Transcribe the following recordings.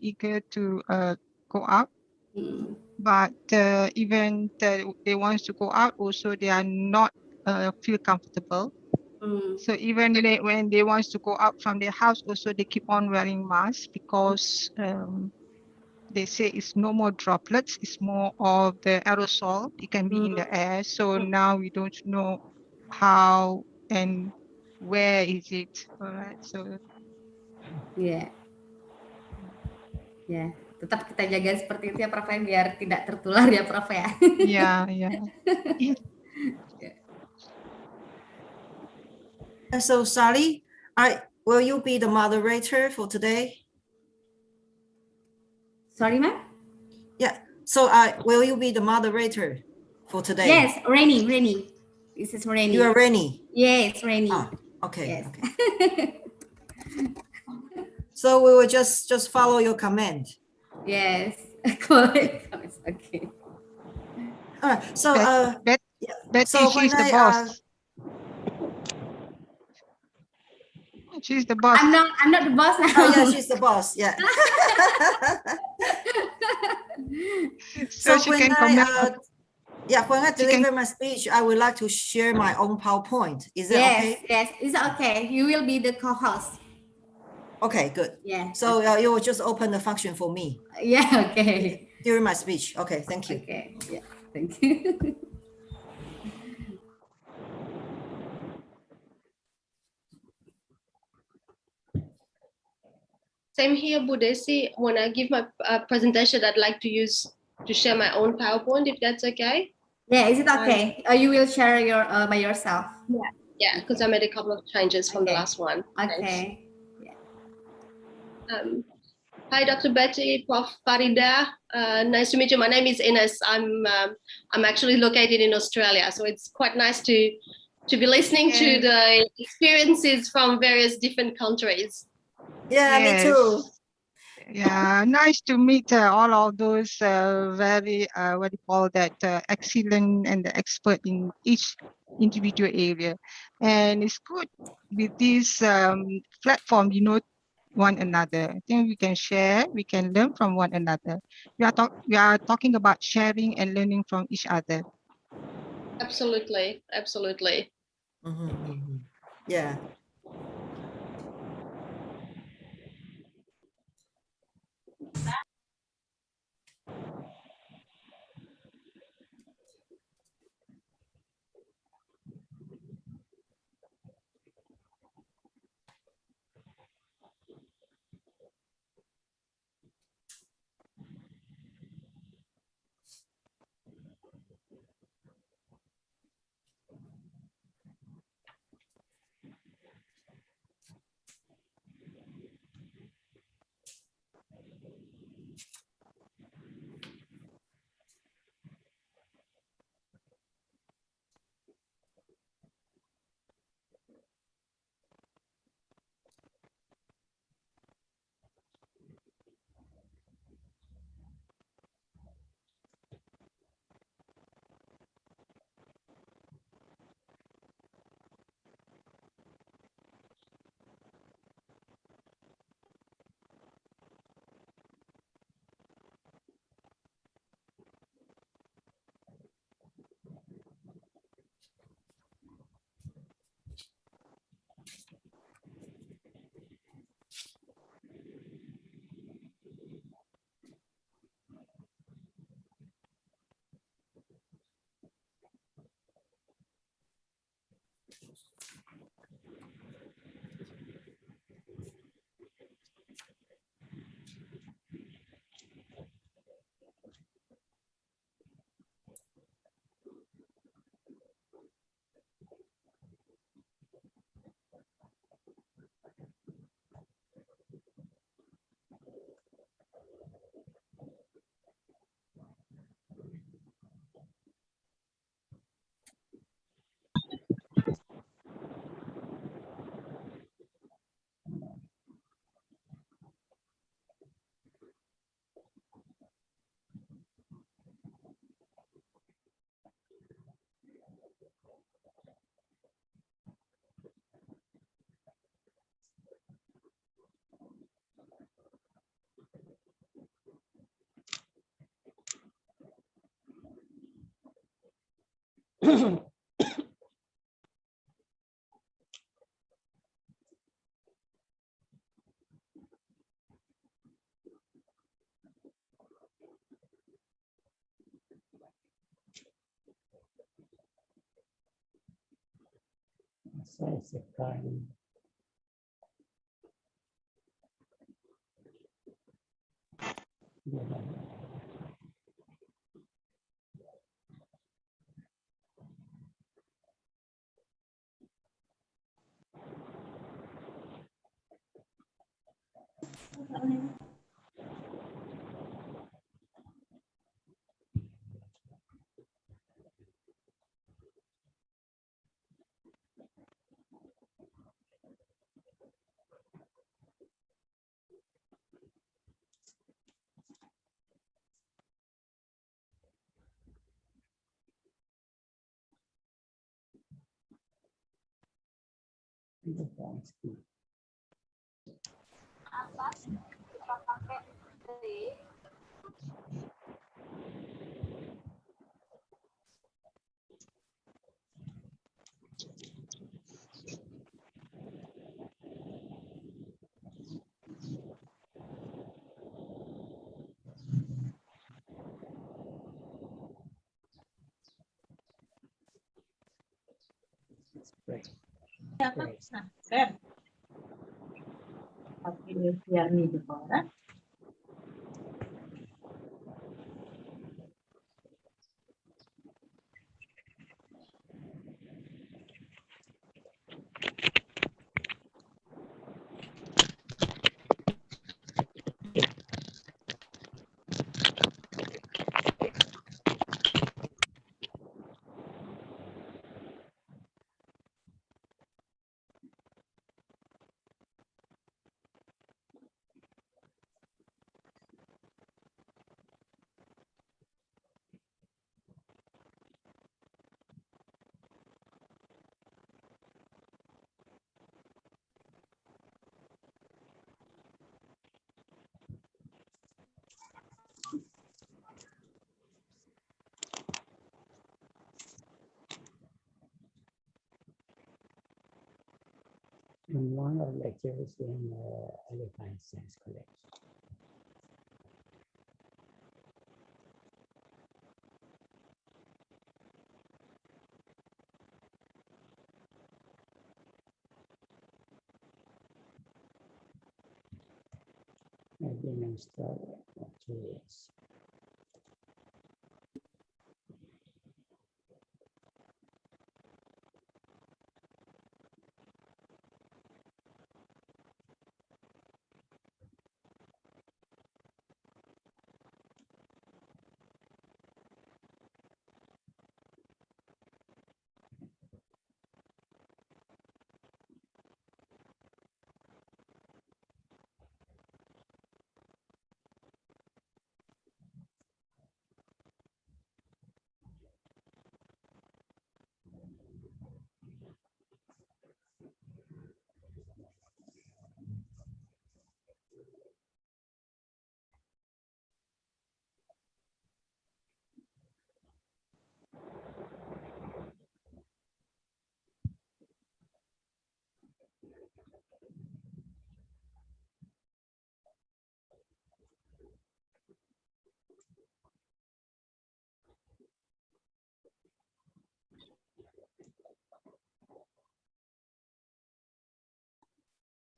eager to go out. But even they want to go out, also they are not feel comfortable. So even when they want to go out from their house, also they keep on wearing masks because they say it's no more droplets, it's more of the aerosol. It can be in the air. So now we don't know how and where is it. All right. So Ya, tetap kita jaga seperti itu ya Prof ya, biar tidak tertular ya Prof ya. yeah. So Sally, will you be the moderator for today? Sorry, ma'am? Yeah. So will you be the moderator for today? Yes, Rainy. This is Rainy. You are Rainy? Yes, Rainy. Ah, okay. Yes. Okay. So we will just follow your command. Yes. Okay. All right. So Betty, so she's when the boss. She's the boss. I'm not the boss now. Oh yeah, she's the boss. Yeah. so she when can comment. When I deliver my speech, I would like to share my own PowerPoint. Is that okay? Yes, it's okay. You will be the co-host. Okay, good. Yeah. So you will just open the function for me. Yeah, okay. During my speech. Okay, thank you. Okay, yeah, thank you. Same here, Budesi. When I give my presentation, I'd like to share my own PowerPoint, if that's okay. Yeah, is it okay? You will share your by yourself. Yeah, because I made a couple of changes from the last one. Okay. Yeah. Hi, Dr. Betty, Prof. Farida. Nice to meet you. My name is Ines. I'm actually located in Australia, so it's quite nice to be listening to the experiences from various different countries. Yeah, Yes. me too. Yeah, nice to meet all of those very what do you call that excellent and the expert in each individual area, and it's good with this platform, one another. I think we can share, we can learn from one another. We are talking about sharing and learning from each other. Absolutely. Yeah. Saya sekali. In one of the lectures in Alifah Science College. I've been installed for 2 years.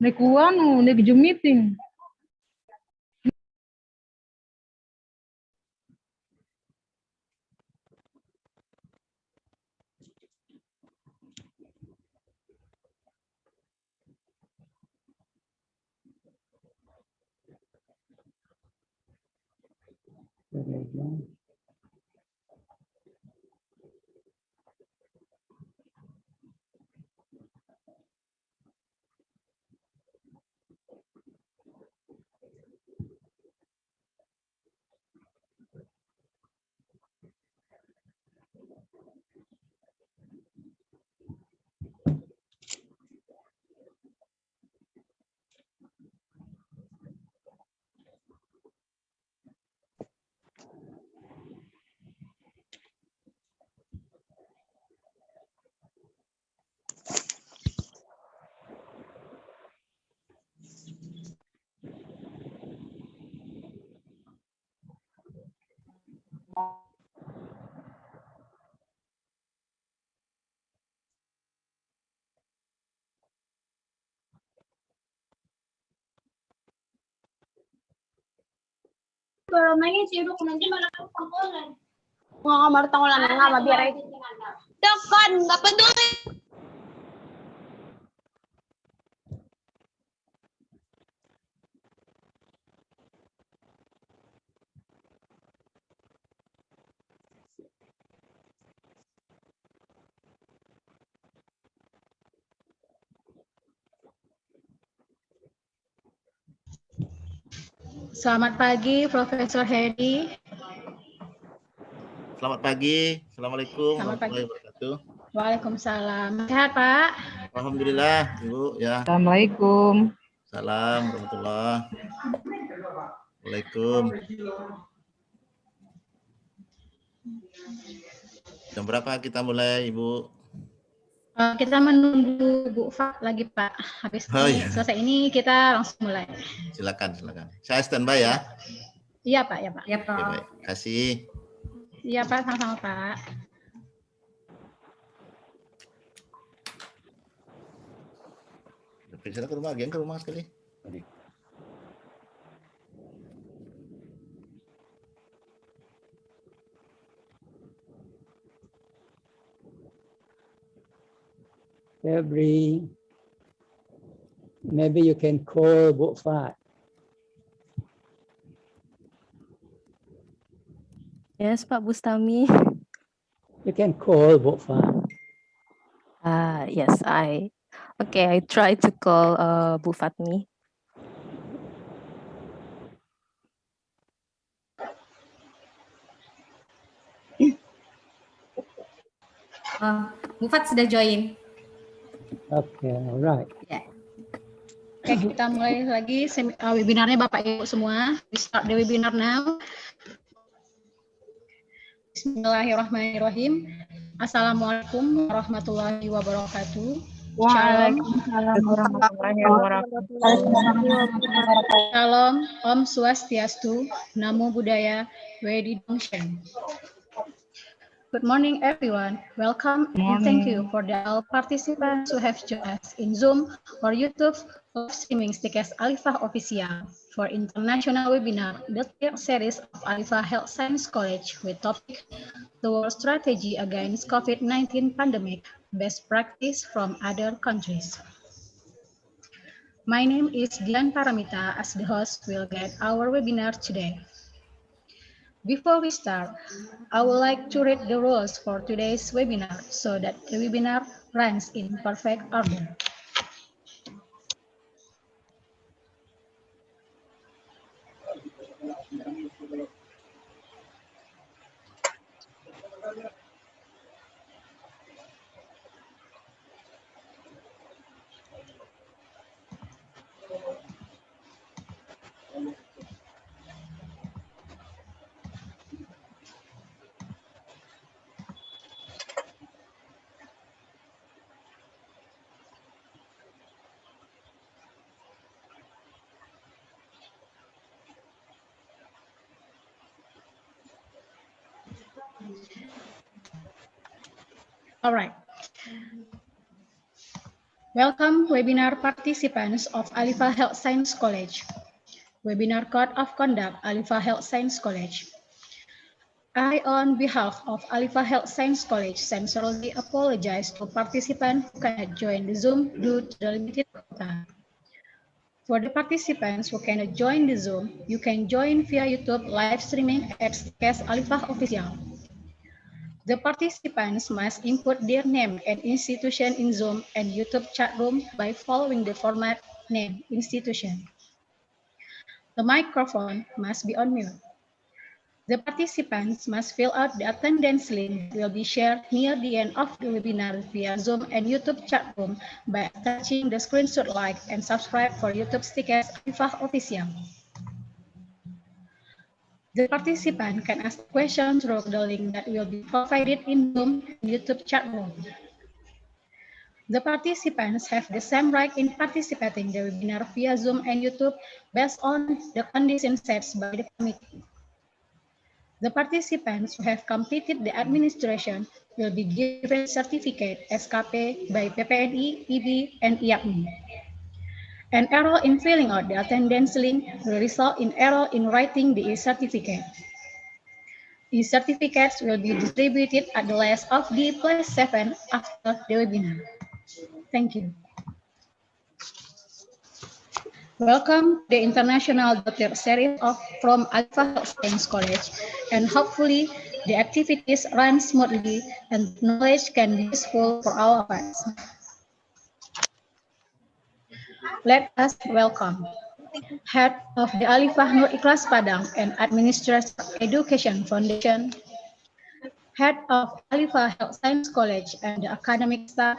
Nek anu, nek Zoom meeting. Pero main sih udah nanti malah tangkolan. Nggak kamar tangkolan nggak biar aja. Tekan nggak peduli. Selamat pagi, Profesor Hedi. Selamat pagi. Assalamualaikum Selamat pagi. warahmatullahi wabarakatuh. Waalaikumsalam. Sehat, Pak? Alhamdulillah, Ibu ya. Assalamualaikum. Salam warahmatullahi. Waalaikum. Jam berapa kita mulai, Ibu? Kita menunggu Bu Fat lagi, Pak. Habis ini, selesai ini kita langsung mulai. Silakan, silakan. Saya standby ya. Iya, Pak. Ya, Pak. Ya, Pak. Oke, baik. Kasih. Iya, Pak. Sama-sama, Pak. Periksa ke rumah, ke rumah sekali. February, maybe you can call Bu Fat. Yes, Pak Bustami. You can call Bu Fat. Yes, I try to call Bu Fatmi. Bu Fat sudah join. Okay, all right. Ya. Oke, kita mulai lagi webinarnya Bapak Ibu semua. We start the webinar now. Bismillahirrahmanirrahim. Assalamualaikum warahmatullahi wabarakatuh. Waalaikumsalam warahmatullahi wabarakatuh. Shalom, Om Swastiastu, Namo Buddhaya, Wedi Dongshen. Good morning, everyone. Welcome and thank you for all participants who have joined us in Zoom or YouTube live streaming Stikes Alifah Official for international webinar, the third series of Alifah Health Science College with topic The World Strategy Against COVID-19 Pandemic, Best Practice from Other Countries. My name is Dian Paramita. As the host, will guide our webinar today. Before we start, I would like to read the rules for today's webinar so that the webinar runs in perfect order. All right. Welcome webinar participants of Alifah Health Science College. Webinar Code of Conduct, Alifah Health Science College. I, on behalf of Alifah Health Science College, sincerely apologize to participants who cannot join the Zoom due to the limited quota. For the participants who cannot join the Zoom, you can join via YouTube live streaming at Stikes Alifah Official. The participants must input their name and institution in Zoom and YouTube chat room by following the format name, institution. The microphone must be on mute. The participants must fill out the attendance link that will be shared near the end of the webinar via Zoom and YouTube chat room by attaching the screenshot like and subscribe for YouTube Stikes Alifah Official. The participant can ask questions through the link that will be provided in Zoom and YouTube chat room. The participants have the same right in participating in the webinar via Zoom and YouTube based on the conditions set by the committee. The participants who have completed the administration will be given certificate SKP by PPNI, IB, and IAPMI. An error in filling out the attendance link will result in error in writing the e-certificate. E-certificates will be distributed at the last of D+7 after the webinar. Thank you. Welcome to the International Dotter Series from Alifah Health Science College, and hopefully the activities run smoothly and knowledge can be useful for all of us. Let us welcome Head of the Alifah Nur Ikhlas Padang and Administrator Education Foundation, Head of Alifah Health Science College and the academic staff,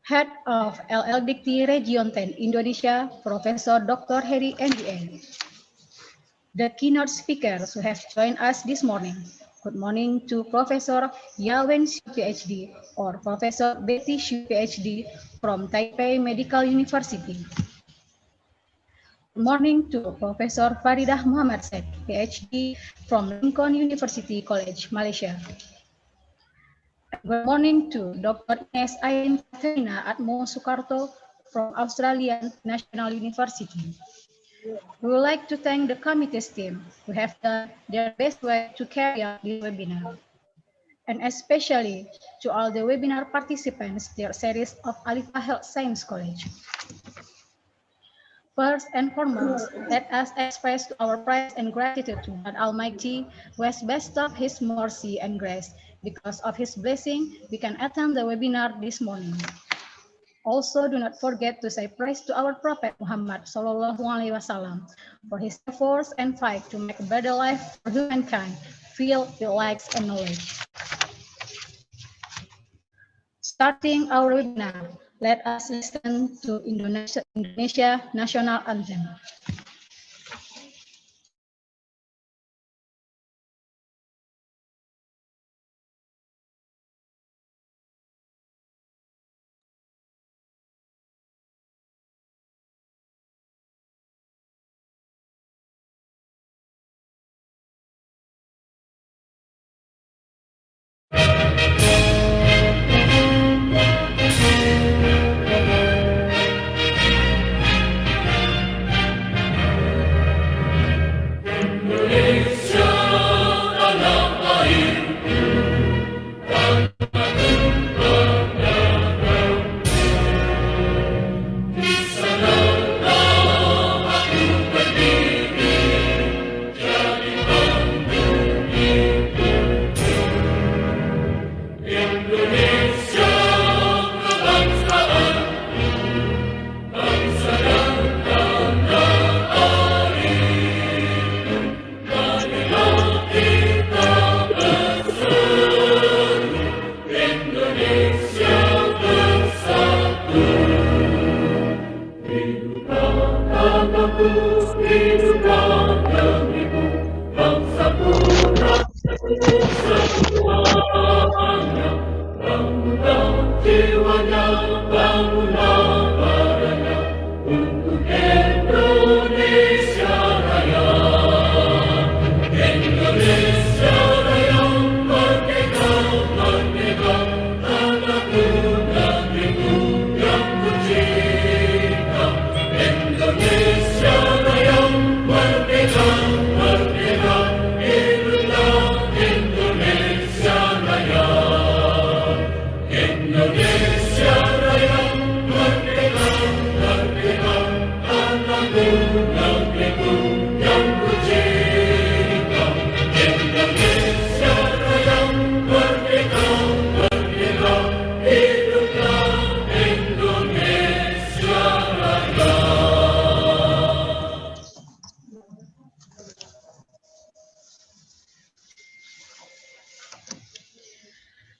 Head of LLDT Region 10 Indonesia, Professor Dr. Heri MBA. The keynote speakers who have joined us this morning. Good morning to Professor Yawen Xu PhD or Professor Betty Xu PhD from Taipei Medical University. Good morning to Professor Faridah Muhammad Said, PhD from Lincoln University College, Malaysia. Good morning to Dr. Ines Ain Katerina Atmo Sukarto from Australian National University. We would like to thank the committee's team who have done their best way to carry out this webinar, and especially to all the webinar participants, their series of Alifah Health Science College. First and foremost, let us express our praise and gratitude to God Almighty, who has bestowed His mercy and grace. Because of His blessing, we can attend the webinar this morning. Also, do not forget to say praise to our Prophet Muhammad SAW for his efforts and fight to make a better life for humankind, filled with light and knowledge. Starting our webinar, let us listen to Indonesia National Anthem.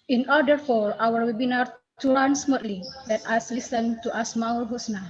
In order for our webinar to run smoothly, let us listen to Asmaul Husna.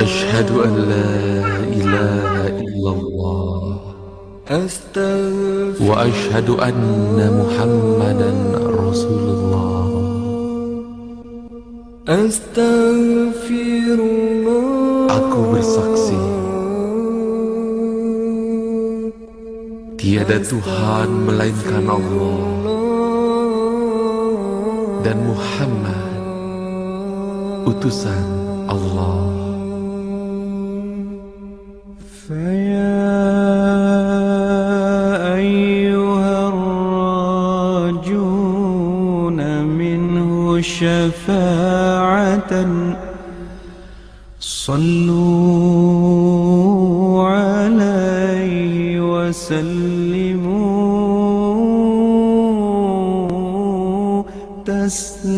أشهد أن لا إله إلا الله وأشهد أن محمدا رسول الله. Aku bersaksi tiada Tuhan melainkan Allah dan Muhammad utusan Allah. شفاعة صلوا عليه وسلموا تسليما.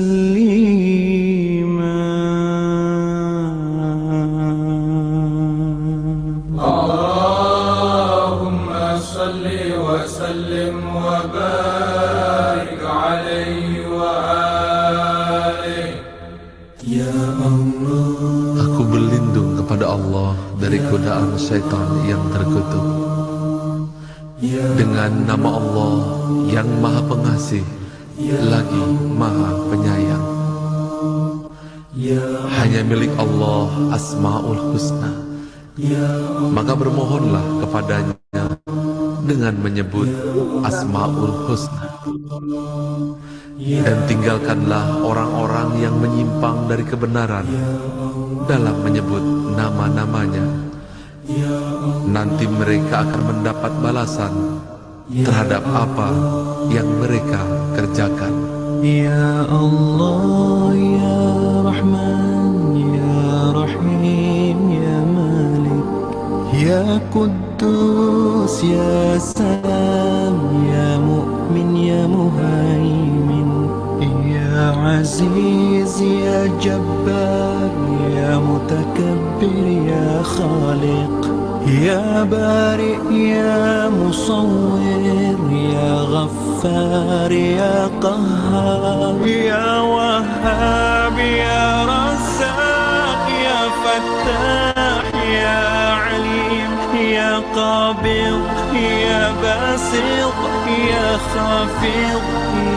اللهم صل وسلم وبارك عليه Aku berlindung kepada Allah dari godaan syaitan yang terkutuk. Dengan nama Allah yang Maha Pengasih lagi Maha Penyayang. Hanya milik Allah Asmaul Husna. Maka bermohonlah kepadanya dengan menyebut Asmaul Husna. Dan tinggalkanlah orang-orang yang menyimpang dari kebenaran dalam menyebut nama-namanya. Nanti mereka akan mendapat balasan terhadap apa yang mereka kerjakan. Ya Allah, Ya Rahman, Ya Rahim, Ya Malik, Ya Quddus, Ya Salam, Ya Mu'min, Ya Muhaimin, Ya Aziz, Ya Jabbar, Ya Mutakabbir, Ya Khaliq, Ya Bari, Ya Musawwir, Ya Ghaffar, Ya Qahhar, Ya Wahhab, Ya Razzaq, Ya Fattah, Ya Alim, Ya Qabid, Ya Basit, Ya Khafid,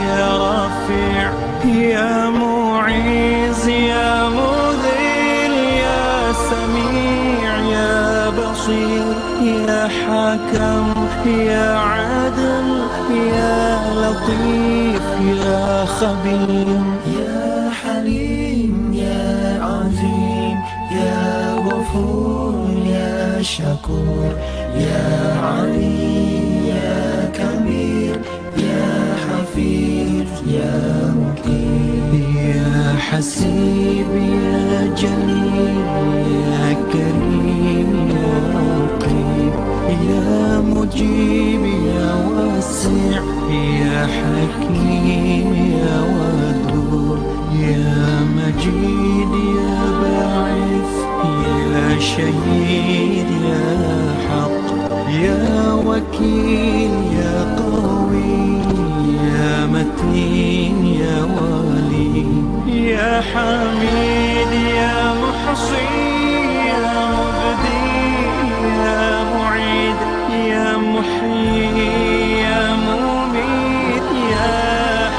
Ya Rafi', Ya Mu'iz, Ya Mudhil, Ya Sami', Ya Basir, Ya Hakam, Ya Adil, Ya Latif, Ya Khabir, Ya Halim, Ya Azim, Ya Ghafur, Ya Shakur, Ya Ali, Ya Kabir, Ya Hafiz, Ya Muqim, Ya Hasib, Ya Jalil, Ya Karim, Ya Raqib, Ya Mujib, Ya Wasi', Ya Hakim, Ya Wadud, Ya Majid, Ya Ba'ith, Ya Shahid, Ya Haq, Ya Wakil, Ya Qawi, Ya Matin, Ya Wali, Ya Hamid, Ya Muhsi, Ya Mubdi, Ya Mu'id, Ya Muhyi, Ya Mumit, Ya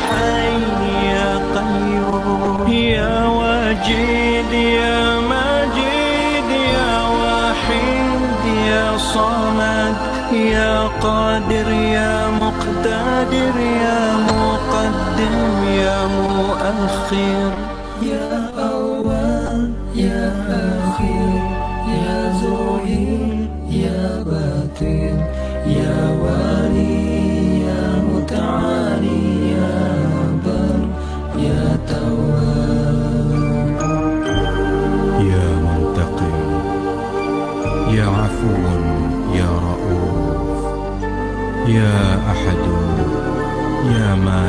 Hayy, Ya Qayyum, Ya Wajid, Ya Majid, Ya Wahid, Ya Samad, Ya Qadir, Ya Muqtadir, Ya Muqaddim, Ya Muakhir, Ya Awwal, Ya Akhir, Ya Zuhir, Ya Batin, Ya Wali, Ya Muta'ali, Ya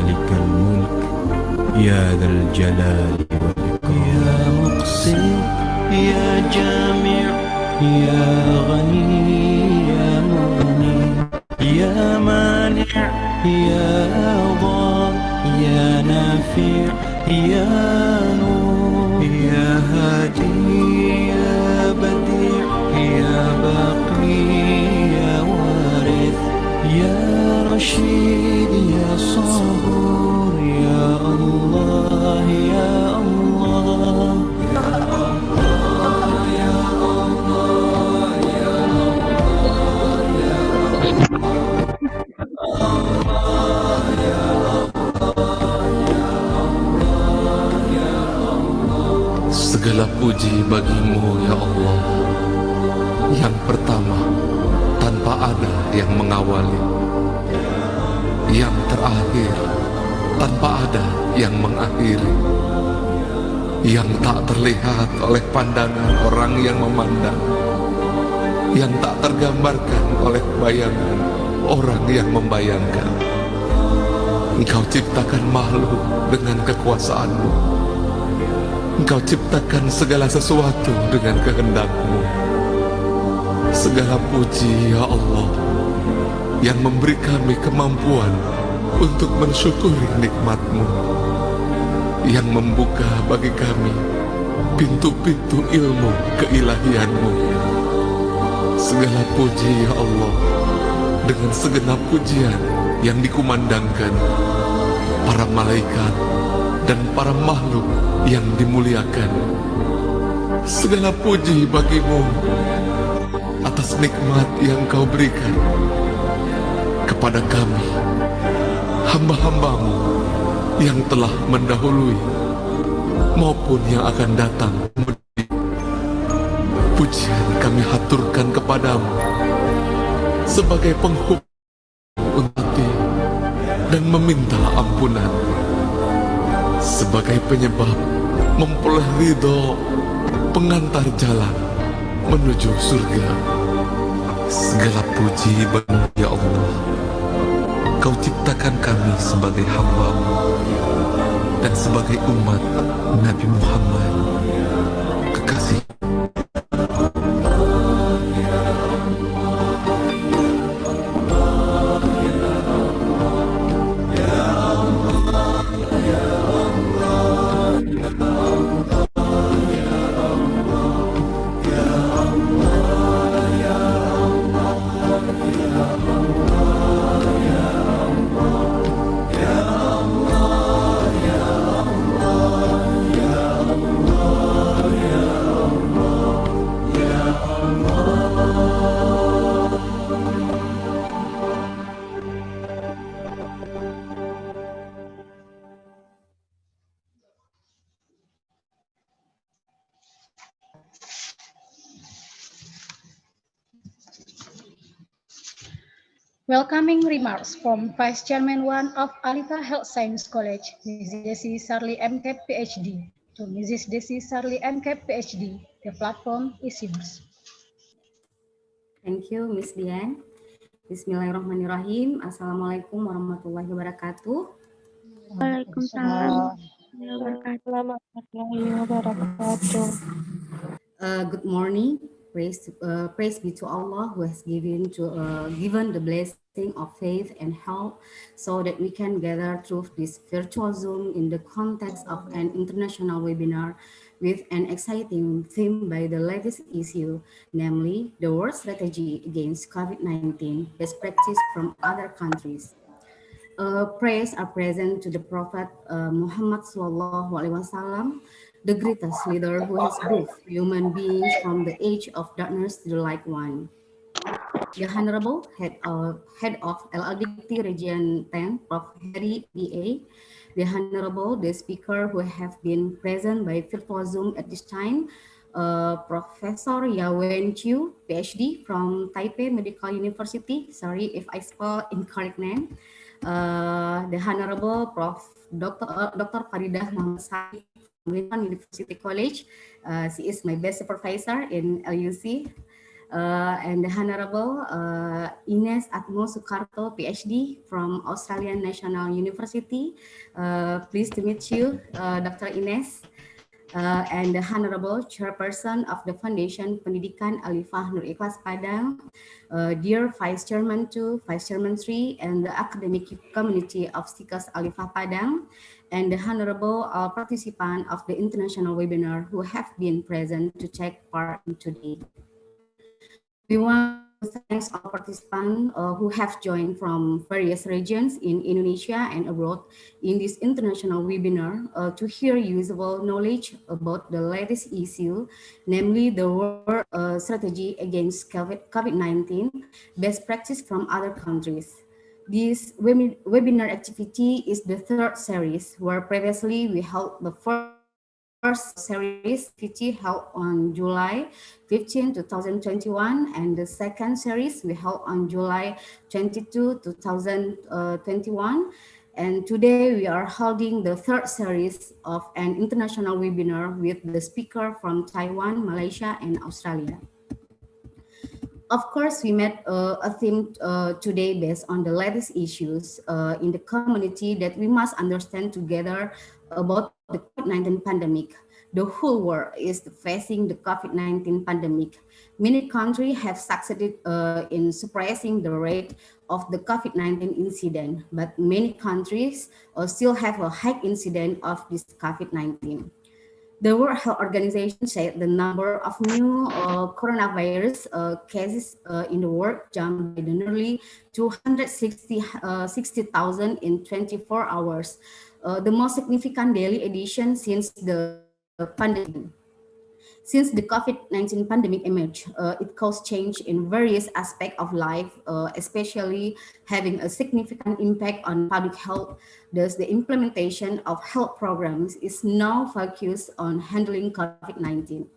مالك الملك يا ذا الجلال والإكرام يا مقسم يا جامع يا غني يا مغني يا مانع يا ضار يا نافع يا نور يا هادي يا بديع يا باقي يا وارث يا رشيد يا صبور يا الله يا الله Segala puji bagimu ya Allah. Yang pertama, tanpa ada yang mengawali. Yang terakhir, tanpa ada yang mengakhiri. Yang tak terlihat oleh pandangan orang yang memandang. Yang tak tergambarkan oleh bayangan orang yang membayangkan. Engkau ciptakan makhluk dengan kekuasaanmu. Engkau ciptakan segala sesuatu dengan kehendak-Mu. Segala puji ya Allah yang memberi kami kemampuan untuk mensyukuri nikmat-Mu, yang membuka bagi kami pintu-pintu ilmu keilahian-Mu. Segala puji ya Allah dengan segenap pujian yang dikumandangkan para malaikat dan para makhluk yang dimuliakan. Segala puji bagimu atas nikmat yang kau berikan kepada kami, hamba-hambamu yang telah mendahului maupun yang akan datang. Pujian kami haturkan kepadamu sebagai penghukum untati dan meminta ampunan, sebagai penyebab memperoleh ridho, pengantar jalan menuju surga. Segala puji bagi ya Allah, Kau ciptakan kami sebagai hamba-Mu dan sebagai umat Nabi Muhammad, kekasih. Welcoming remarks from Vice Chairman 1 of Alifah Health Science College, Mrs. Desi Sarli MCAP PhD. To Mrs. Desi Sarli MCAP PhD, the platform is yours. Thank you, Miss Dian. Bismillahirrahmanirrahim. Assalamualaikum warahmatullahi wabarakatuh. Waalaikumsalam warahmatullahi wabarakatuh. Good morning. Praise be to Allah who has given the blessing of faith and health so that we can gather through this virtual Zoom in the context of an international webinar with an exciting theme by the latest issue, namely the world strategy against COVID-19, best practice from other countries. Praise are present to the Prophet Muhammad SAW, the greatest leader who has brought human beings from the age of darkness to the light one. The Honorable Head of LLDT Region 10, Prof. Harry B.A., the Honorable, the speaker who have been present by virtual Zoom at this time, Professor Yawen Chiu, PhD from Taipei Medical University. Sorry if I spell incorrect name. The Honorable Prof. Dr. Faridah Muhammad Sari from University College. She is my best supervisor in LUC. and the Honorable Ines Atmo Sukarto, PhD from Australian National University. Pleased to meet you, Dr. Ines. And the Honorable Chairperson of the Foundation Pendidikan Alifah Nur Ikhlas Padang, dear Vice Chairman 2, Vice Chairman 3, and the academic community of Stikes Alifah Padang, and the Honorable participant of the international webinar who have been present to take part in today. We want to thank all participants who have joined from various regions in Indonesia and abroad in this international webinar to hear usable knowledge about the latest issue, namely the world strategy against COVID-19, best practice from other countries. This webinar activity is the third series, where previously we held the first series activity held on July 15, 2021, and the second series we held on July 22, 2021. And today we are holding the third series of an international webinar with the speaker from Taiwan, Malaysia, and Australia. Of course, we made a theme today based on the latest issues in the community that we must understand together about the COVID-19 pandemic. The whole world is facing the COVID-19 pandemic. Many countries have succeeded in suppressing the rate of the COVID-19 incident, but many countries still have a high incidence of this COVID-19. The World Health Organization said the number of new coronavirus cases in the world jumped by nearly 260,000 in 24 hours, the most significant daily addition since the pandemic. Since the COVID-19 pandemic emerged, it caused change in various aspects of life, especially having a significant impact on public health. Thus, the implementation of health programs is now focused on handling COVID-19.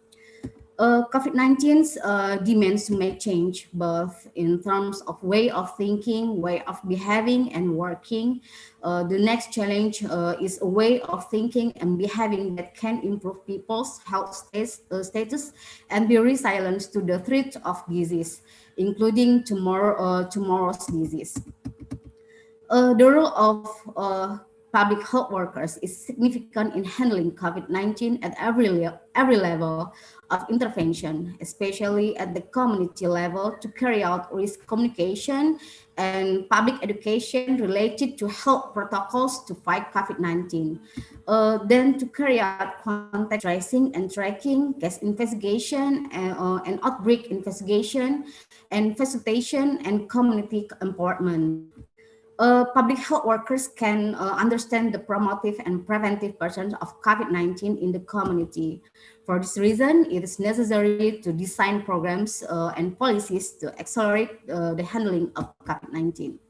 COVID-19's demands to make change both in terms of way of thinking, way of behaving and working. The next challenge is a way of thinking and behaving that can improve people's health status and be resilient to the threat of disease, including tomorrow's disease. The role of public health workers is significant in handling COVID-19 at every level of intervention, especially at the community level, to carry out risk communication and public education related to health protocols to fight COVID-19. Then to carry out contact tracing and tracking, case investigation and outbreak investigation, and facilitation and community empowerment. Public health workers can understand the promotive and preventive purpose of COVID-19 in the community. For this reason, it is necessary to design programs and policies to accelerate the handling of COVID-19.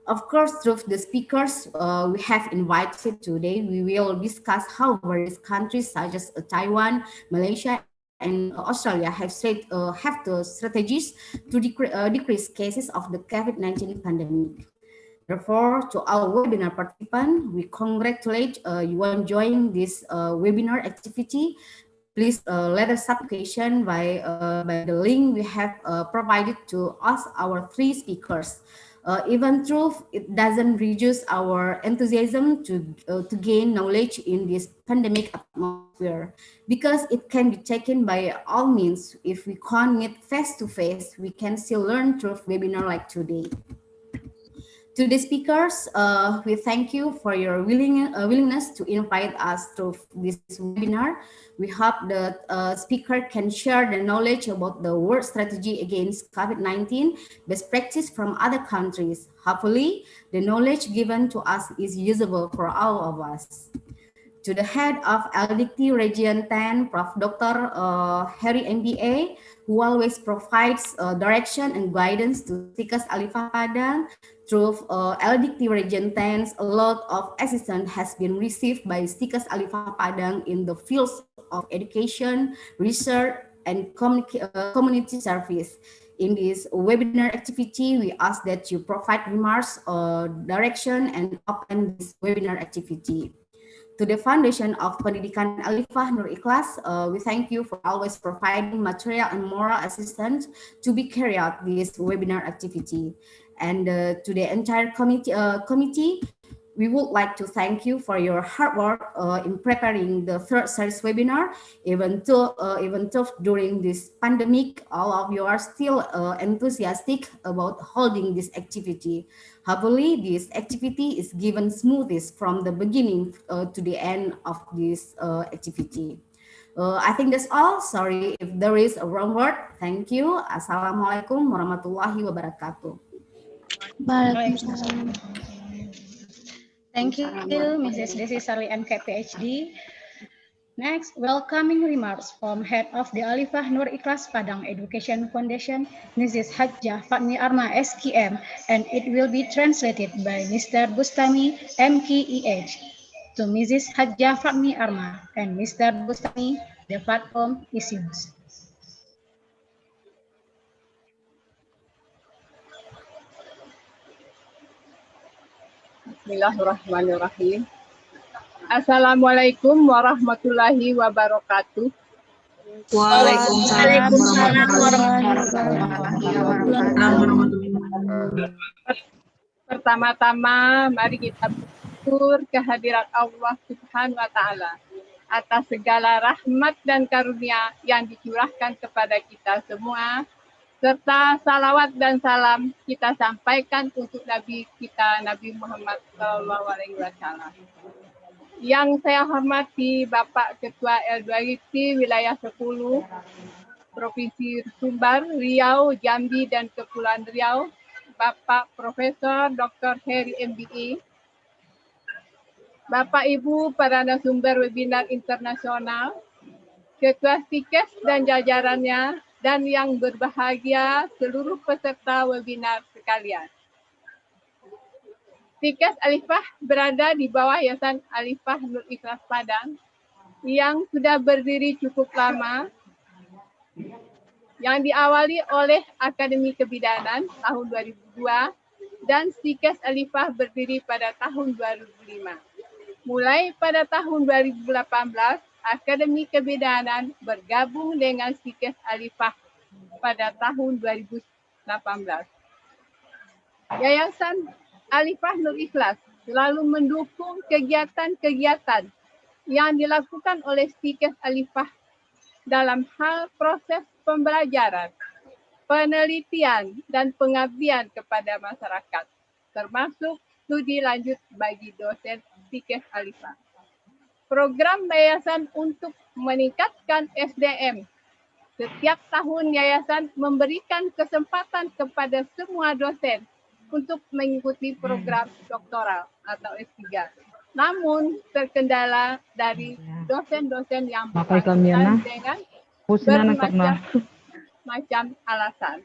Of course, through the speakers we have invited today, we will discuss how various countries such as Taiwan, Malaysia, and Australia have the strategies to decrease cases of the COVID-19 pandemic. Therefore, to our webinar participants, we congratulate you on joining this webinar activity. Please let us application by the link we have provided to us, our three speakers. Even though it doesn't reduce our enthusiasm to gain knowledge in this pandemic atmosphere, because it can be taken by all means. If we can't meet face to face, we can still learn through webinar like today. To the speakers, we thank you for your willingness to invite us to this webinar. We hope that speaker can share the knowledge about the world strategy against COVID-19, best practice from other countries. Hopefully, the knowledge given to us is usable for all of us. To the head of LDT Region 10, Prof. Dr. Harry MBA, who always provides direction and guidance to Stikes Alifah Padang. Through LDT Region 10, a lot of assistance has been received by Stikes Alifah Padang in the fields of education, research, and community service. In this webinar activity, we ask that you provide remarks, direction, and open this webinar activity. to the Foundation of Pendidikan Alifah Nur Ikhlas, we thank you for always providing material and moral assistance to be carried out this webinar activity. And to the entire committee, we would like to thank you for your hard work in preparing the third series webinar. Even though during this pandemic, all of you are still enthusiastic about holding this activity. Hopefully, this activity is given smoothest from the beginning to the end of this activity. I think that's all. Sorry if there is a wrong word. Thank you. Assalamualaikum warahmatullahi wabarakatuh. Waalaikumsalam. Thank you, Mrs. Desi Sarli MK PhD. Next, welcoming remarks from Head of the Alifah Nur Ikhlas Padang Education Foundation, Mrs. Hajjah Fatmi Arma SKM, and it will be translated by Mr. Bustami MKEH. To Mrs. Hajjah Fatmi Arma and Mr. Bustami, the platform is yours. Bismillahirrahmanirrahim. Assalamualaikum warahmatullahi wabarakatuh. Waalaikumsalam warahmatullahi wabarakatuh. Pertama-tama, mari kita bersyukur kehadirat Allah Subhanahu wa Ta'ala atas segala rahmat dan karunia yang dicurahkan kepada kita semua, serta salawat dan salam kita sampaikan untuk Nabi kita, Nabi Muhammad SAW. Yang saya hormati Bapak Ketua L2IT Wilayah 10, Provinsi Sumbar, Riau, Jambi, dan Kepulauan Riau, Bapak Profesor Dr. Heri MBE, Bapak Ibu para narasumber webinar internasional, Ketua Stikes dan jajarannya, dan yang berbahagia seluruh peserta webinar sekalian. Stikes Alifah berada di bawah Yayasan Alifah Nur Ikhlas Padang yang sudah berdiri cukup lama, yang diawali oleh Akademi Kebidanan tahun 2002 dan Stikes Alifah berdiri pada tahun 2005. Mulai pada tahun 2018, Akademi Kebidanan bergabung dengan Stikes Alifah pada tahun 2018. Yayasan Alifah Nur Ikhlas selalu mendukung kegiatan-kegiatan yang dilakukan oleh Stikes Alifah dalam hal proses pembelajaran, penelitian, dan pengabdian kepada masyarakat, termasuk studi lanjut bagi dosen Stikes Alifah. Program yayasan untuk meningkatkan SDM. Setiap tahun yayasan memberikan kesempatan kepada semua dosen untuk mengikuti program doktoral atau S3. Namun terkendala dari dosen-dosen yang bersangkutan dengan bermacam alasan.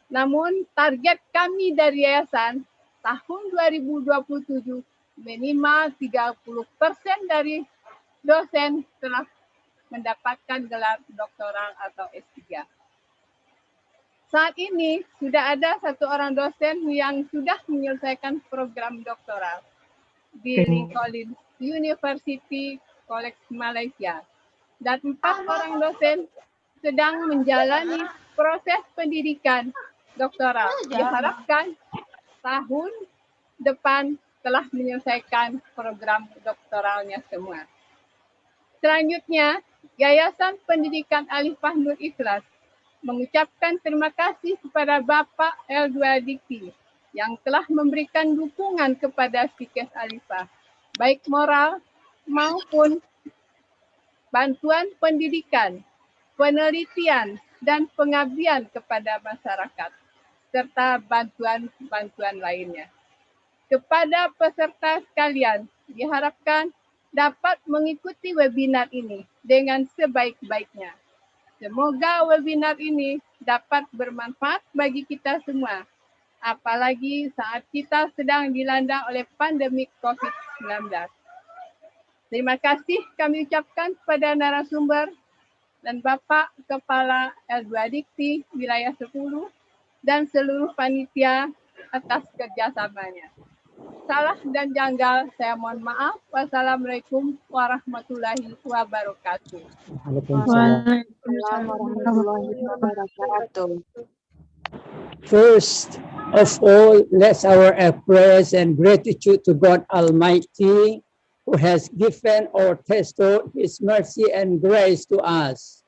Namun target kami dari yayasan tahun 2027 minimal 30% dari dosen telah mendapatkan gelar doktoral atau S3. Saat ini sudah ada satu orang dosen yang sudah menyelesaikan program doktoral di Lincoln University College Malaysia, dan 4 orang dosen sedang menjalani proses pendidikan doktoral. Diharapkan tahun depan telah menyelesaikan program doktoralnya semua. Selanjutnya, Yayasan Pendidikan Alifah Nur Ikhlas mengucapkan terima kasih kepada Bapak L2 Dikti yang telah memberikan dukungan kepada Stikes Alifah, baik moral maupun bantuan pendidikan, penelitian, dan pengabdian kepada masyarakat, serta bantuan-bantuan lainnya. Kepada peserta sekalian, diharapkan dapat mengikuti webinar ini dengan sebaik-baiknya. Semoga webinar ini dapat bermanfaat bagi kita semua, apalagi saat kita sedang dilanda oleh pandemi COVID-19. Terima kasih kami ucapkan kepada narasumber dan Bapak Kepala L2 Dikti Wilayah 10 dan seluruh panitia atas kerjasamanya. salah dan janggal, saya mohon maaf. Wassalamualaikum warahmatullahi wabarakatuh. Waalaikumsalam warahmatullahi wabarakatuh. First of all, let's our praise and gratitude to God Almighty, who has given or bestowed His mercy and grace to us.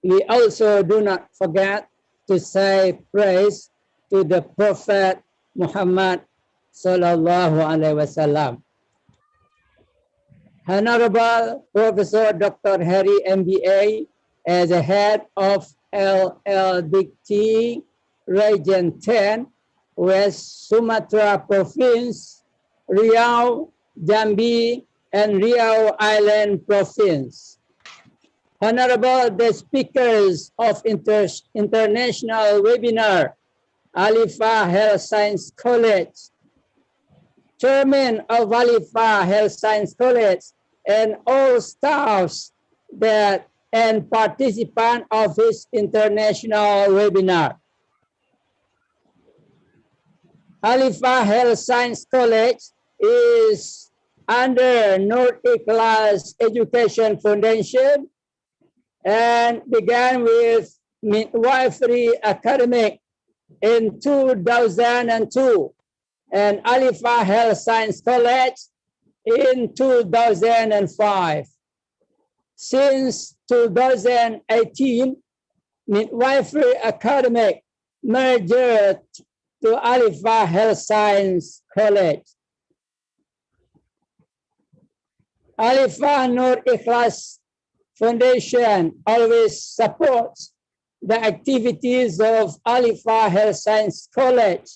We also do not forget to say praise to the Prophet Muhammad sallallahu alaihi wasallam. Honorable Professor Dr. Harry MBA, as the head of LLDT Region 10, West Sumatra Province, Riau, Jambi, and Riau Island Province. Honorable the speakers of international webinar, Alifah Health Science College, Chairman of Alifah Health Science College, and all staffs and participants of this international webinar. Alifah Health Science College is under North Class Education Foundation and began with midwifery academic in 2002 and Alifah Health Science College in 2005. Since 2018, Midwifery Academic merged to Alifah Health Science College. Alifah Nur Ikhlas Foundation always supports the activities of Alifah Health Science College,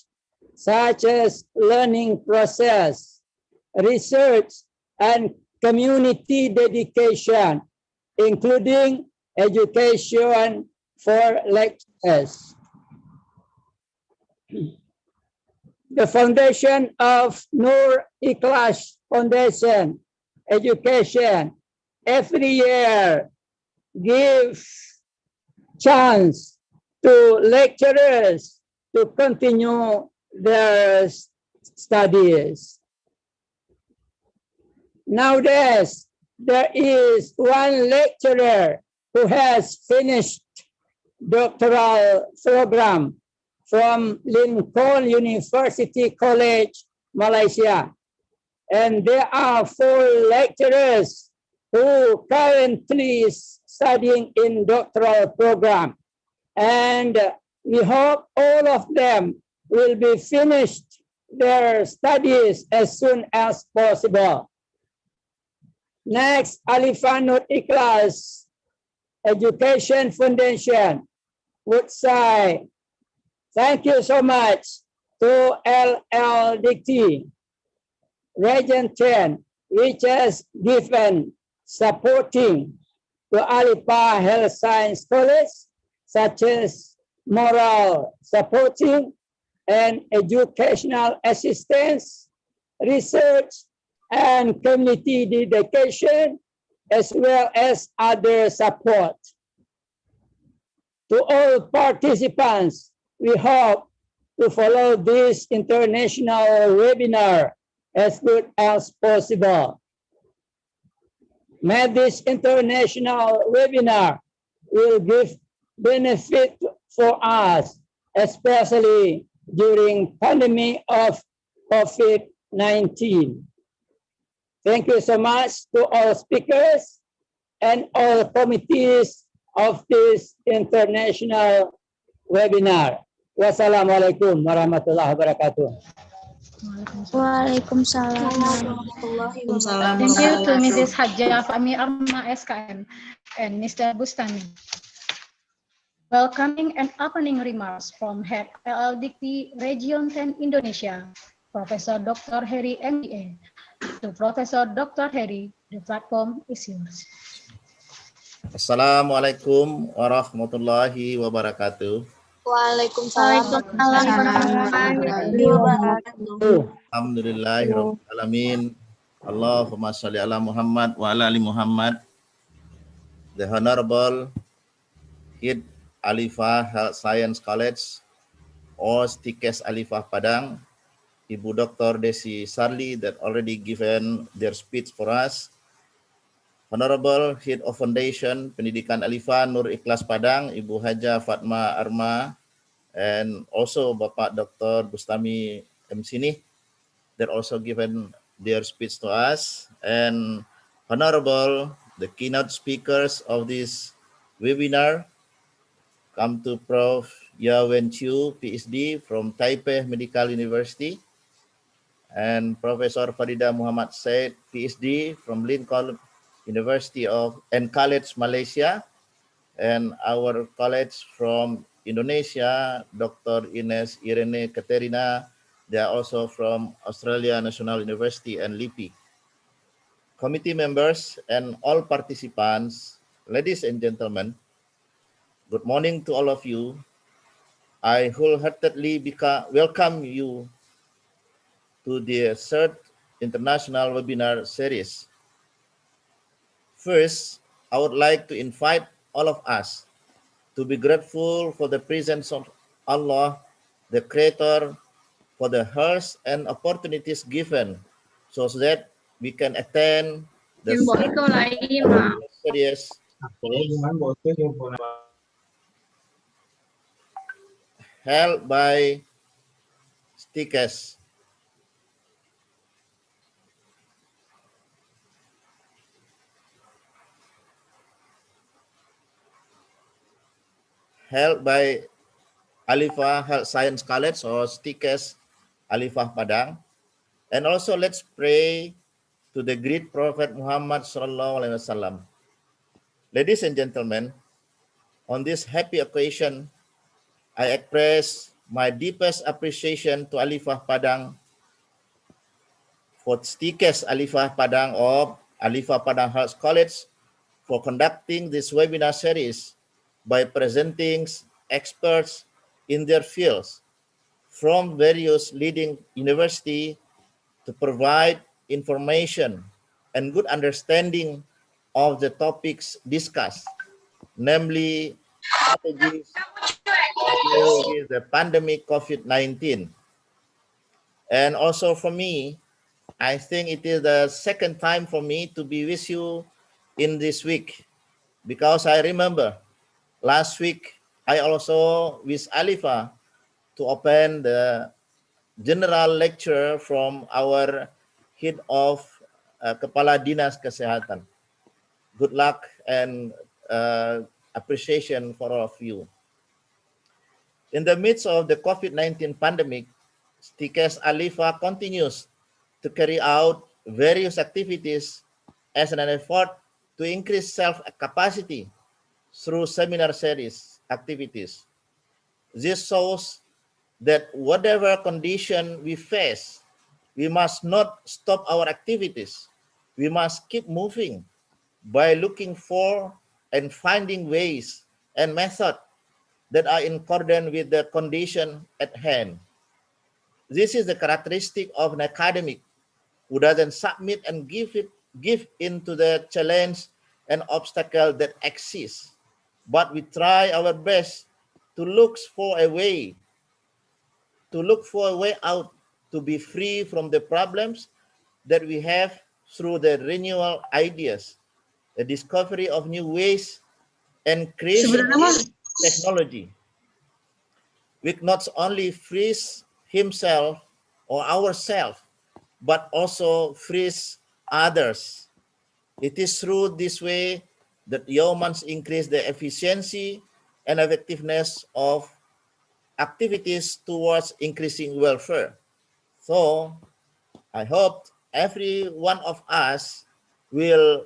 such as learning process, research, and community dedication, including education for lecturers. The foundation of Nur Ikhlas Foundation Education every year gives chance to lecturers to continue their studies. Nowadays, there is one lecturer who has finished doctoral program from Lincoln University College, Malaysia. And there are 4 lecturers who currently studying in doctoral program. And we hope all of them will be finished their studies as soon as possible. Next, Alifah Nur Ikhlas Education Foundation would say, thank you so much to LLDT Region 10, which has given supporting to Alifah Health Science College, such as moral supporting and educational assistance, research, and community dedication, as well as other support. To all participants, we hope to follow this international webinar as good as possible. May this international webinar will give benefit for us, especially during pandemic of COVID-19. Thank you so much to all speakers and all committees of this international webinar. Wassalamualaikum warahmatullahi wabarakatuh. Waalaikumsalam. Thank you to Mrs. Hajjah Fahmi Arma SKM and Mr. Bustami. Welcoming and opening remarks from Head LLDT Region 10 Indonesia, Professor Dr. Harry MBA. To Professor Dr. Harry, the platform is yours. Assalamualaikum warahmatullahi wabarakatuh. Waalaikumsalam warahmatullahi wabarakatuh. Alhamdulillahirabbil alamin. Allahumma shalli ala Muhammad wa ala ali Muhammad. The Honorable Head Alifah Health Science College or Stikes Alifah Padang, Ibu Dr. Desi Sarli that already given their speech for us. Honorable Head of Foundation Pendidikan Alifah Nur Ikhlas Padang, Ibu Haja Fatma Arma, and also Bapak Dr. Bustami Msini that also given their speech to us. And Honorable, the keynote speakers of this webinar, come to Prof. Yawen Chiu, PhD from Taipei Medical University, and Professor Farida Muhammad Said, PhD from Lincoln University and College, Malaysia, and our college from Indonesia, Dr. Ines Irene Katerina. They are also from Australia National University and LIPI. Committee members and all participants, ladies and gentlemen, good morning to all of you. I wholeheartedly welcome you to the third international webinar series. First, I would like to invite all of us to be grateful for the presence of Allah, the Creator, for the health and opportunities given so that we can attend the third series held by Stikes Alifah Health Science College or Stikes Alifah Padang. And also let's pray to the great Prophet Muhammad Sallallahu Alaihi Wasallam. Ladies and gentlemen, on this happy occasion, I express my deepest appreciation to Alifah Padang for Stikes Alifah Padang of Alifah Padang Health College for conducting this webinar series by presenting experts in their fields from various leading universities to provide information and good understanding of the topics discussed, namely strategies to deal with the pandemic COVID-19. And also for me, I think it is the second time for me to be with you in this week, because I remember last week I also with Alifah to open the general lecture from our head of Kepala Dinas Kesehatan. Good luck and appreciation for all of you. In the midst of the COVID-19 pandemic, Stikes Alifah continues to carry out various activities as an effort to increase self-capacity through seminar series activities. This shows that whatever condition we face, we must not stop our activities. We must keep moving by looking for and finding ways and methods that are in accordance with the condition at hand. This is the characteristic of an academic who doesn't submit and give in to the challenge and obstacle that exists, but we try our best to look for a way out, to be free from the problems that we have through the renewal ideas, the discovery of new ways, and creation of technology, which not only frees himself or ourselves, but also frees others. It is through this way that humans increase the efficiency and effectiveness of activities towards increasing welfare. So I hope every one of us will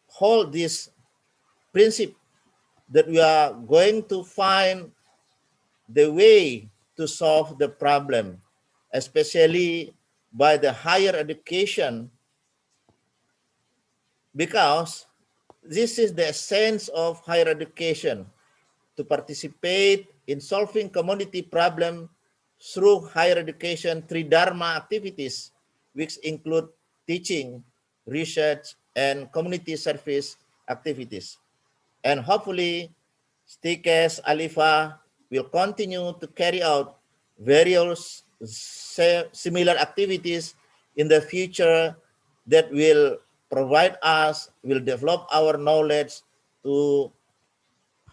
hold this principle that we are going to find the way to solve the problem, especially by the higher education, because this is the essence of higher education, to participate in solving community problems through higher education Tridharma activities, which include teaching, research, and community service activities. And hopefully, Stikes Alifah will continue to carry out various similar activities in the future that will provide us, will develop our knowledge to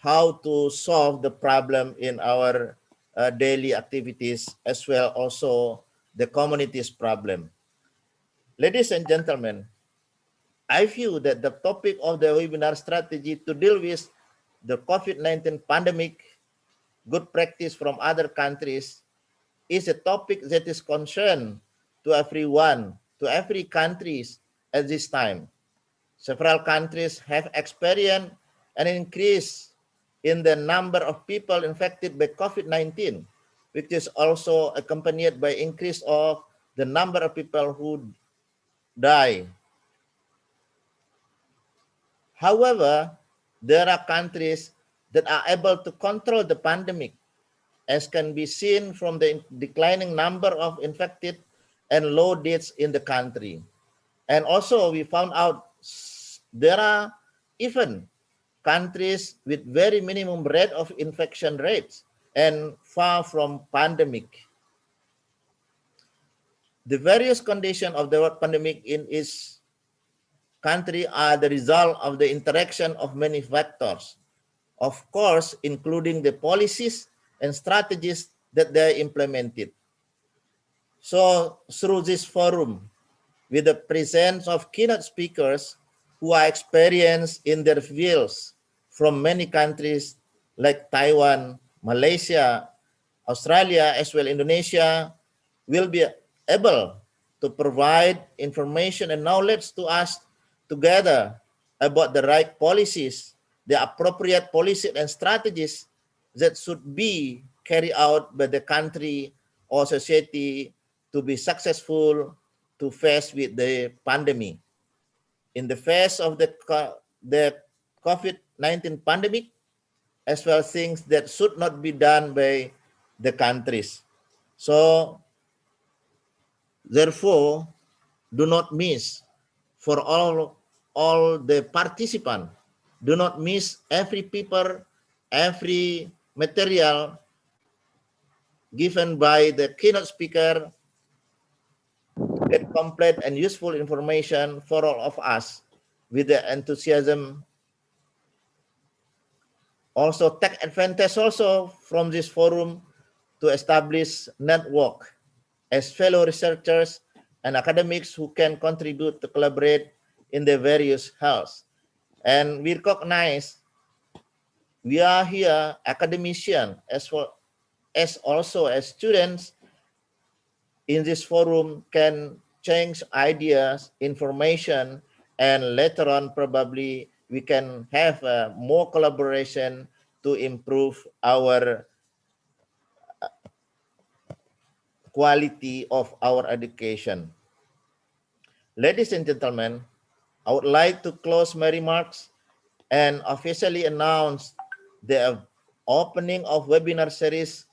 how to solve the problem in our daily activities, as well also the community's problem. Ladies and gentlemen, I view that the topic of the webinar strategy to deal with the COVID-19 pandemic, good practice from other countries, is a topic that is concern to everyone, to every countries at this time. Several countries have experienced an increase in the number of people infected by COVID-19, which is also accompanied by increase of the number of people who die. However, there are countries that are able to control the pandemic, as can be seen from the declining number of infected and low deaths in the country. And also we found out there are even countries with very minimum rate of infection rates and far from pandemic. The various conditions of the pandemic in each country are the result of the interaction of many factors, of course, including the policies and strategies that they implemented. So through this forum, with the presence of keynote speakers who are experienced in their fields from many countries like Taiwan, Malaysia, Australia, as well Indonesia, will be able to provide information and knowledge to us together about the right policies, the appropriate policies and strategies that should be carried out by the country or society to be successful to face with the pandemic. In the face of the COVID-19 pandemic, as well things that should not be done by the countries. So, therefore, do not miss for all the participants, do not miss every paper, every material given by the keynote speaker, get complete and useful information for all of us with the enthusiasm. Also take advantage also from this forum to establish network as fellow researchers and academics who can contribute to collaborate in the various fields. And we recognize we are here academicians as well as also as students in this forum can change ideas, information, and later on probably we can have more collaboration to improve our quality of our education. Ladies and gentlemen, I would like to close my remarks and officially announce the opening of webinar series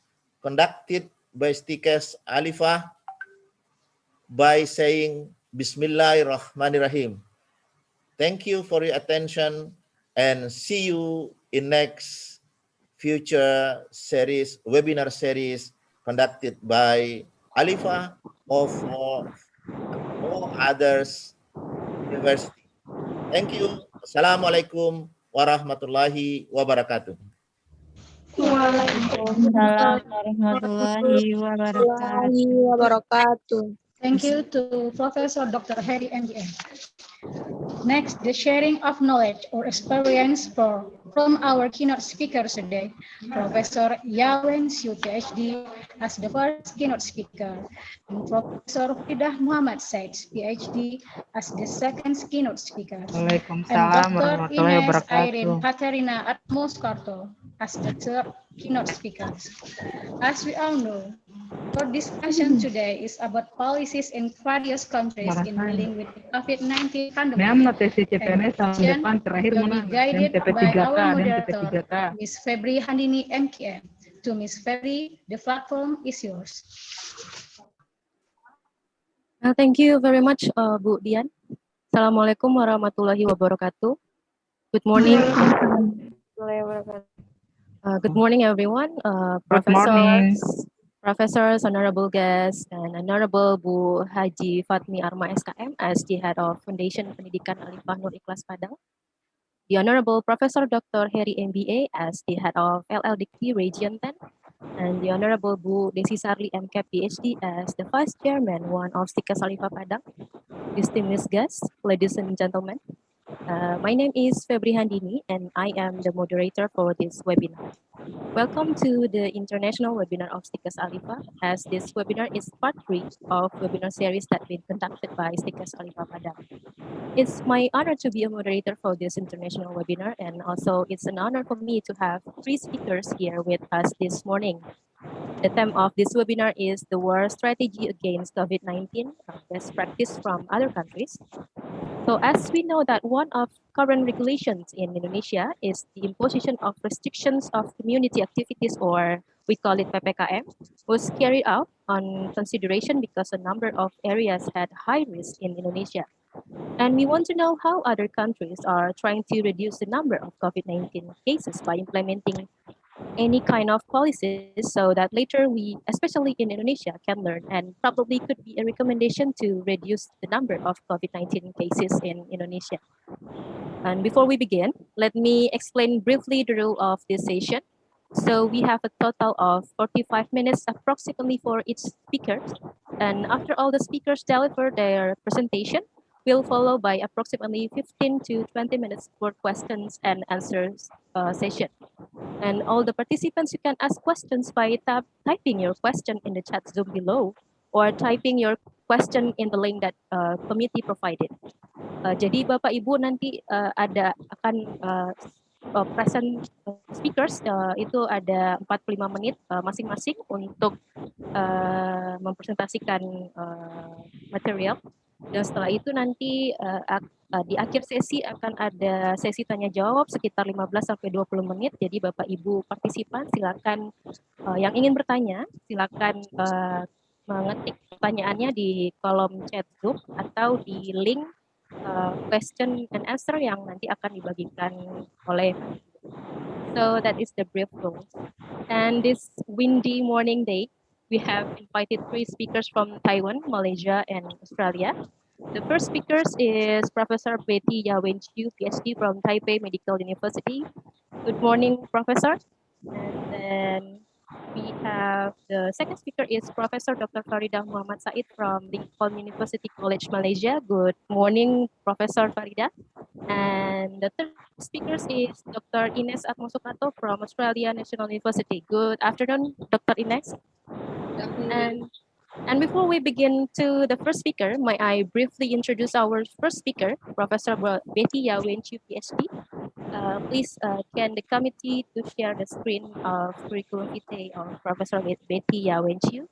conducted by Stikes Alifah by saying Bismillahirrahmanirrahim. Thank you for your attention and see you in next future series, webinar series conducted by Alifah or others university. Thank you. Assalamualaikum warahmatullahi wabarakatuh. Waalaikumsalam warahmatullahi wabarakatuh. Thank you to Professor Dr. Heri MDM. Next, the sharing of knowledge or experience from our keynote speakers today, Professor Yawen Siu, PhD, as the first keynote speaker, and Professor Fidah Muhammad Said, PhD, as the second keynote speaker, and Dr. Ines Irene Katerina Atmos-Karto as the third keynote speaker. As we all know, our discussion today is about policies in various countries in dealing with the COVID-19 pandemic. And will be guided by our moderator, Ms. Febri Handini, MKM. To Ms. Febri, the platform is yours. Thank you very much, Bu Dian. Assalamualaikum warahmatullahi wabarakatuh. Good morning. Good morning, everyone. Professors, professors, honorable guests, and Honorable Bu Haji Fatmi Arma SKM as the head of Foundation Pendidikan Alifah Nur Ikhlas Padang, the Honorable Professor Dr. Heri MBA as the head of LLDT Region 10, and the Honorable Bu Desi Sarli MCAP PhD as the Vice Chairman, one of Stikes Alifah Padang, distinguished guests, ladies and gentlemen. My name is Febri Handini, and I am the moderator for this webinar. Welcome to the international webinar of Stikes Alifah, as this webinar is part 3 of webinar series that been conducted by Stikes Alifah Padang. It's my honor to be a moderator for this international webinar, and also it's an honor for me to have 3 speakers here with us this morning. The theme of this webinar is the war strategy against COVID-19, best practice from other countries. So as we know that one of current regulations in Indonesia is the imposition of restrictions of community activities, or we call it PPKM, was carried out on consideration because a number of areas had high risk in Indonesia. And we want to know how other countries are trying to reduce the number of COVID-19 cases by implementing any kind of policies so that later we, especially in Indonesia, can learn and probably could be a recommendation to reduce the number of COVID-19 cases in Indonesia. And before we begin, let me explain briefly the rule of this session. So we have a total of 45 minutes approximately for each speaker. And after all the speakers deliver their presentation, we'll follow by approximately 15 to 20 minutes for questions and answers session. And all the participants, you can ask questions by typing your question in the chat Zoom below or typing your question in the link that committee provided. Jadi Bapak Ibu nanti ada akan present speakers itu ada 45 menit masing-masing untuk mempresentasikan material. Dan setelah itu nanti di akhir sesi akan ada sesi tanya jawab sekitar 15 sampai 20 menit. Jadi Bapak Ibu partisipan silakan yang ingin bertanya silakan mengetik pertanyaannya di kolom chat Zoom atau di link question and answer yang nanti akan dibagikan oleh. So that is the brief rules. And this windy morning day, we have invited 3 speakers from Taiwan, Malaysia, and Australia. The first speaker is Professor Betty Yawen Chiu, PhD from Taipei Medical University. Good morning, Professor. And then we have the second speaker is Professor Dr. Farida Muhammad Said from Lincoln University College, Malaysia. Good morning, Professor Farida. And the third speaker is Dr. Ines Atmosukato from Australia National University. Good afternoon, Dr. Ines. And before we begin to the first speaker, may I briefly introduce our first speaker, Professor Betty Yawen Chiu, PhD. Please, can the committee to share the screen of curriculum vitae of Professor Betty Yawen Chiu?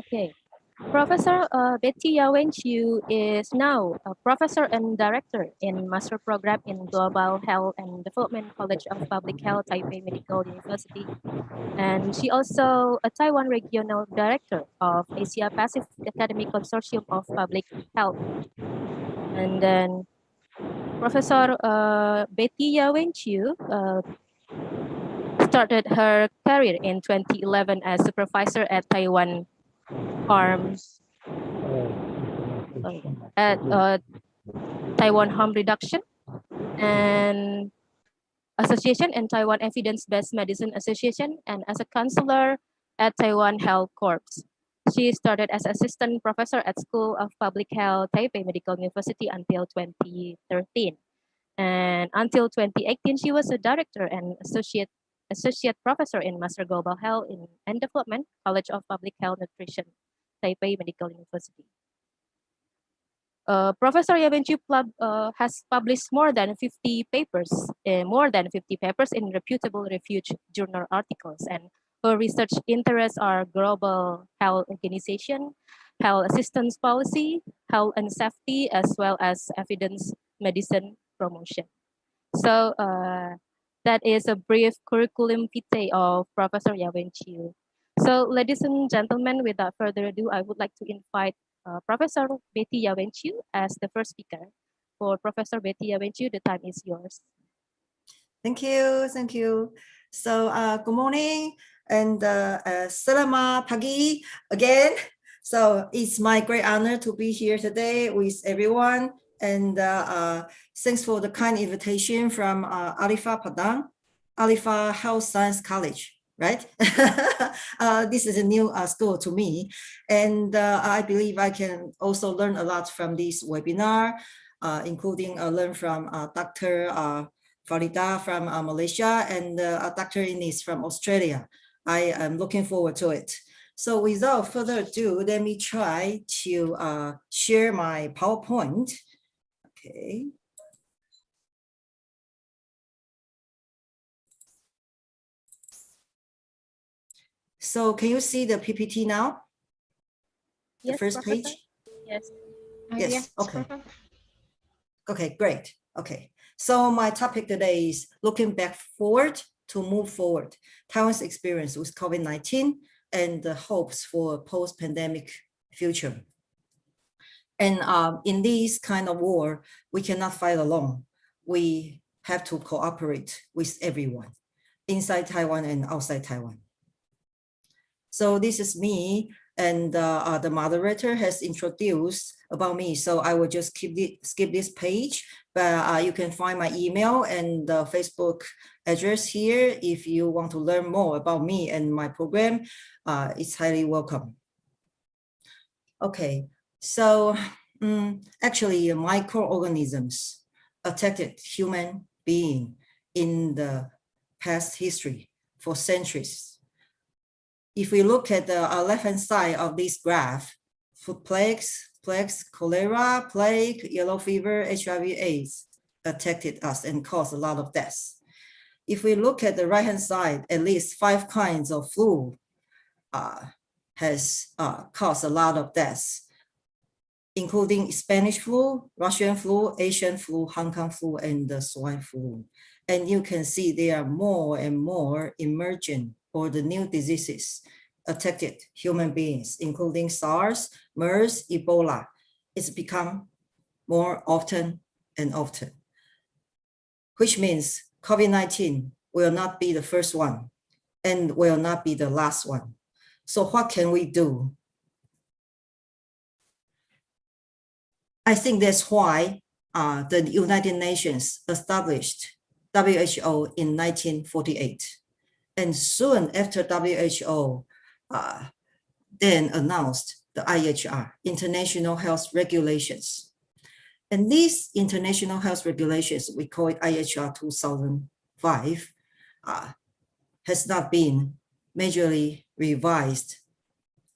Okay. Professor Betty Yawen Chiu is now a professor and director in master program in Global Health and Development College of Public Health, Taipei Medical University. And she also a Taiwan regional director of Asia Pacific Academic Consortium of Public Health. And then Professor Betty Yawen Chiu started her career in 2011 as supervisor at Taiwan Harms at Taiwan Harm Reduction and Association and Taiwan Evidence-Based Medicine Association, and as a counselor at Taiwan Health Corps. She started as assistant professor at School of Public Health, Taipei Medical University until 2013. And until 2018, she was a director and associate professor in Master Global Health and Development, College of Public Health Nutrition, Taipei Medical University. Professor Yawen Chiu has published more than 50 papers in reputable reviewed journal articles, and her research interests are global health organization, health assistance policy, health and safety, as well as evidence medicine promotion. So that is a brief curriculum vitae of Professor Yawen Chiu. So ladies and gentlemen, without further ado, I would like to invite Professor Betty Yawen Chiu as the first speaker. for Professor Betty Abenchu. The time is yours. Thank you. Thank you. So good morning and selamat pagi again. So it's my great honor to be here today with everyone. And thanks for the kind invitation from Alifah Padang, Alifah Health Science College, right? This is a new school to me. And I believe I can also learn a lot from this webinar, including learn from Dr. Farida from Malaysia and Dr. Ines from Australia. I am looking forward to it. So without further ado, let me try to share my PowerPoint. Okay. So can you see the PPT now? The first page? Yes. Yes, okay. Okay, great. Okay. So my topic today is looking back forward to move forward, Taiwan's experience with COVID-19 and the hopes for a post-pandemic future. And in this kind of war, we cannot fight alone. We have to cooperate with everyone inside Taiwan and outside Taiwan. So this is me, and the moderator has introduced about me. So I will just skip this page, but you can find my email and the Facebook address here. If you want to learn more about me and my program, it's highly welcome. Okay, so actually microorganisms attacked human being in the past history for centuries. If we look at the left-hand side of this graph, food plagues, cholera, plague, yellow fever, HIV/AIDS attacked us and caused a lot of deaths. If we look at the right-hand side, at least 5 kinds of flu has caused a lot of deaths, including Spanish flu, Russian flu, Asian flu, Hong Kong flu, and the swine flu. And you can see there are more and more emerging or the new diseases attacked human beings, including SARS, MERS, Ebola. It's become more often and often, which means COVID-19 will not be the first one and will not be the last one. So what can we do? I think that's why the United Nations established WHO in 1948. And soon after WHO then announced the IHR, International Health Regulations. And these international health regulations, we call it IHR 2005, has not been majorly revised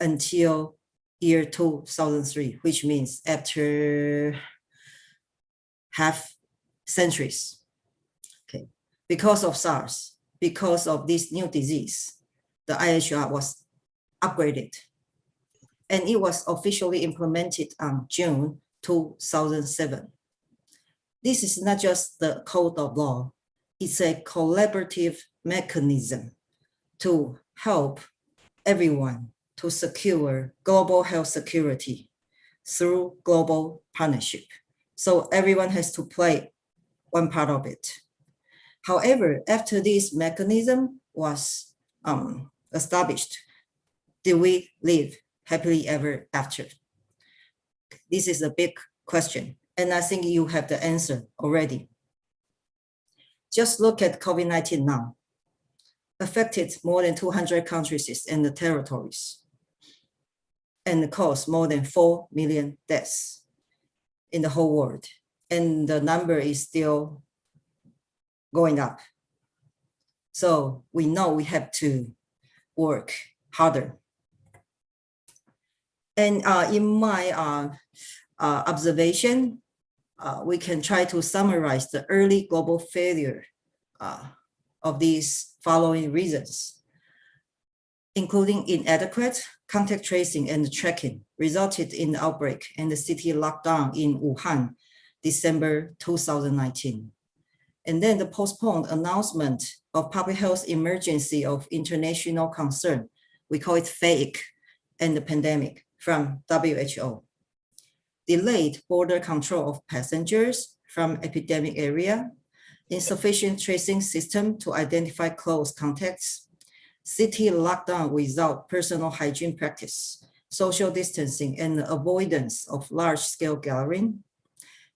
until year 2003, which means after half centuries. Okay, because of SARS, because of this new disease, the IHR was upgraded, and it was officially implemented on June 2007. This is not just the code of law, it's a collaborative mechanism to help everyone to secure global health security through global partnership. So everyone has to play one part of it. However, after this mechanism was established, did we live happily ever after? This is a big question, and I think you have the answer already. Just look at COVID-19 now. Affected more than 200 countries and the territories, and caused more than 4 million deaths in the whole world. And the number is still going up. So we know we have to work harder. And in my observation, we can try to summarize the early global failure of these following reasons, including inadequate contact tracing and tracking, resulted in the outbreak and the city lockdown in Wuhan, December 2019. And then the postponed announcement of public health emergency of international concern, we call it FAIC, and the pandemic from WHO. Delayed border control of passengers from epidemic area, insufficient tracing system to identify close contacts, city lockdown without personal hygiene practice, social distancing and avoidance of large-scale gathering,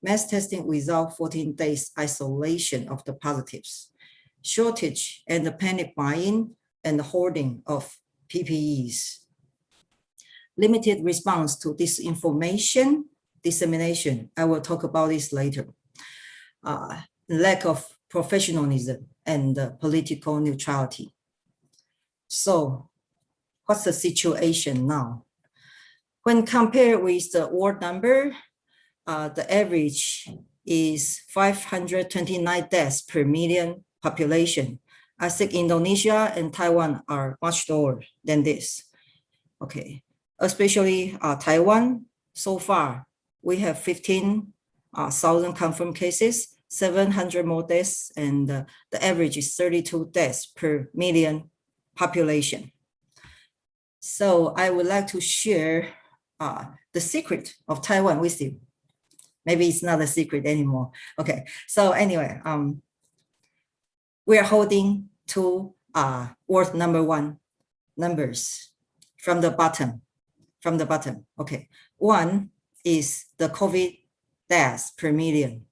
mass testing without 14 days isolation of the positives, shortage and the panic buying and hoarding of PPEs, limited response to disinformation dissemination. I will talk about this later. Lack of professionalism and political neutrality. So what's the situation now? When compared with the world number, the average is 529 deaths per million population. I think Indonesia and Taiwan are much lower than this. Okay, especially Taiwan, so far, we have 15,000 confirmed cases, 700 more deaths, and the average is 32 deaths per million population. So I would like to share the secret of Taiwan with you. Maybe it's not a secret anymore. Okay, so anyway, we are holding two world number one numbers from the bottom. Okay, one is the COVID deaths per million.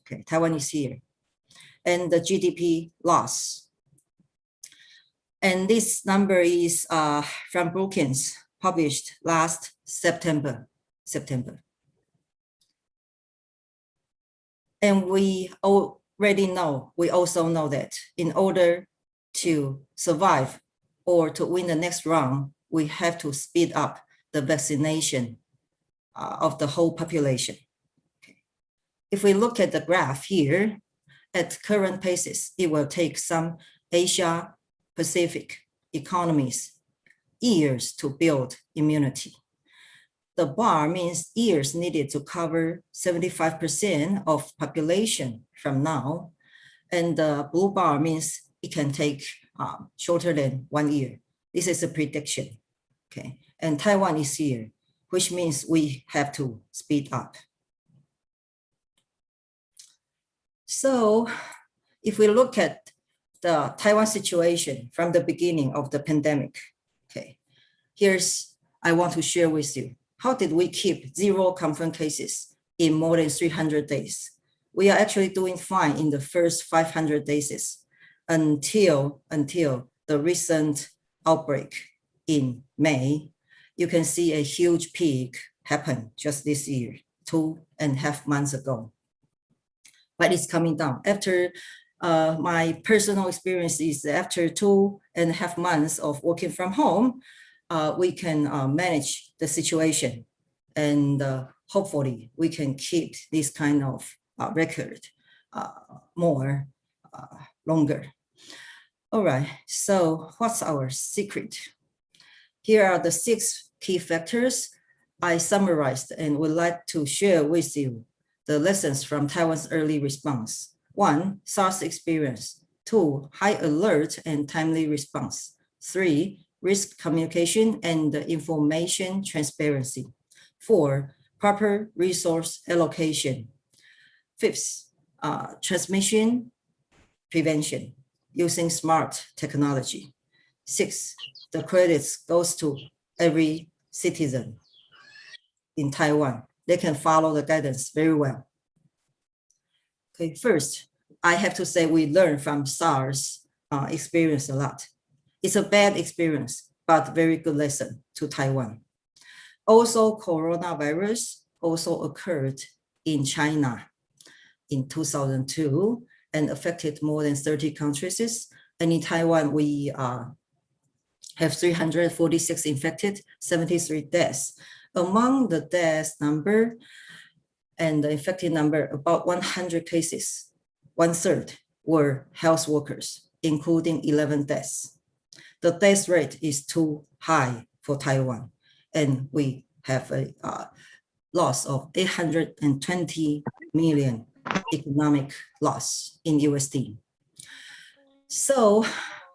Okay, Taiwan is here. And the GDP loss. And this number is from Brookings, published last September. And we already know, we also know that in order to survive or to win the next round, we have to speed up the vaccination of the whole population. Okay. If we look at the graph here, at current paces, it will take some Asia Pacific economies years to build immunity. The bar means years needed to cover 75% of population from now. And the blue bar means it can take shorter than 1 year. This is a prediction, okay? And Taiwan is here, which means we have to speed up. So if we look at the Taiwan situation from the beginning of the pandemic, okay, I want to share with you. How did we keep 0 confirmed cases in more than 300 days? We are actually doing fine in the first 500 days until the recent outbreak in May. You can see a huge peak happen just this year, 2.5 months ago. But it's coming down. After my personal experience is after 2.5 months of working from home, we can manage the situation, and hopefully we can keep this kind of record longer. All right, so what's our secret? Here are the 6 key factors I summarized and would like to share with you the lessons from Taiwan's early response. 1, SARS experience. 2, high alert and timely response. 3, risk communication and information transparency. 4, proper resource allocation. 5th, transmission prevention using smart technology. 6, the credits goes to every citizen in Taiwan. They can follow the guidance very well. Okay, first, I have to say we learned from SARS experience a lot. It's a bad experience, but very good lesson to Taiwan. Also, coronavirus also occurred in China in 2002 and affected more than 30 countries. And in Taiwan, we have 346 infected, 73 deaths. Among the deaths number and the infected number, about 100 cases, 1/3 were health workers, including 11 deaths. The death rate is too high for Taiwan, and we have a loss of 820 million economic loss in USD. So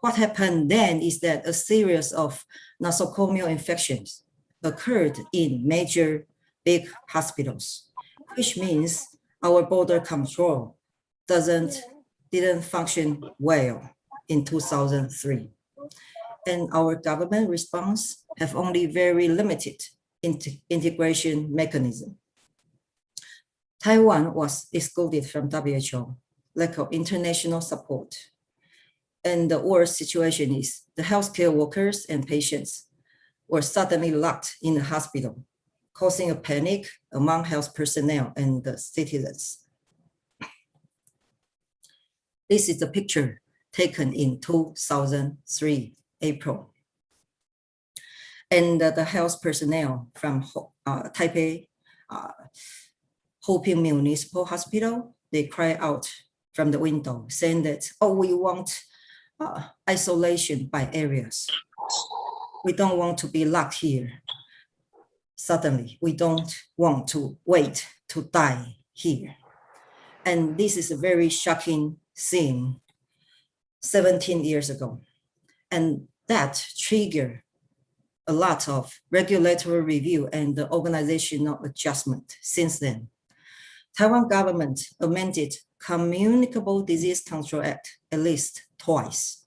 what happened then is that a series of nosocomial infections occurred in major big hospitals, which means our border control didn't function well in 2003. And our government response have only very limited integration mechanism. Taiwan was excluded from WHO, lack of international support. And the worst situation is the healthcare workers and patients were suddenly locked in the hospital, causing a panic among health personnel and the citizens. This is a picture taken in 2003, April. And the health personnel from Taipei Hoping Municipal Hospital, they cry out from the window saying that, oh, we want isolation by areas. We don't want to be locked here. Suddenly, we don't want to wait to die here. And this is a very shocking scene 17 years ago. And that triggered a lot of regulatory review and the organizational adjustment since then. Taiwan government amended Communicable Disease Control Act at least twice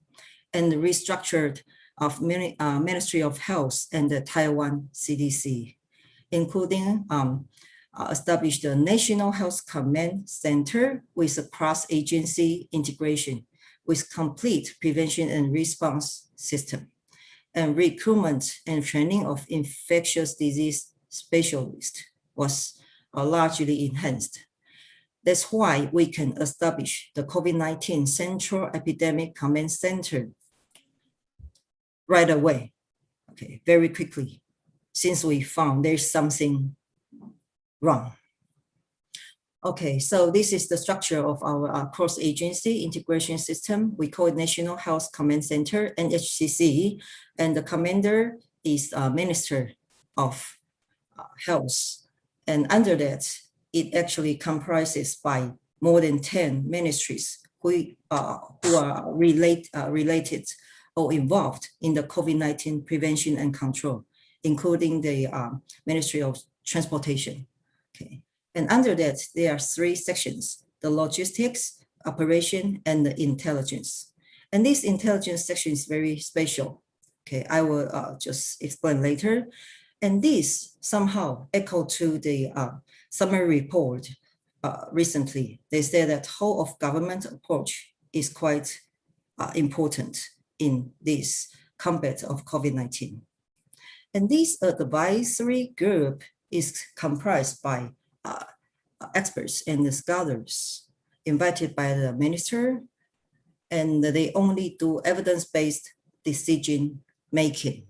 and restructured of Ministry of Health and the Taiwan CDC, including established the National Health Command Center with a cross-agency integration with complete prevention and response system, and recruitment and training of infectious disease specialists was largely enhanced. That's why we can establish the COVID-19 Central Epidemic Command Center right away, okay, very quickly, since we found there's something wrong. Okay, so this is the structure of our cross-agency integration system. We call it National Health Command Center, NHCC, and the commander is Minister of Health. And under that, it actually comprises by more than 10 ministries who are related or involved in the COVID-19 prevention and control, including the Ministry of Transportation. Okay. And under that, there are 3 sections: the logistics, operation, and the intelligence. And this intelligence section is very special. Okay, I will just explain later. And this somehow echoed to the summary report recently. They say that whole of government approach is quite important in this combat of COVID-19. And this advisory group is comprised by experts and the scholars invited by the minister, and they only do evidence-based decision making.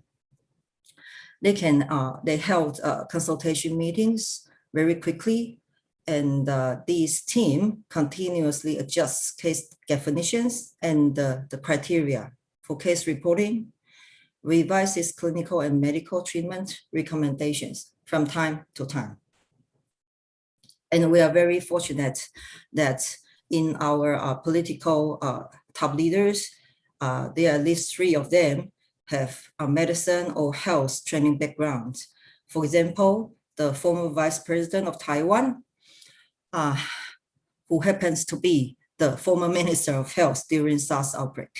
They held consultation meetings very quickly, and this team continuously adjusts case definitions and the criteria for case reporting, revises clinical and medical treatment recommendations from time to time. And we are very fortunate that in our political top leaders, there are at least 3 of them have a medicine or health training background. For example, the former Vice President of Taiwan, who happens to be the former Minister of Health during SARS outbreak,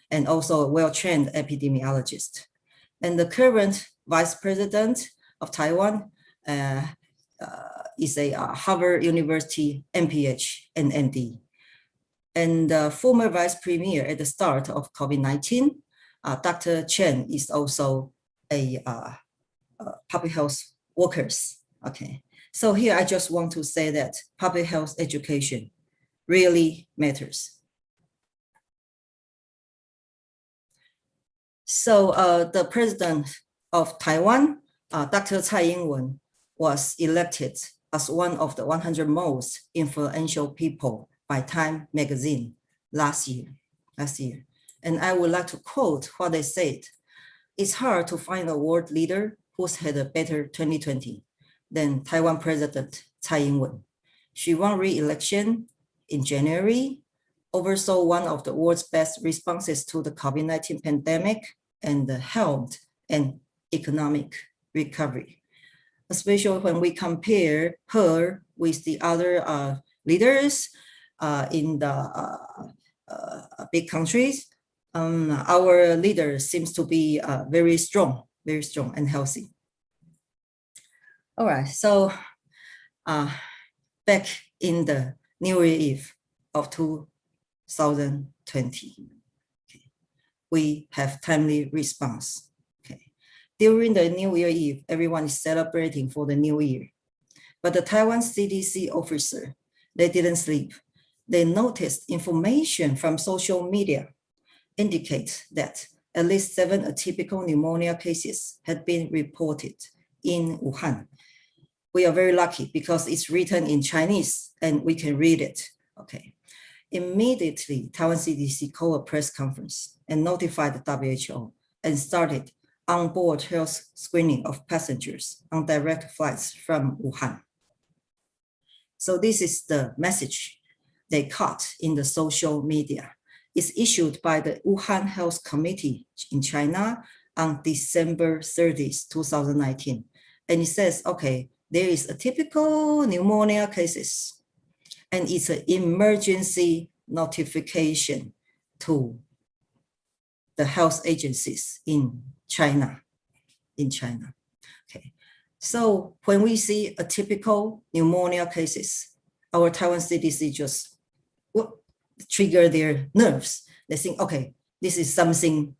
and also a well-trained epidemiologist. And the current Vice President of Taiwan is a Harvard University MPH and MD. And the former Vice Premier at the start of COVID-19, Dr. Chen is also a public health workers. Okay, so here I just want to say that public health education really matters. So the president of Taiwan, Dr. Tsai Ing-wen, was elected as one of the 100 most influential people by Time magazine last year. And I would like to quote what they said. It's hard to find a world leader who's had a better 2020 than Taiwan President Tsai Ing-wen. She won re-election in January, oversaw one of the world's best responses to the COVID-19 pandemic, and the health and economic recovery, especially when we compare her with the other leaders in the big countries, our leader seems to be very strong and healthy. All right, so back in the New Year Eve of 2020, we have timely response. During the New Year Eve, everyone is celebrating for the new year. But the Taiwan CDC officer, they didn't sleep. They noticed information from social media indicates that at least 7 atypical pneumonia cases had been reported in Wuhan. We are very lucky because it's written in Chinese and we can read it. Okay. Immediately, Taiwan CDC called a press conference and notified the WHO and started onboard health screening of passengers on direct flights from Wuhan. So this is the message they caught in the social media. It's issued by the Wuhan Health Committee in China on December 30th, 2019. And it says, okay, there is a typical pneumonia cases, and it's an emergency notification to the health agencies in China. Okay. So when we see a typical pneumonia cases, our Taiwan CDC just trigger their nerves. They think, okay, this is something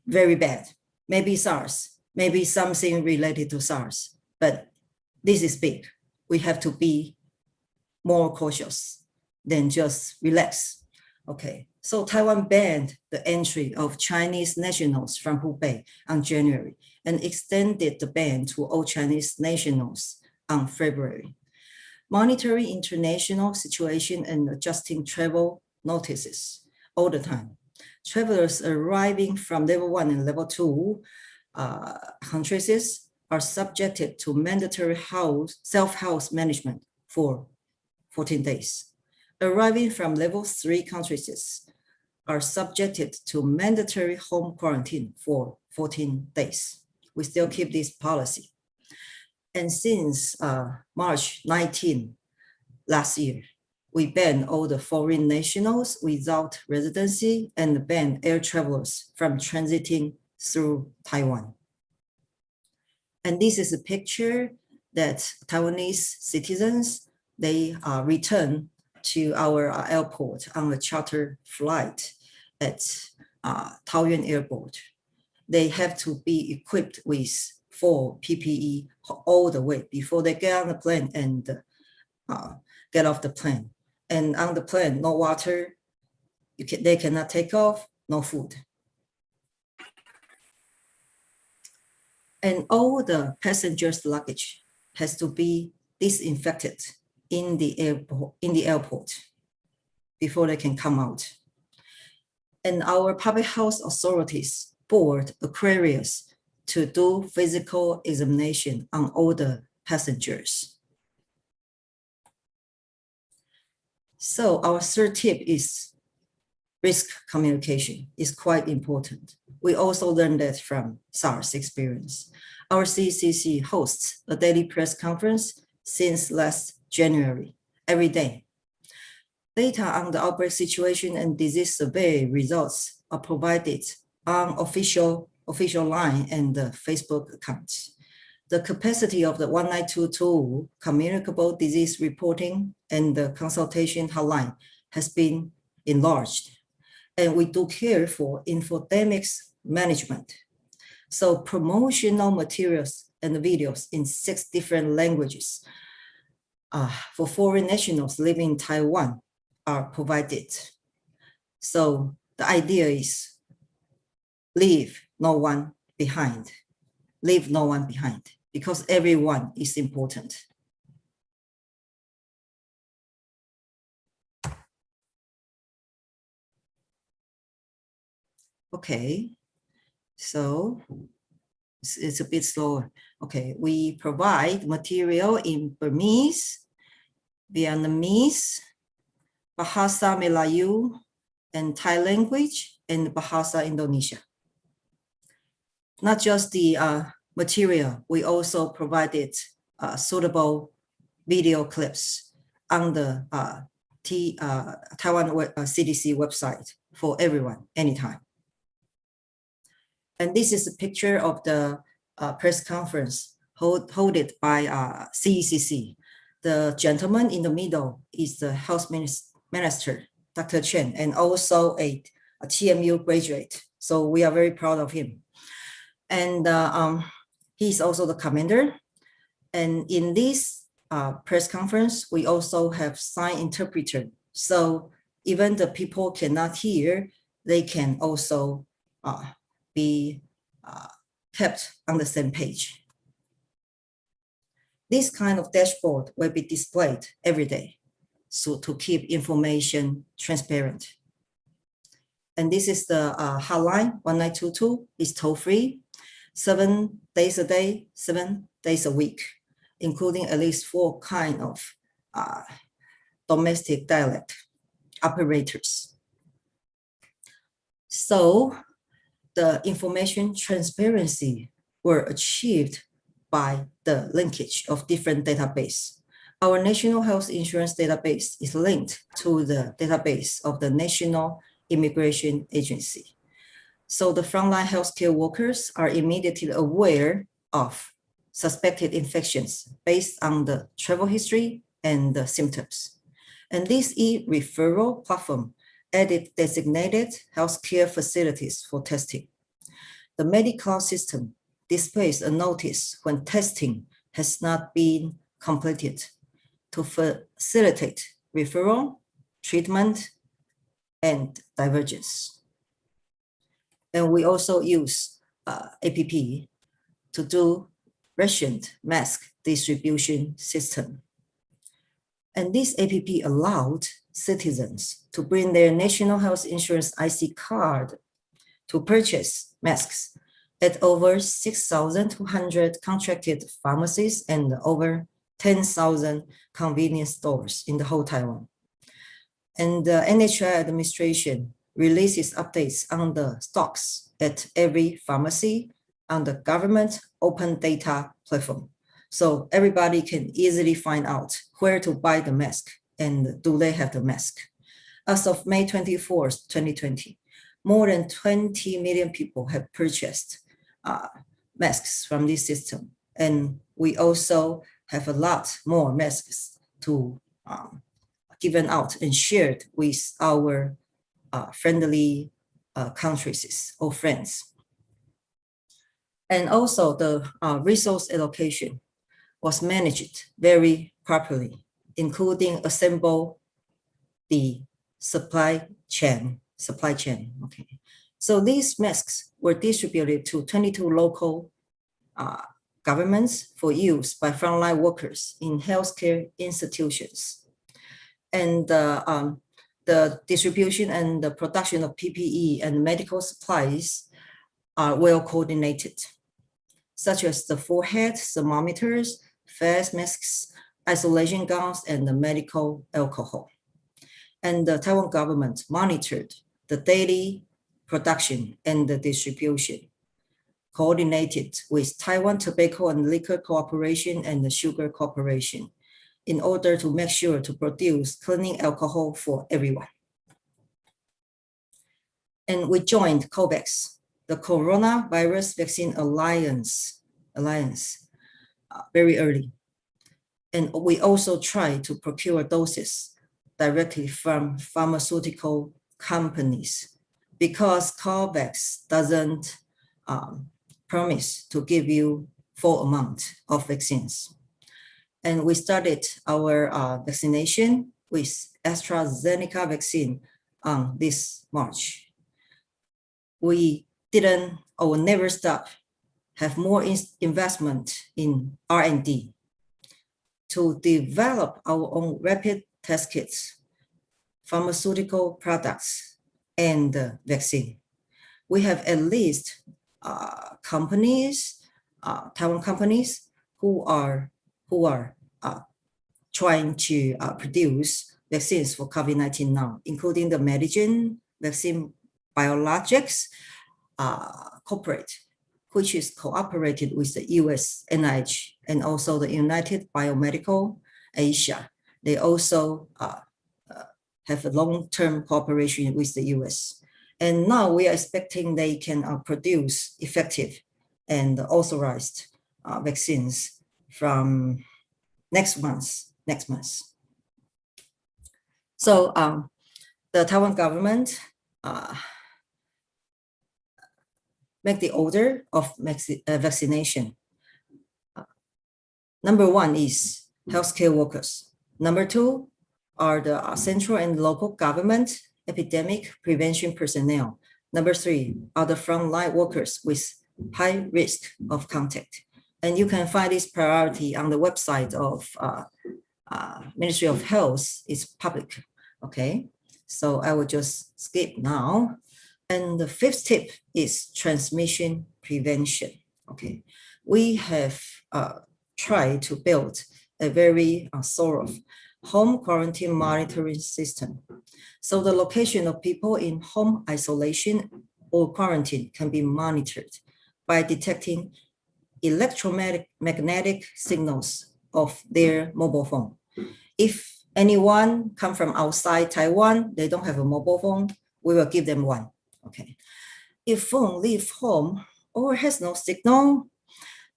very bad. Maybe SARS, maybe something related to SARS, but this is big. We have to be more cautious than just relax. Okay, so Taiwan banned the entry of Chinese nationals from Hubei on January and extended the ban to all Chinese nationals on February. Monitoring international situation and adjusting travel notices all the time. Travelers arriving from level 1 and level 2 countries are subjected to mandatory self-house management for 14 days. Arriving from level 3 countries are subjected to mandatory home quarantine for 14 days. We still keep this policy. And since March 19 last year, we banned all the foreign nationals without residency and banned air travelers from transiting through Taiwan. And this is a picture that Taiwanese citizens, they return to our airport on a charter flight at Taoyuan Airport. They have to be equipped with 4 PPE all the way before they get on the plane and get off the plane. And on the plane, no water, they cannot take off, no food. And all the passengers' luggage has to be disinfected in the airport before they can come out. And our public health authorities board Aquarius to do physical examination on all the passengers. So our third tip is risk communication is quite important. We also learned that from SARS experience. Our CCC hosts a daily press conference since last January, every day. Data on the outbreak situation and disease survey results are provided on official line and the Facebook accounts. The capacity of the 1922 communicable disease reporting and the consultation hotline has been enlarged. And we do care for infodemics management. So promotional materials and videos in 6 different languages for foreign nationals living in Taiwan are provided. So the idea is leave no one behind. Leave no one behind, because everyone is important. Okay, so it's a bit slower. Okay, we provide material in Burmese, Vietnamese, Bahasa Melayu, and Thai language, and Bahasa Indonesia. Not just the material, we also provided suitable video clips on the Taiwan CDC website for everyone, anytime. And this is a picture of the press conference held by CECC. The gentleman in the middle is the Health Minister, Dr. Chen, and also a TMU graduate. So we are very proud of him. And he's also the commander. And in this press conference, we also have sign interpreter. So even the people cannot hear, they can also be kept on the same page. This kind of dashboard will be displayed every day, so to keep information transparent. And this is the hotline 1922 is toll-free, 7 days a day, 7 days a week, including at least 4 kinds of domestic dialect operators. So the information transparency were achieved by the linkage of different databases. Our National Health Insurance Database is linked to the database of the National Immigration Agency. So the frontline healthcare workers are immediately aware of suspected infections based on the travel history and the symptoms. And this e-referral platform added designated healthcare facilities for testing. The medical system displays a notice when testing has not been completed to facilitate referral, treatment, and divergence. And we also use APP to do rationed mask distribution system. And this APP allowed citizens to bring their National Health Insurance IC card to purchase masks at over 6,200 contracted pharmacies and over 10,000 convenience stores in the whole Taiwan. And the NHI administration releases updates on the stocks at every pharmacy on the government open data platform. So everybody can easily find out where to buy the mask and do they have the mask. As of May 24th, 2020, more than 20 million people have purchased masks from this system. And we also have a lot more masks to given out and shared with our friendly countries or friends. And also the resource allocation was managed very properly, including assemble the supply chain. Okay. So these masks were distributed to 22 local governments for use by frontline workers in healthcare institutions. And the distribution and the production of PPE and medical supplies are well coordinated, such as the forehead thermometers, face masks, isolation gowns, and the medical alcohol. And the Taiwan government monitored the daily production and the distribution, coordinated with Taiwan Tobacco and Liquor Corporation and the Sugar Corporation in order to make sure to produce cleaning alcohol for everyone. And we joined COVAX, the Coronavirus Vaccine Alliance very early. And we also tried to procure doses directly from pharmaceutical companies because COVAX doesn't promise to give you full amount of vaccines. And we started our vaccination with AstraZeneca vaccine this March. We didn't or never stop, have more investment in R&D to develop our own rapid test kits, pharmaceutical products, and vaccine. We have at least companies, Taiwan companies who are trying to produce vaccines for COVID-19 now, including the Medigen Vaccine Biologics Corporate, which is cooperated with the US NIH and also the United Biomedical Asia they also have a long-term cooperation with the US. And now we are expecting they can produce effective and authorized vaccines from next month. So the Taiwan government make the order of vaccination. Number one is healthcare workers. Number two are the central and local government epidemic prevention personnel. Number three are the frontline workers with high risk of contact. And you can find this priority on the website of Ministry of Health. It's public, okay? So I will just skip now. And the fifth tip is transmission prevention, okay? We have tried to build a very thorough home quarantine monitoring system. So the location of people in home isolation or quarantine can be monitored by detecting electromagnetic signals of their mobile phone. If anyone come from outside Taiwan, they don't have a mobile phone, we will give them one, okay? If phone leave home or has no signal,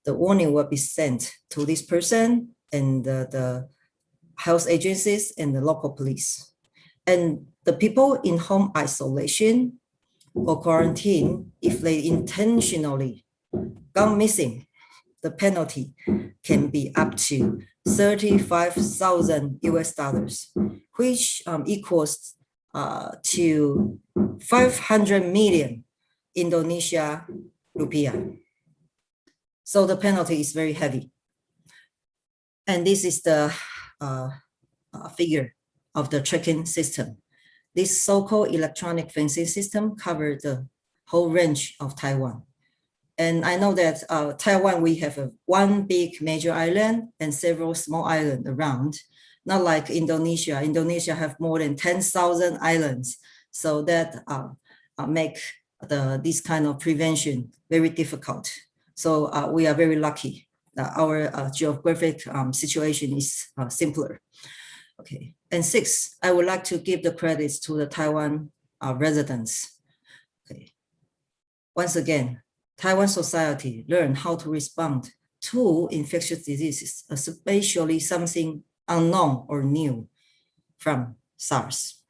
the warning will be sent to this person and the health agencies and the local police. And the people in home isolation or quarantine, if they intentionally gone missing, the penalty can be up to 35,000 US dollars, which equals to 500 million Indonesia rupiah. So the penalty is very heavy. And this is the figure of the tracking system. This so-called electronic fencing system covers the whole range of Taiwan. And I know that Taiwan, we have one big major island and several small islands around, not like Indonesia. Indonesia have more than 10,000 islands. So that make this kind of prevention very difficult. So we are very lucky that our geographic situation is simpler. Okay, and six, I would like to give the credits to the Taiwan residents. Okay, once again, Taiwan society learned how to respond to infectious diseases, especially something unknown or new from SARS.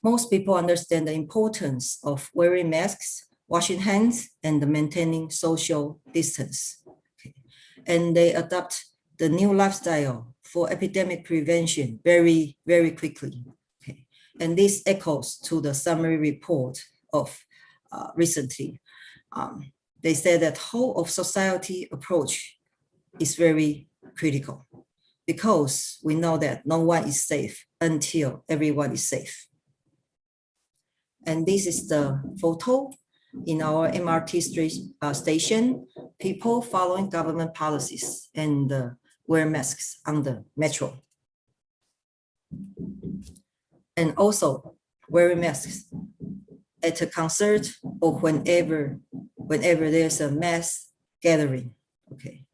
Most people understand the importance of wearing masks, washing hands, and maintaining social distance. Okay. And they adopt the new lifestyle for epidemic prevention very, very quickly. Okay. And this echoes to the summary report of recently. They said that whole of society approach is very critical because we know that no one is safe until everyone is safe. And this is the photo in our MRT station, people following government policies and wear masks on the metro. And also wearing masks at a concert or whenever there's a mass gathering, okay.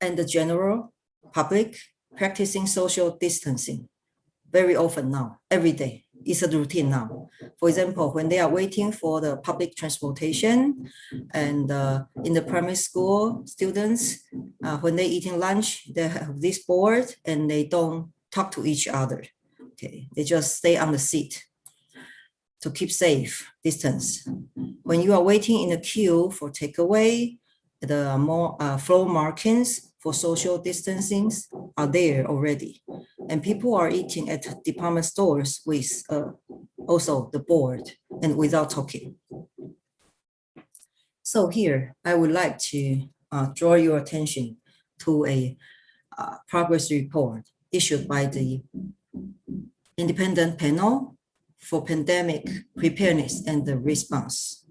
And the general public practicing social distancing very often now, every day. It's a routine now. For example, when they are waiting for the public transportation and in the primary school, students, when they're eating lunch, they have this board and they don't talk to each other. Okay, they just stay on the seat to keep safe distance. When you are waiting in the queue for takeaway, the more floor markings for social distancing are there already. And people are eating at department stores with also the board and without talking. So here, I would like to draw your attention to a progress report issued by the Independent Panel for Pandemic Preparedness and the Response,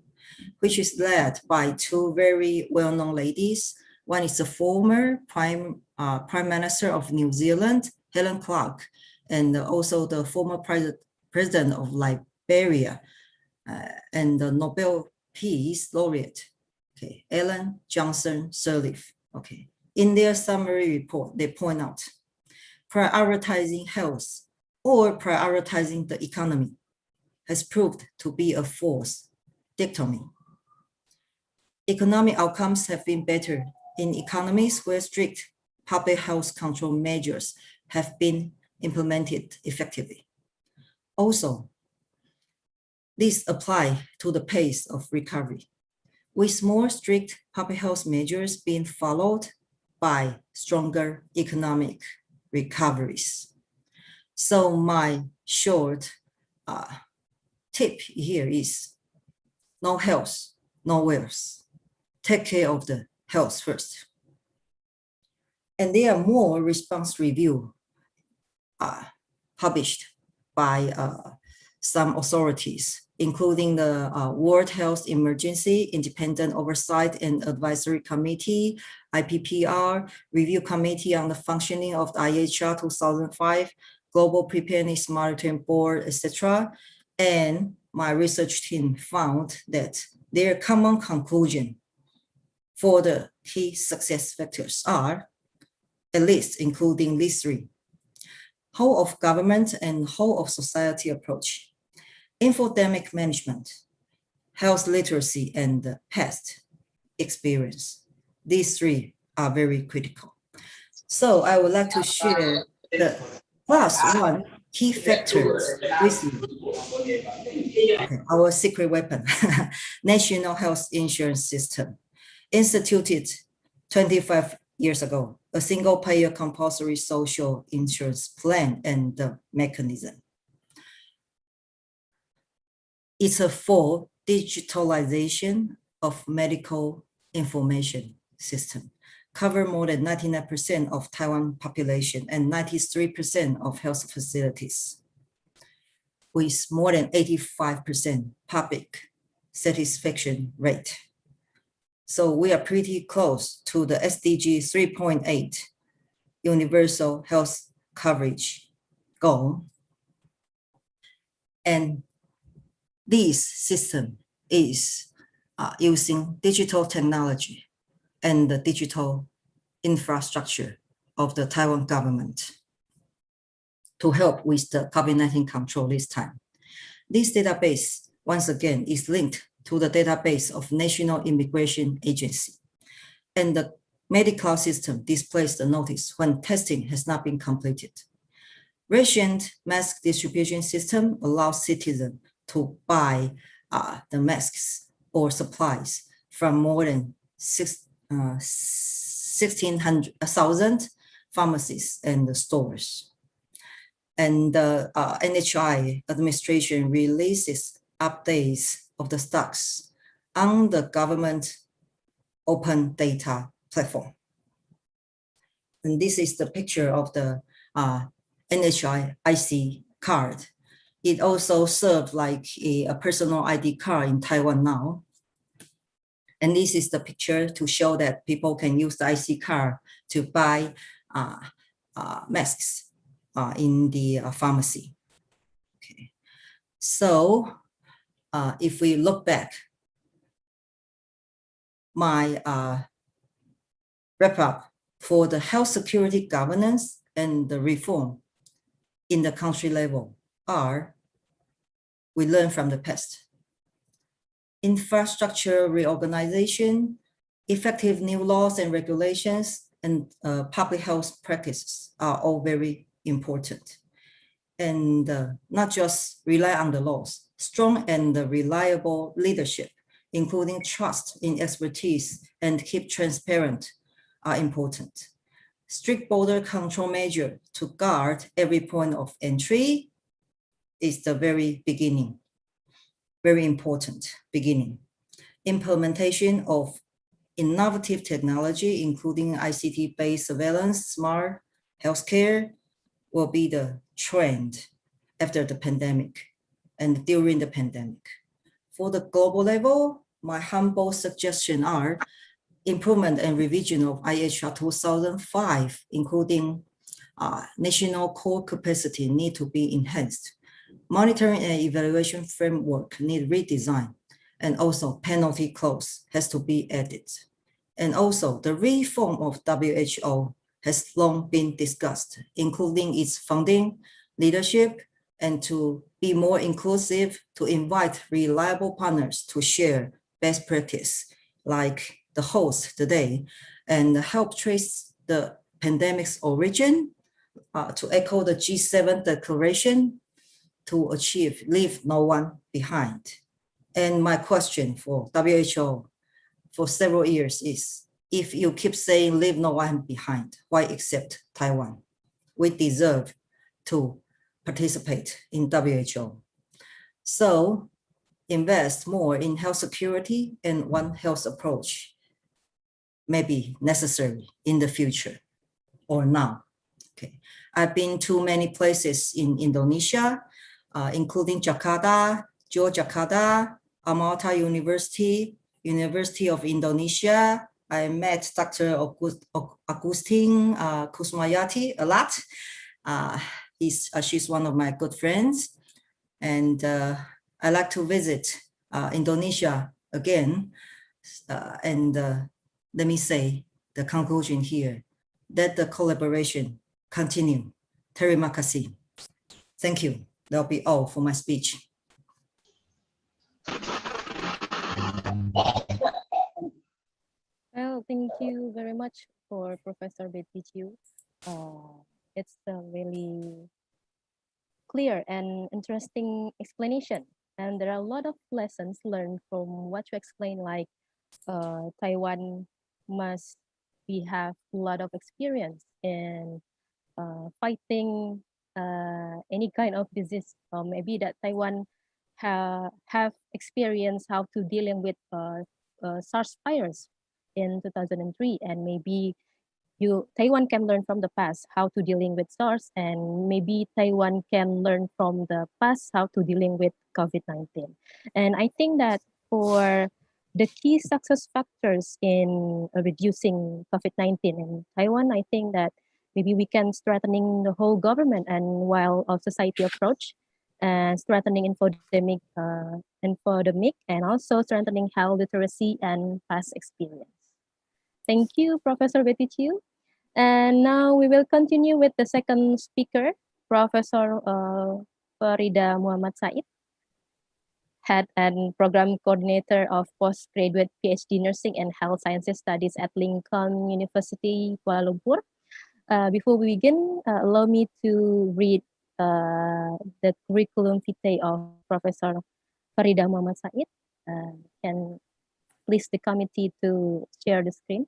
which is led by two very well-known ladies. One is the former Prime Minister of New Zealand, Helen Clark, and also the former President of Liberia and the Nobel Peace Laureate, okay, Ellen Johnson Sirleaf. Okay. In their summary report, they point out prioritizing health or prioritizing the economy has proved to be a false dichotomy. Economic outcomes have been better in economies where strict public health control measures have been implemented effectively. Also, these apply to the pace of recovery, with more strict public health measures being followed by stronger economic recoveries. So my short tip here is no health, no wealth. Take care of the health first. And there are more response review published by some authorities, including the World Health Emergency Independent Oversight and Advisory Committee, IPPR, Review Committee on the Functioning of the IHR 2005, Global Preparedness Monitoring Board, etc. And my research team found that their common conclusion for the key success factors are, at least including these three: whole of government and whole of society approach, infodemic management, health literacy, and past experience. These three are very critical. So I would like to share the last one key factors with you. Okay, our secret weapon, National Health Insurance System, instituted 25 years ago, a single payer compulsory social insurance plan and the mechanism. It's a full digitalization of medical information system, cover more than 99% of Taiwan population and 93% of health facilities, with more than 85% public satisfaction rate. So we are pretty close to the SDG 3.8 universal health coverage goal. And this system is using digital technology and the digital infrastructure of the Taiwan government to help with the COVID-19 control this time. This database, once again, is linked to the database of National Immigration Agency. And the medical system displays the notice when testing has not been completed. Rationed mask distribution system allows citizens to buy the masks or supplies from more than 1,600,000 pharmacies and stores. And the NHI administration releases updates of the stocks on the government open data platform. And this is the picture of the NHI IC card. It also served like a personal ID card in Taiwan now. And this is the picture to show that people can use the IC card to buy masks in the pharmacy. Okay. So if we look back, my wrap up for the health security governance and the reform in the country level are, we learn from the past. Infrastructure reorganization, effective new laws and regulations, and public health practices are all very important. And not just rely on the laws, strong and reliable leadership, including trust in expertise and keep transparent, are important. Strict border control measure to guard every point of entry is the very beginning, very important beginning. Implementation of innovative technology, including ICT-based surveillance, smart healthcare, will be the trend after the pandemic and during the pandemic. For the global level, my humble suggestions are improvement and revision of IHR 2005, including national core capacity need to be enhanced. Monitoring and evaluation framework need redesign, and also penalty clause has to be added. And also the reform of WHO has long been discussed, including its funding, leadership, and to be more inclusive, to invite reliable partners to share best practice, like the host today, and help trace the pandemic's origin, to echo the G7 declaration, to achieve leave no one behind. And my question for WHO for several years is, if you keep saying leave no one behind, why accept Taiwan? We deserve to participate in WHO. So invest more in health security, and One Health approach may be necessary in the future or now. Okay, I've been to many places in Indonesia, including Jakarta, Yogyakarta, Amalta University, University of Indonesia. I met Dr. Agustin Kusmayati a lot. She's one of my good friends. And I like to visit Indonesia again. Let me say the conclusion here, that the collaboration continue. Terima kasih. Thank you. That'll be all for my speech. Well, thank you very much for Professor Betty Chiu. It's a really clear and interesting explanation. And there are a lot of lessons learned from what you explained, like Taiwan must have a lot of experience in fighting any kind of disease. Maybe that Taiwan have experience how to dealing with SARS virus in 2003, and maybe Taiwan can learn from the past how to dealing with SARS, and maybe Taiwan can learn from the past how to dealing with COVID-19. And I think that for the key success factors in reducing COVID-19 in Taiwan, I think that maybe we can strengthening the whole government and while our society approach, and strengthening infodemic, and also strengthening health literacy and past experience. Thank you, Professor Betty Chiu. And now we will continue with the second speaker, Professor Farida Muhammad Said, Head and Program Coordinator of Postgraduate PhD Nursing and Health Sciences Studies at Lincoln University, Kuala Lumpur. Before we begin, allow me to read the curriculum vitae of Professor Farida Muhammad Said. Can please the committee to share the screen.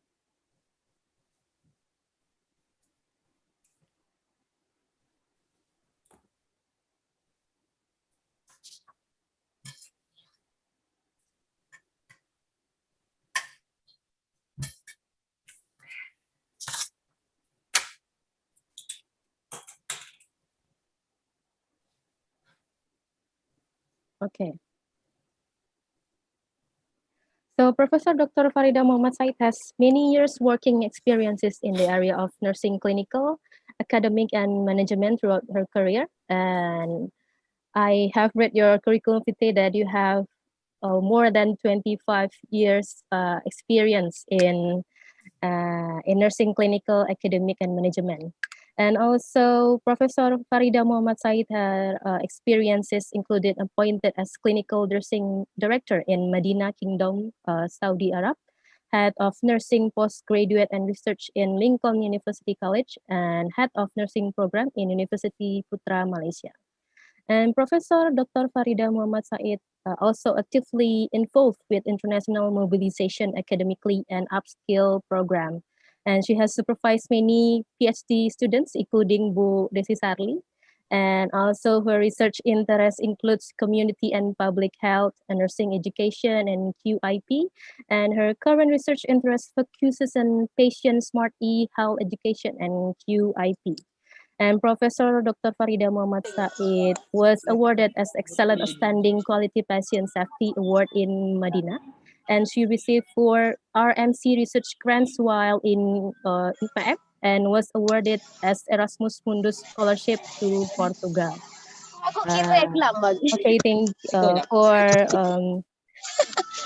Okay. So Professor Dr. Farida Muhammad Said has many years working experiences in the area of nursing clinical, academic, and management throughout her career. And I have read your curriculum vitae that you have more than 25 years experience in nursing clinical, academic, and management. And also, Professor Farida Muhammad Said, her experiences included appointed as clinical nursing director in Medina Kingdom, Saudi Arab, head of nursing postgraduate and research in Lincoln University College, and head of nursing program in University Putra, Malaysia. And Professor Dr. Farida Muhammad Said also actively involved with international mobilization academically and upskill program. And she has supervised many PhD students, including Bu Desi Sarli. And also her research interest includes community and public health, and nursing education, and QIP. And her current research interest focuses on patient smart e-health education and QIP. And Professor Dr. Farida Muhammad Said was awarded as Excellent Outstanding Quality Patient Safety Award in Medina. And she received 4 RMC research grants while in IPM, and was awarded as Erasmus Mundus Scholarship to Portugal. Okay, thank for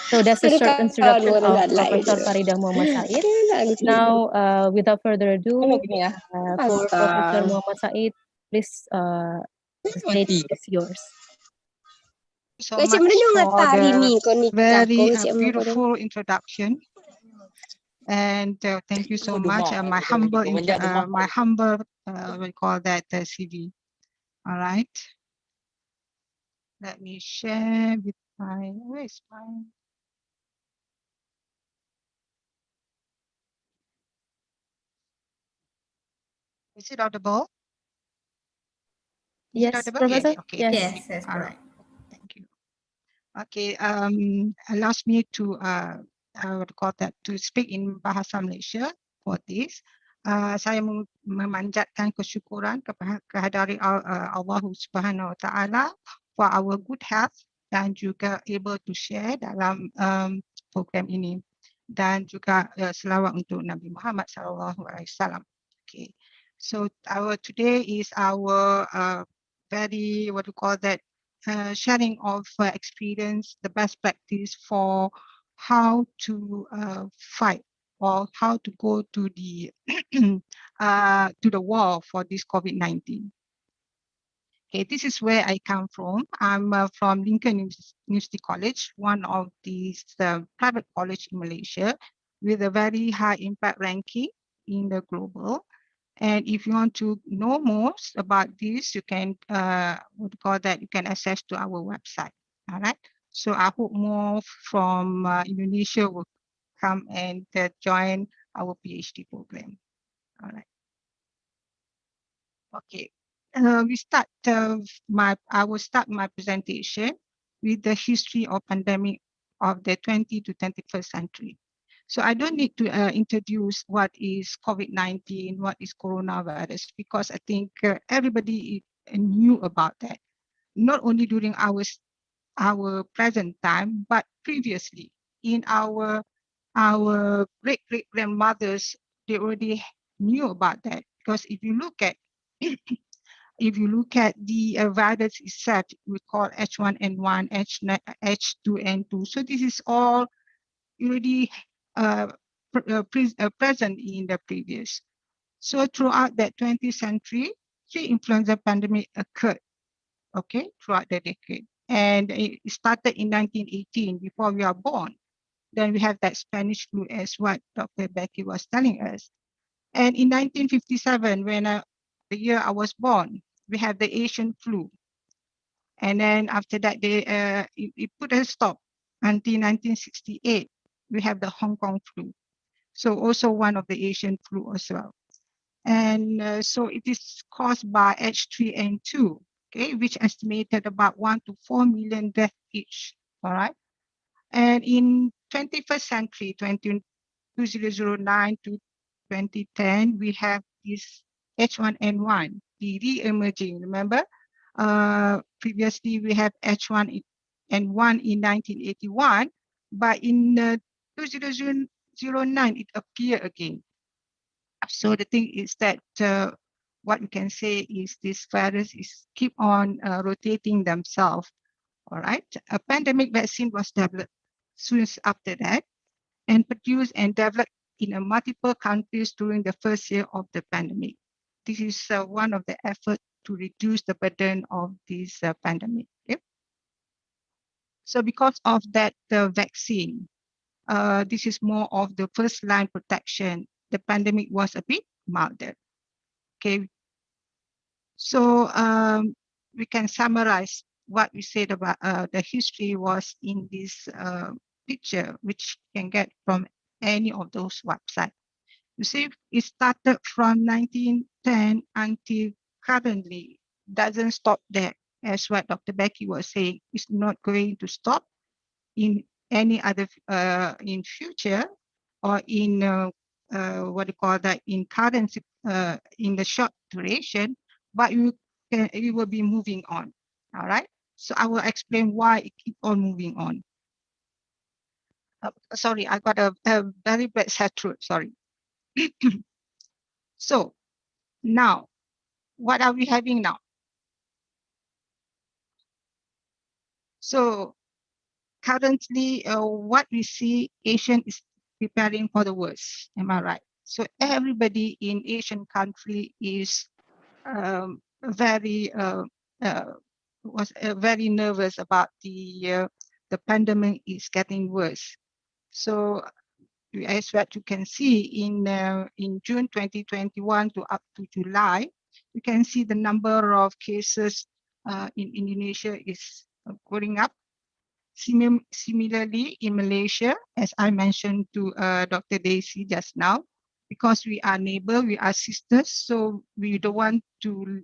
So that's a short introduction of Nggak lain Professor itu. Faridah Muhammad Said. Nangis gitu. Now, without further ado, Gini ya. for Professor Astaga. Muhammad Said, please, the stage is yours. So Kasi much meron for tari the ni ko ni very siya mo ko. beautiful introduction, and thank you so much. My humble, what we call that, CV. All right. Let me share with my. Where is my? Is it audible? Is it Yes, audible? Professor? Yes. Okay. Yes. Yes, All bro. right. Thank you. Okay. Allows me to what to call that, to speak in Bahasa Malaysia for this. Saya memanjatkan kesyukuran kehadiran Allah Subhanahu Wa Taala for our good health dan juga able to share dalam program ini, dan juga selawat untuk Nabi Muhammad Sallallahu Alaihi Wasallam. Okay. So today is our very, what to call that, sharing of experience, the best practice for how to fight or how to go to the war for this COVID-19. Okay, this is where I come from. I'm from Lincoln University College, one of these private college in Malaysia with a very high impact ranking in the global. And if you want to know more about this, you can, what do you call that, you can access to our website. All right. So I hope more from Indonesia will come and join our PhD program. All right. Okay. I will start my presentation with the history of pandemic of the 20th to 21st century. So I don't need to introduce what is COVID-19, what is coronavirus, because I think everybody knew about that, not only during our present time, but previously in our great-great-grandmothers, they already knew about that. Because if you look at the virus itself, we call H1N1, H2N2. So this is all already present in the previous. So throughout that 20th century, three influenza pandemic occurred, okay, throughout the decade. And it started in 1918, before we are born. Then we have that Spanish flu, as what Dr. Becky was telling us. And in 1957, when the year I was born, we have the Asian flu. And then after that, it put a stop until 1968. We have the Hong Kong flu. So also one of the Asian flu as well. And so it is caused by H3N2, okay, which estimated about 1 to 4 million deaths each, all right? And in 21st century, 2009 to 2010, we have this H1N1, the re-emerging, remember? Previously, we have H1N1 in 1981, but in 2009, it appeared again. So the thing is that what we can say is this virus is keep on rotating themselves. All right. A pandemic vaccine was developed soon after that and produced and developed in multiple countries during the first year of the pandemic. This is one of the efforts to reduce the burden of this pandemic. Okay? So because of that, the vaccine, this is more of the first line protection. The pandemic was a bit milder. Okay. So we can summarize what we said about the history was in this picture, which you can get from any of those websites. You see, it started from 1910 until currently, doesn't stop there. As what Dr. Becky was saying, it's not going to stop in any other, in future or in, what do you call that, in current, in the short duration, but you will be moving on, all right? So I will explain why it keep on moving on. Sorry, I got a very bad sore throat, sorry. So now, what are we having now? So currently, what we see, Asian is preparing for the worst. Am I right? So everybody in Asian country is very very nervous about the pandemic is getting worse. So as what you can see in June 2021 to up to July, you can see the number of cases in Indonesia is going up. Similarly, in Malaysia, as I mentioned to Dr. Daisy just now, because we are neighbor, we are sisters, so we don't want to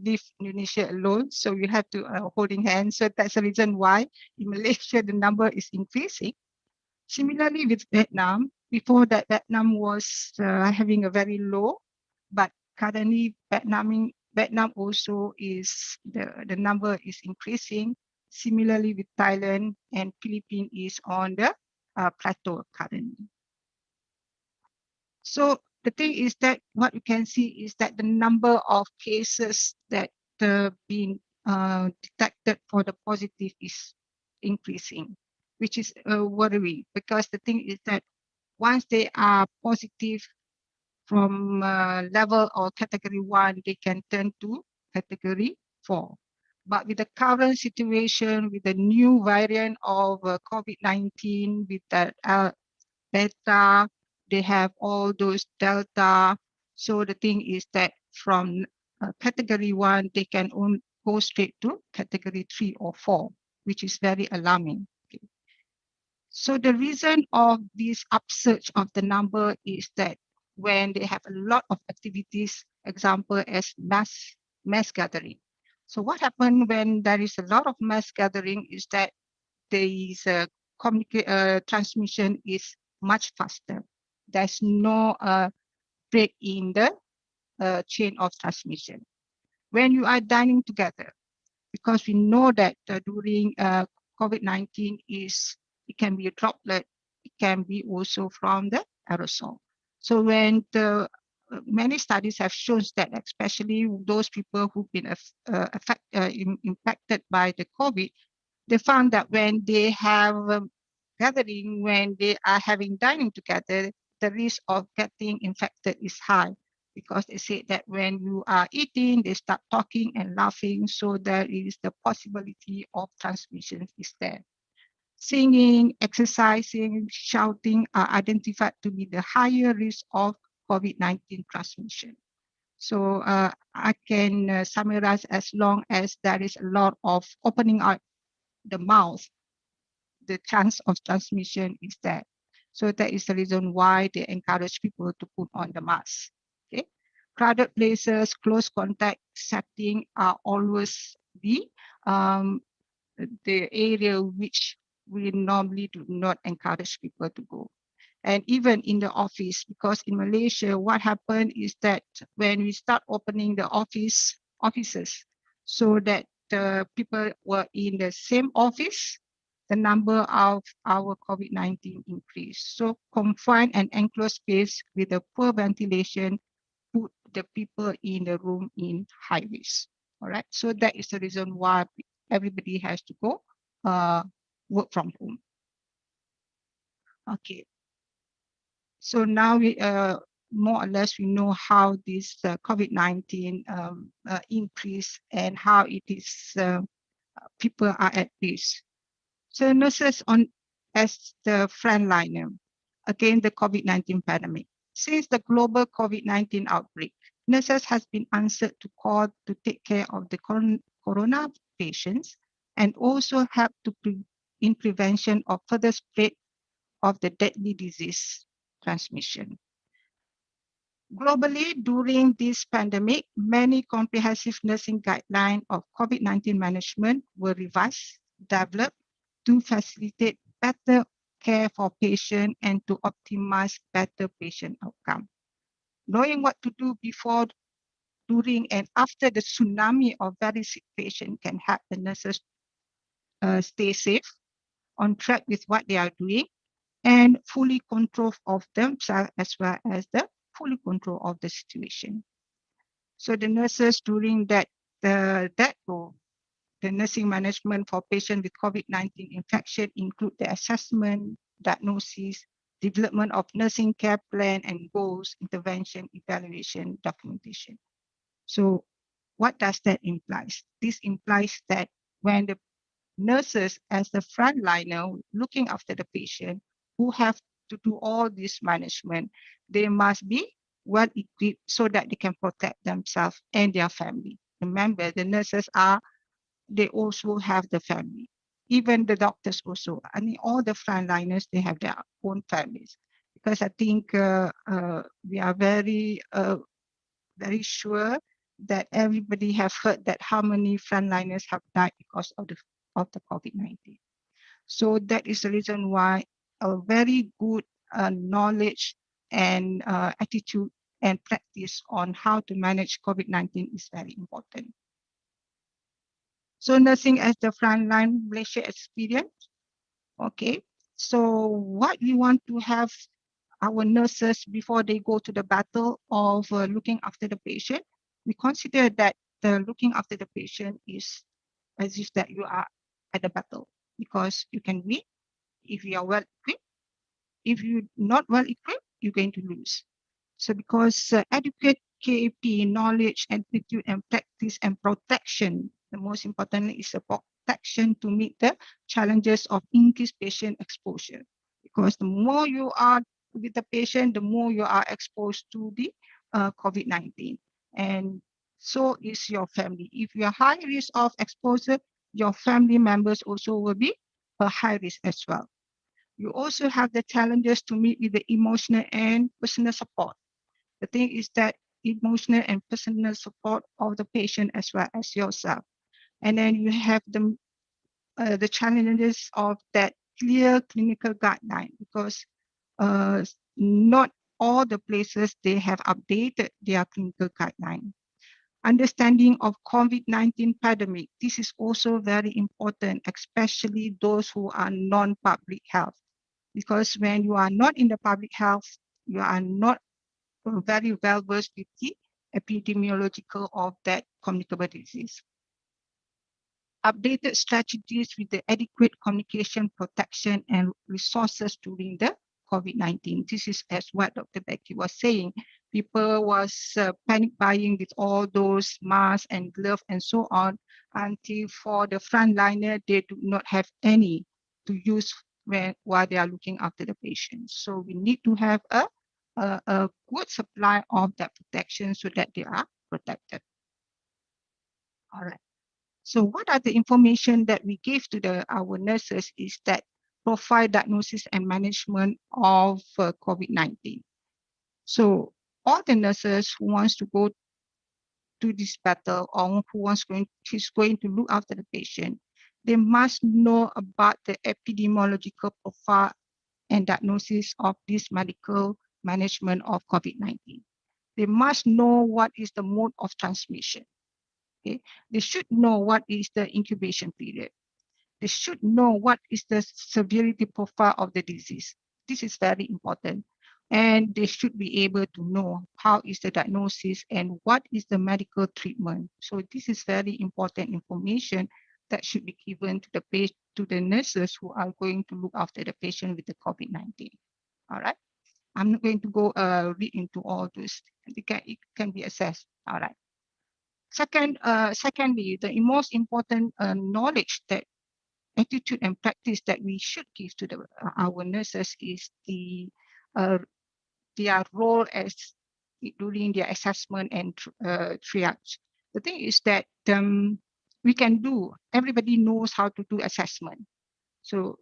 leave Indonesia alone. So we have to holding hands. So that's the reason why in Malaysia the number is increasing. Similarly with Vietnam, before that Vietnam was having a very low, but currently Vietnam also is the number is increasing. Similarly with Thailand, and Philippines is on the plateau currently. So the thing is that what you can see is that the number of cases that being detected for the positive is increasing, which is worrying, because the thing is that once they are positive from level or category 1, they can turn to category 4. But with the current situation, with the new variant of COVID-19, with the Beta, they have all those Delta. So the thing is that from category 1, they can only go straight to category 3 or 4, which is very alarming. Okay. So the reason of this upsurge of the number is that when they have a lot of activities, example as mass gathering. So what happens when there is a lot of mass gathering is that there is a transmission is much faster. There's no break in the chain of transmission. When you are dining together, because we know that during COVID-19 it can be a droplet, it can be also from the aerosol. So when many studies have shown that, especially those people who've been impacted by the COVID, they found that when they have gathering, when they are having dining together, the risk of getting infected is high, because they say that when you are eating, they start talking and laughing, so there is the possibility of transmission is there. Singing, exercising, shouting are identified to be the higher risk of COVID-19 transmission. So I can summarize, as long as there is a lot of opening out the mouth, the chance of transmission is there. So that is the reason why they encourage people to put on the mask. Okay, crowded places, close contact setting are always the area which we normally do not encourage people to go. And even in the office, because in Malaysia, what happened is that when we start opening the offices, so that the people were in the same office, the number of our COVID-19 increased. So confined and enclosed space with a poor ventilation put the people in the room in high risk. All right. So that is the reason why everybody has to go work from home. Okay. So now we more or less we know how this COVID-19 increase and how it is people are at risk. So nurses on as the frontliner against the COVID-19 pandemic. Since the global COVID-19 outbreak, nurses has been answered to call to take care of the corona patients, and also help to in prevention of further spread of the deadly disease transmission. Globally, during this pandemic, many comprehensive nursing guidelines of COVID-19 management were revised, developed to facilitate better care for patients and to optimize better patient outcome. Knowing what to do before, during, and after the tsunami of very sick patients can help the nurses stay safe, on track with what they are doing, and fully control of themselves as well as the fully control of the situation. So the nurses during that role, the nursing management for patients with COVID-19 infection include the assessment, diagnosis, development of nursing care plan and goals, intervention, evaluation, documentation. So what does that imply? This implies that when the nurses as the frontliner looking after the patient who have to do all this management, they must be well equipped so that they can protect themselves and their family. Remember, the nurses they also have the family. Even the doctors also. I mean, all the frontliners, they have their own families. Because I think we are very sure that everybody have heard that how many frontliners have died because of the COVID-19. So that is the reason why a very good knowledge and attitude and practice on how to manage COVID-19 is very important. So nursing as the frontline Malaysia experience. Okay. So what we want to have our nurses before they go to the battle of looking after the patient, we consider that the looking after the patient is as if that you are at the battle because you can win if you are well equipped. If you're not well equipped, you're going to lose. So because adequate KAP knowledge, attitude and practice and protection, the most importantly is the protection to meet the challenges of increased patient exposure. Because the more you are with the patient, the more you are exposed to the COVID-19. And so is your family. If you are high risk of exposure, your family members also will be a high risk as well. You also have the challenges to meet with the emotional and personal support. The thing is that emotional and personal support of the patient as well as yourself. And then you have the challenges of that clear clinical guideline because not all the places they have updated their clinical guideline. Understanding of COVID-19 pandemic, this is also very important, especially those who are non-public health. Because when you are not in the public health, you are not very well versed with the epidemiological of that communicable disease. Updated strategies with the adequate communication, protection, and resources during the COVID-19. This is as what Dr. Becky was saying. People was panic buying with all those masks and gloves and so on until for the frontliner, they do not have any to use while they are looking after the patient. So we need to have a good supply of that protection so that they are protected. All right. So what are the information that we give to our nurses is that profile diagnosis and management of COVID-19. So all the nurses who wants to go to this battle or who is going to look after the patient, they must know about the epidemiological profile and diagnosis of this medical management of COVID-19. They must know what is the mode of transmission. Okay? They should know what is the incubation period. They should know what is the severity profile of the disease. This is very important. And they should be able to know how is the diagnosis and what is the medical treatment. So this is very important information that should be given to the nurses who are going to look after the patient with the COVID-19. All right. I'm not going to go read into all this. It can be assessed. All right. Secondly, the most important knowledge that attitude and practice that we should give to our nurses is their role as during their assessment and triage. The thing is that everybody knows how to do assessment. So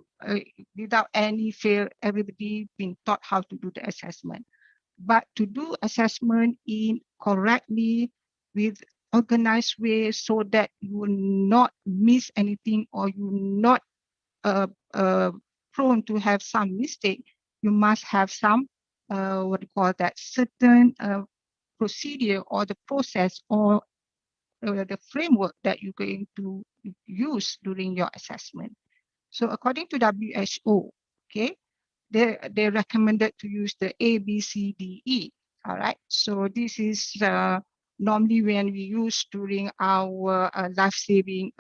without any fear, everybody been taught how to do the assessment. But to do assessment in correctly with organized way so that you will not miss anything or you will not prone to have some mistake, you must have some certain procedure or the process or the framework that you're going to use during your assessment. So according to WHO, okay, they recommended to use the ABCDE. All right. So this is normally when we use during our life-saving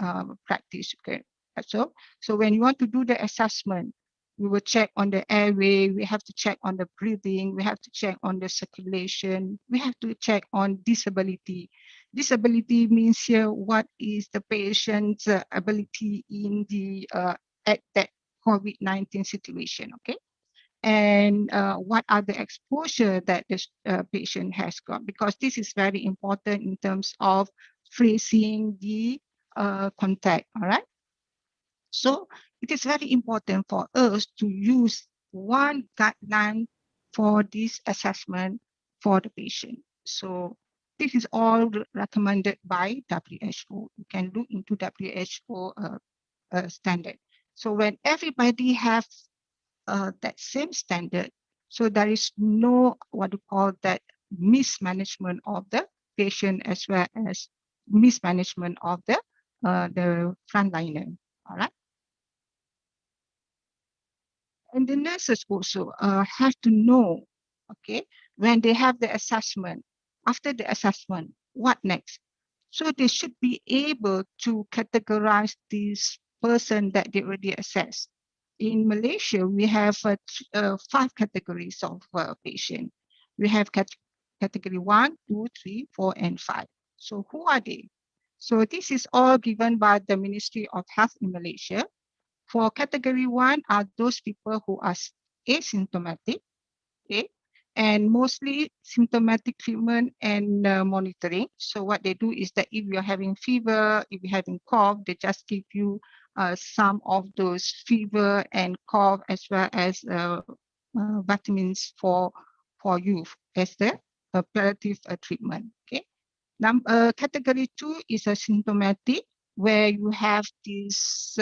practice. Okay, so when you want to do the assessment, we will check on the airway, we have to check on the breathing, we have to check on the circulation, we have to check on disability. Disability means here what is the patient's ability in the at that COVID-19 situation, okay? And what are the exposure that this patient has got, because this is very important in terms of tracing the contact, all right? So it is very important for us to use one guideline for this assessment for the patient. So this is all recommended by WHO. You can look into WHO standard. So when everybody has that same standard, so there is no what you call that mismanagement of the patient as well as mismanagement of the frontliner. All right. And the nurses also have to know, okay, when they have the assessment, after the assessment, what next? So they should be able to categorize this person that they already assessed. In Malaysia, we have 5 categories of patient. We have category 1, 2, 3, 4, and 5. So who are they? So this is all given by the Ministry of Health in Malaysia. For category 1 are those people who are asymptomatic, okay, and mostly symptomatic treatment and monitoring. So what they do is that if you're having fever, if you're having cough, they just give you some of those fever and cough as well as vitamins for you as the palliative treatment. Okay. Category 2 is a symptomatic, where you have these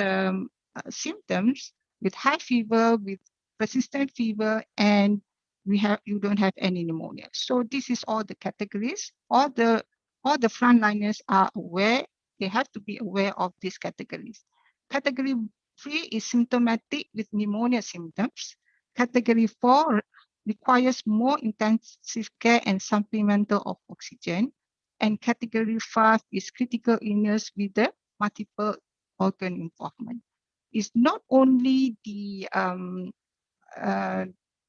symptoms with high fever, with persistent fever, and you don't have any pneumonia. So this is all the categories. All the frontliners are aware. They have to be aware of these categories. Category 3 is symptomatic with pneumonia symptoms. Category 4 requires more intensive care and supplemental of oxygen. And category 5 is critical illness with the multiple organ involvement. It's not only the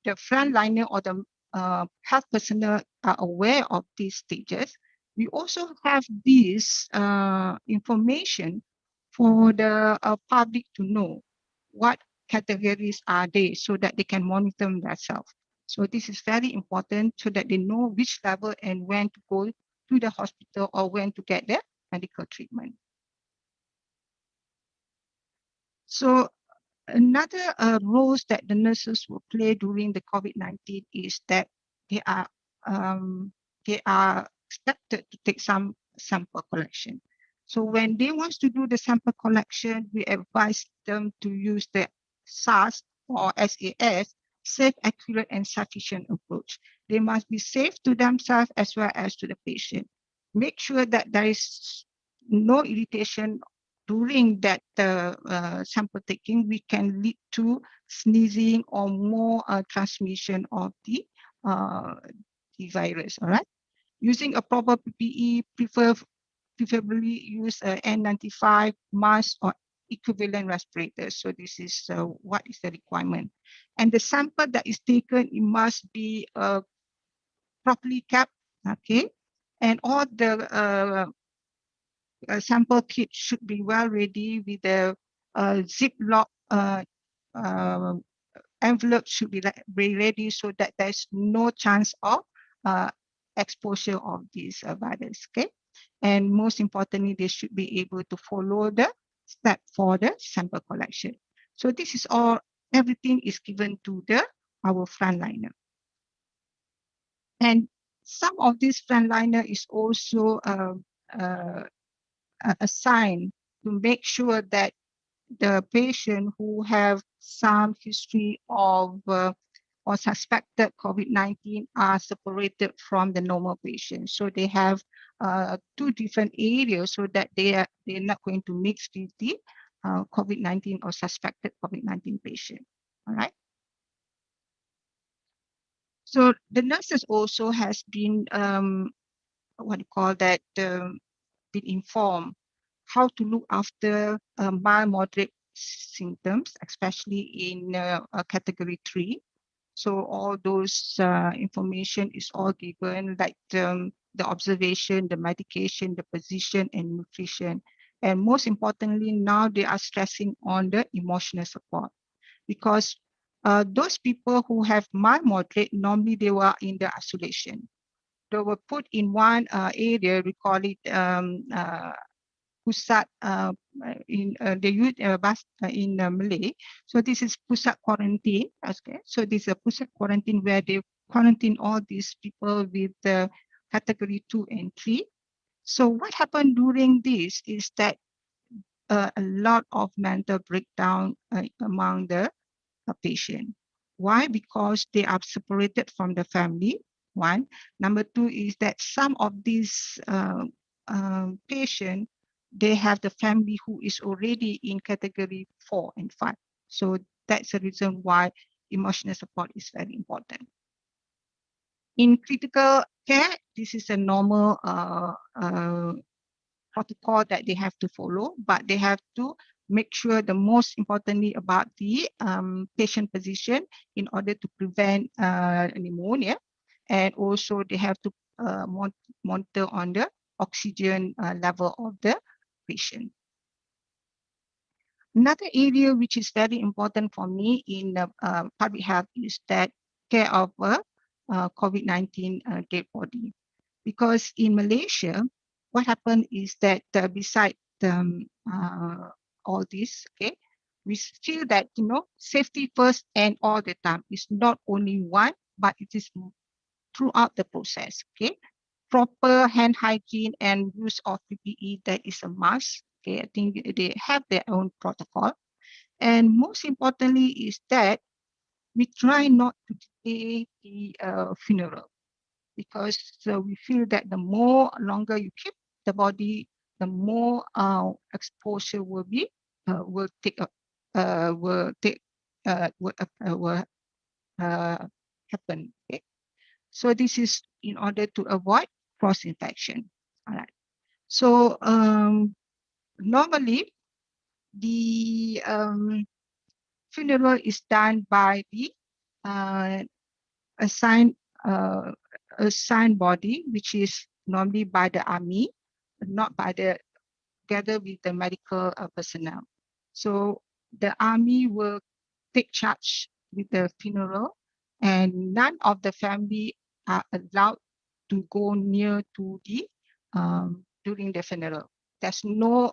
frontliner or the health personnel are aware of these stages. We also have this information for the public to know what categories are they, so that they can monitor themselves. So this is very important so that they know which level and when to go to the hospital or when to get the medical treatment. So another roles that the nurses will play during the COVID-19 is that they are expected to take some sample collection. So when they want to do the sample collection, we advise them to use the SAS or SAS, safe, accurate, and sufficient approach. They must be safe to themselves as well as to the patient. Make sure that there is no irritation during that sample taking, we can lead to sneezing or more transmission of the virus. All right. Using a proper PPE, preferably use N95 mask or equivalent respirators. So this is what is the requirement. And the sample that is taken, it must be properly kept. Okay. And all the sample kit should be well ready with the Ziploc envelope should be ready so that there's no chance of exposure of this virus. Okay, and most importantly, they should be able to follow the step for the sample collection. So this is all. Everything is given to our frontliner, and some of this frontliner is also assigned to make sure that the patient who have some history of or suspected COVID-19 are separated from the normal patient. So they have 2 different areas so that they're not going to mix with the COVID-19 or suspected COVID-19 patient. All right. So the nurses also has been what you call that, been informed how to look after mild moderate symptoms, especially in category 3. So all those information is all given, like the observation, the medication, the position, and nutrition. And most importantly, now they are stressing on the emotional support, because those people who have mild moderate, normally they were in the isolation. They were put in one area, we call it pusat, in they use in Malay. So this is pusat quarantine. Okay, so this is a pusat quarantine where they quarantine all these people with category 2 and 3. So what happened during this is that a lot of mental breakdown among the patient. Why? Because they are separated from the family. One. Number two is that some of these patients, they have the family who is already in category 4 and 5. So that's the reason why emotional support is very important. In critical care, this is a normal protocol that they have to follow, but they have to make sure the most importantly about the patient position in order to prevent pneumonia. And also they have to monitor on the oxygen level of the patient. Another area which is very important for me in public health is that care of COVID-19 dead body. Because in Malaysia, what happened is that beside all this, okay, we feel that, you know, safety first and all the time. It's not only one, but it is throughout the process, okay. Proper hand hygiene and use of PPE, that is a must. Okay, I think they have their own protocol. And most importantly is that we try not to delay the funeral, because we feel that the more longer you keep the body, the more exposure will be will happen. Okay? So this is in order to avoid cross infection. All right. So normally the funeral is done by the assigned body, which is normally by the army, not by the, together with the medical personnel. So the army will take charge with the funeral, and none of the family are allowed to go near to the during the funeral. There's no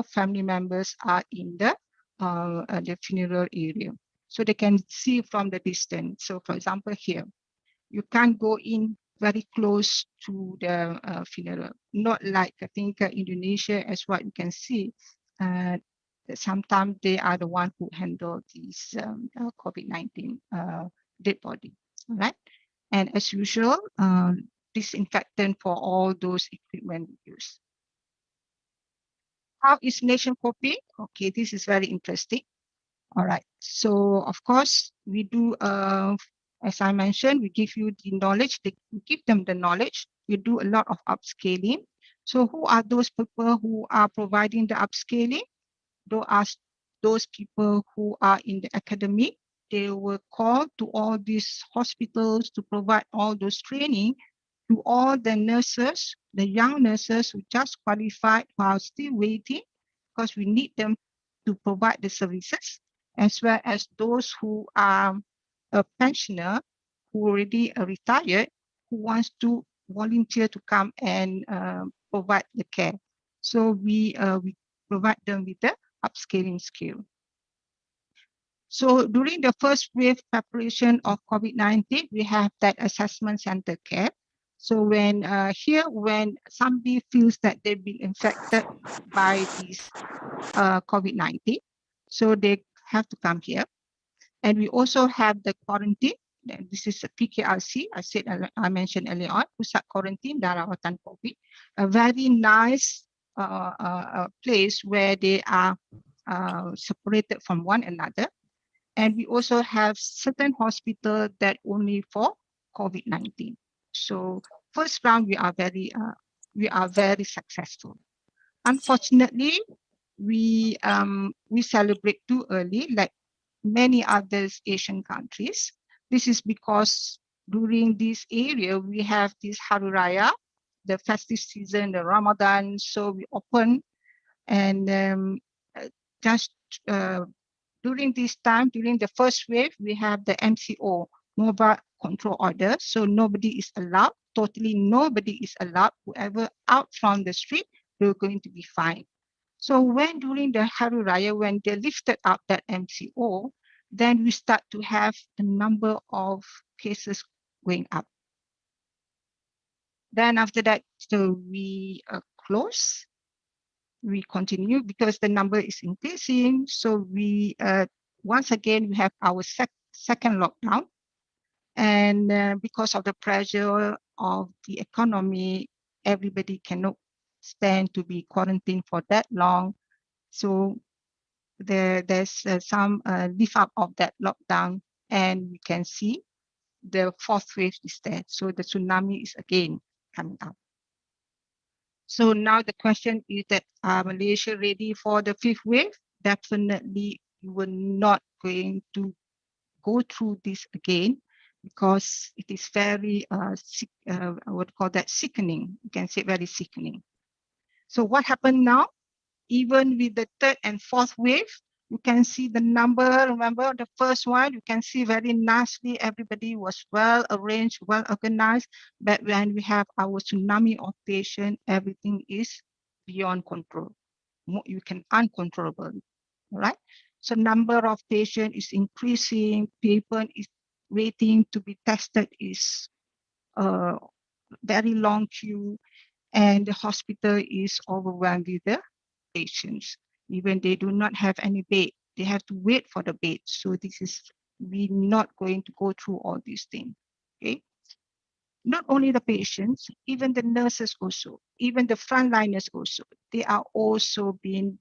family members are in the funeral area, so they can see from the distance. So for example, here, you can't go in very close to the funeral. Not like, I think, Indonesia, as what you can see, sometimes they are the one who handle these COVID-19 dead body, all right? And as usual, disinfectant for all those equipment used. How is nation coping? Okay, this is very interesting. All right, so of course, we do, as I mentioned, we give you the knowledge, we give them the knowledge. We do a lot of upscaling. So who are those people who are providing the upscaling? Those people who are in the academy. They were called to all these hospitals to provide all those training to all the nurses, the young nurses who just qualified, who are still waiting, because we need them to provide the services, as well as those who are a pensioner, who already retired, who wants to volunteer to come and provide the care. So we provide them with the upscaling skill. So during the first wave preparation of COVID-19, we have that assessment center care. So when when somebody feels that they've been infected by this COVID-19, so they have to come here. And we also have the quarantine. This is a PKRC. I mentioned earlier on, pusat quarantine dan rawatan COVID, a very nice place where they are separated from one another. And we also have certain hospitals that only for COVID-19. So first round we are very successful. Unfortunately, we celebrate too early, like many other Asian countries. This is because during this area we have this Hari Raya, the festive season, the Ramadan. So we open and just during this time, during the first wave, we have the MCO, mobile control order. So nobody is allowed, totally nobody is allowed. Whoever out from the street, they're going to be fined. So when during the Hari Raya, when they lifted out that MCO, then we start to have the number of cases going up. Then after that, so we close, we continue because the number is increasing. So we once again we have our second lockdown, and because of the pressure of the economy, everybody cannot stand to be quarantined for that long. So there's some lift up of that lockdown, and we can see the fourth wave is there. So the tsunami is again coming up. So now the question is that are Malaysia ready for the fifth wave? Definitely, we were not going to go through this again because it is very I would call that sickening. You can say very sickening. So what happened now? Even with the third and fourth wave, you can see the number. Remember the first one, you can see very nicely, everybody was well arranged, well organized. But when we have our tsunami of patient, everything is beyond control. You can uncontrollable, right? So number of patient is increasing, people is waiting to be tested is very long queue, and the hospital is overwhelmed with the patients. Even they do not have any bed, they have to wait for the bed. So this is, we're not going to go through all these things, okay? Not only the patients, even the nurses also, even the frontliners also, they are also being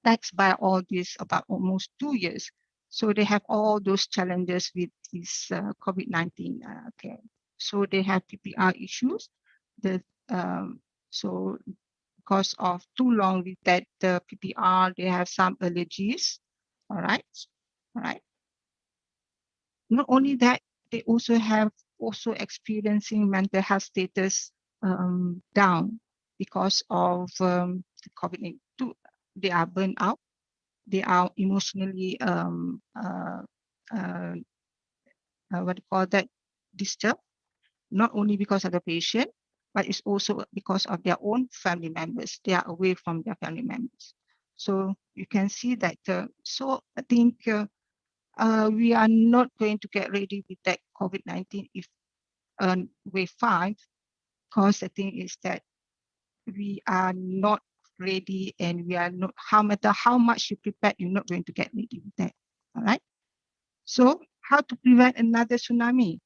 taxed by all this about almost 2 years. So they have all those challenges with this COVID-19 care. So they have PPR issues. So because of too long with that PPR, they have some allergies. All right. Not only that, they also have experiencing mental health status down because of the COVID-19. They are burnt out. They are emotionally what do you call that, disturbed, not only because of the patient, but it's also because of their own family members. They are away from their family members. So you can see that. So I think we are not going to get ready with that COVID-19 if wave 5, because the thing is that we are not ready, and we are not, no matter how much you prepare, you're not going to get ready with that. All right. So how to prevent another tsunami?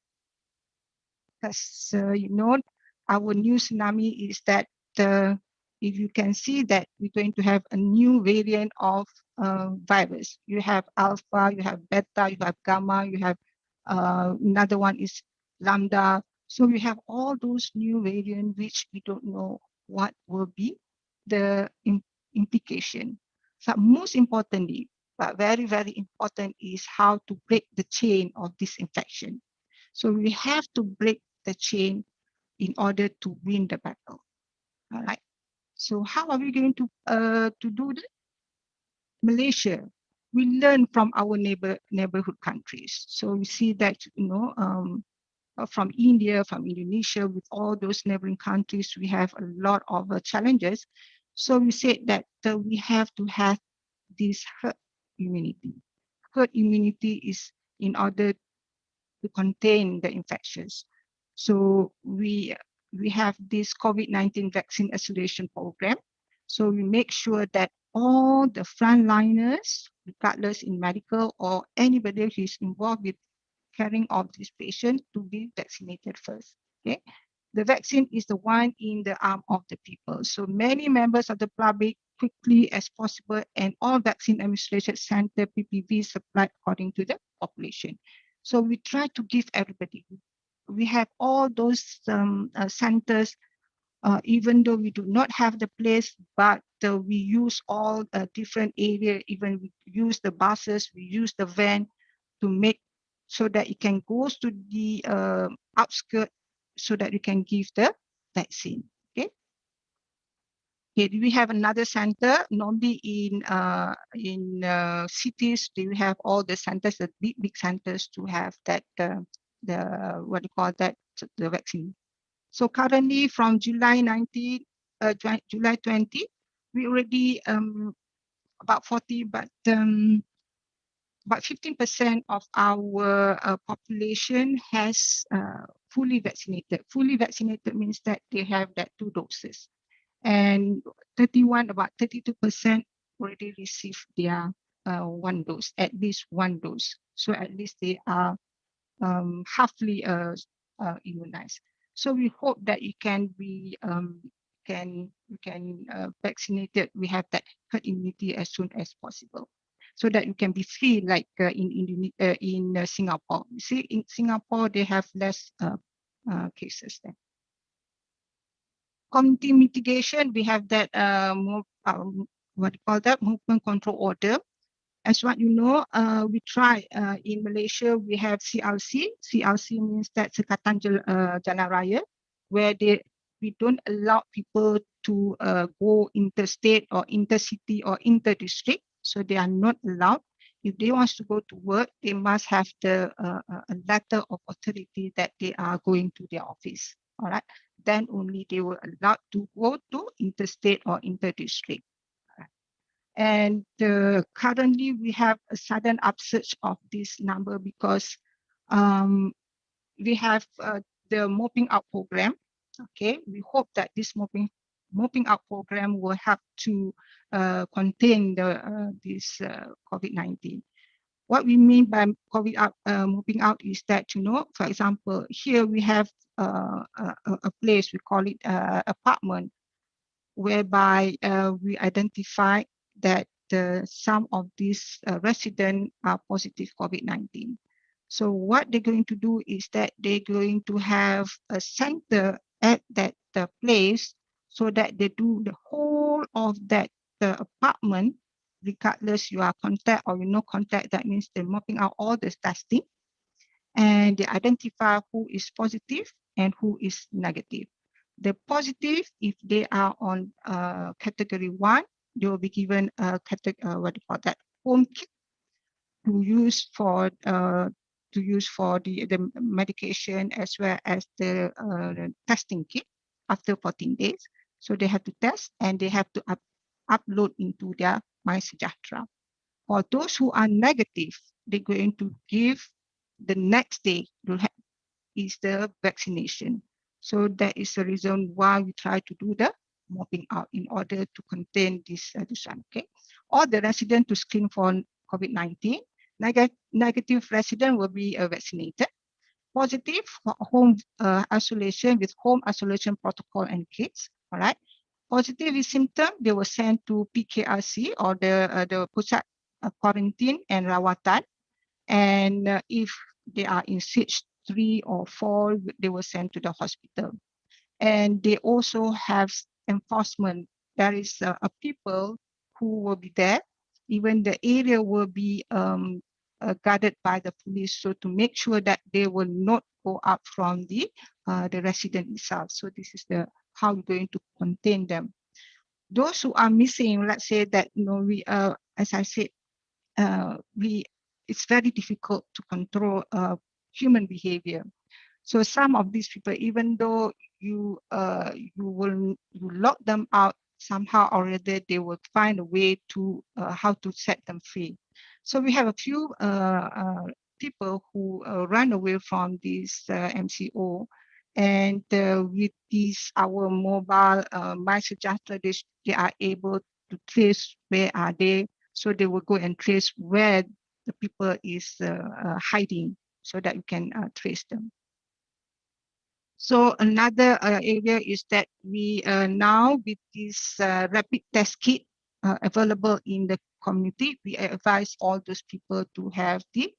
Because our new tsunami is that if you can see that we're going to have a new variant of virus. You have alpha, you have beta, you have gamma, you have another one is lambda. So we have all those new variants which we don't know what will be the implication. So most importantly, but very, very important, is how to break the chain of this infection. So we have to break the chain in order to win the battle. All right. So how are we going to do that? Malaysia, we learn from our neighborhood countries. So we see that from India, from Indonesia, with all those neighboring countries, we have a lot of challenges. So we said that we have to have this herd immunity. Herd immunity is in order to contain the infections. So we have this COVID-19 vaccine isolation program. So we make sure that all the frontliners, regardless in medical or anybody who is involved with caring of this patient, to be vaccinated first. Okay. The vaccine is the one in the arm of the people. So many members of the public, quickly as possible, and all vaccine administration center PPV supplied according to the population. So we try to give everybody we have all those centers, even though we do not have the place, but we use all different area, even we use the buses, we use the van to make so that it can go to the outskirts so that you can give the vaccine. Okay. Okay, we have another center. Normally in cities, we have all the centers, the big centers to have that the what do you call that, the vaccine. So currently from July 19, July 20, we already about 40, but about 15% of our population has fully vaccinated. Fully vaccinated means that they have that 2 doses. And about 32% already received their 1 dose, at least 1 dose. So at least they are halfly immunized. So we hope that you can be vaccinated. We have that herd immunity as soon as possible, so that you can be free like in Singapore. You see, in Singapore they have less cases there. Community mitigation, we have that what do you call that, movement control order. As what you know, we try in Malaysia, we have CRC. CRC means that Sekatan Jalan Raya, where we don't allow people to go interstate or intercity or inter-district. So they are not allowed. If they want to go to work, they must have the a letter of authority that they are going to their office. All right. Then only they were allowed to go to interstate or inter-district. And currently we have a sudden upsurge of this number because we have the mopping out program. Okay, we hope that this mopping out program will help to contain this COVID-19. What we mean by mopping out is that, you know, for example, here we have a place, we call it apartment, whereby we identify that some of these residents are positive COVID-19. So what they're going to do is that they're going to have a center at that place so that they do the whole of that apartment, regardless you are contact or you no contact. That means they're mopping out all the testing and they identify who is positive and who is negative. The positive, if they are on category 1, they will be given a what do you call that, home kit to use for the medication as well as the testing kit after 14 days. So they have to test and they have to upload into their MySejahtera. For those who are negative, they're going to give the next day is the vaccination. So that is the reason why we try to do the mopping out in order to contain this one. Okay, all the residents to screen for COVID-19. Negative resident will be vaccinated. Positive for home isolation with home isolation protocol and kits. All right. Positive with symptom, they were sent to PKRC or the pusat quarantine and rawatan. And if they are in stage 3 or 4, they were sent to the hospital. And they also have enforcement. There is a people who will be there. Even the area will be guarded by the police, so to make sure that they will not go out from the resident itself. So this is how we're going to contain them. Those who are missing, let's say that, you know, we as I said, it's very difficult to control human behavior. So some of these people, even though you lock them out somehow or other, they will find a way to how to set them free. So we have a few people who run away from this MCO, and with this our mobile MySejahtera, they are able to trace where are they. So they will go and trace where the people is hiding, so that you can trace them. So another area is that we now with this rapid test kit available in the community, we advise all those people to have the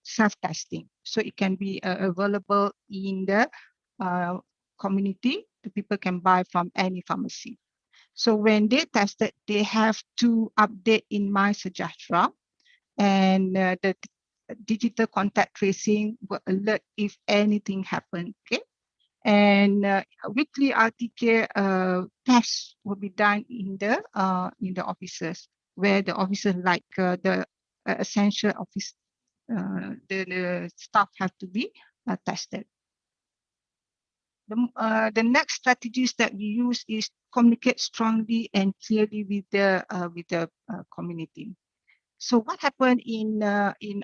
self-testing. so it can be available in the community. The people can buy from any pharmacy. So when they tested, they have to update in My Sejahtera, and the digital contact tracing will alert if anything happened. Okay, and weekly RT-care tests will be done in the offices, where the officers like the essential office, the staff have to be tested. The next strategies that we use is communicate strongly and clearly with the community. So what happened in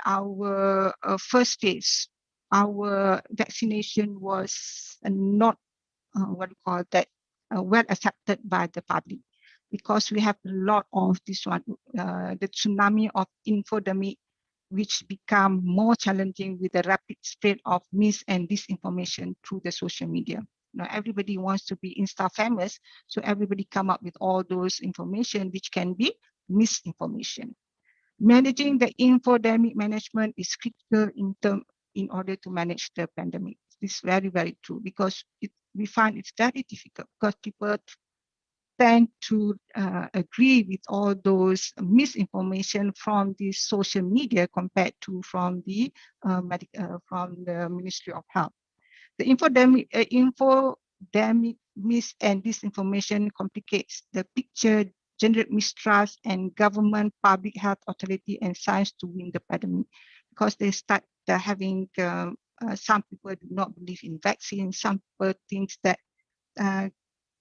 our first phase? Our vaccination was not what do you call that well accepted by the public, because we have a lot of this one, the tsunami of infodemic, which become more challenging with the rapid spread of mis and disinformation through the social media. Now everybody wants to be Insta famous, so everybody come up with all those information which can be misinformation. Managing the infodemic management is critical in order to manage the pandemic. This is very, very true, because we find it's very difficult, because people tend to agree with all those misinformation from the social media compared to from the Ministry of Health. The infodemic mis and disinformation complicates the picture, generate mistrust, and government, public health authority, and science to win the pandemic, because they start having some people do not believe in vaccines. Some people think that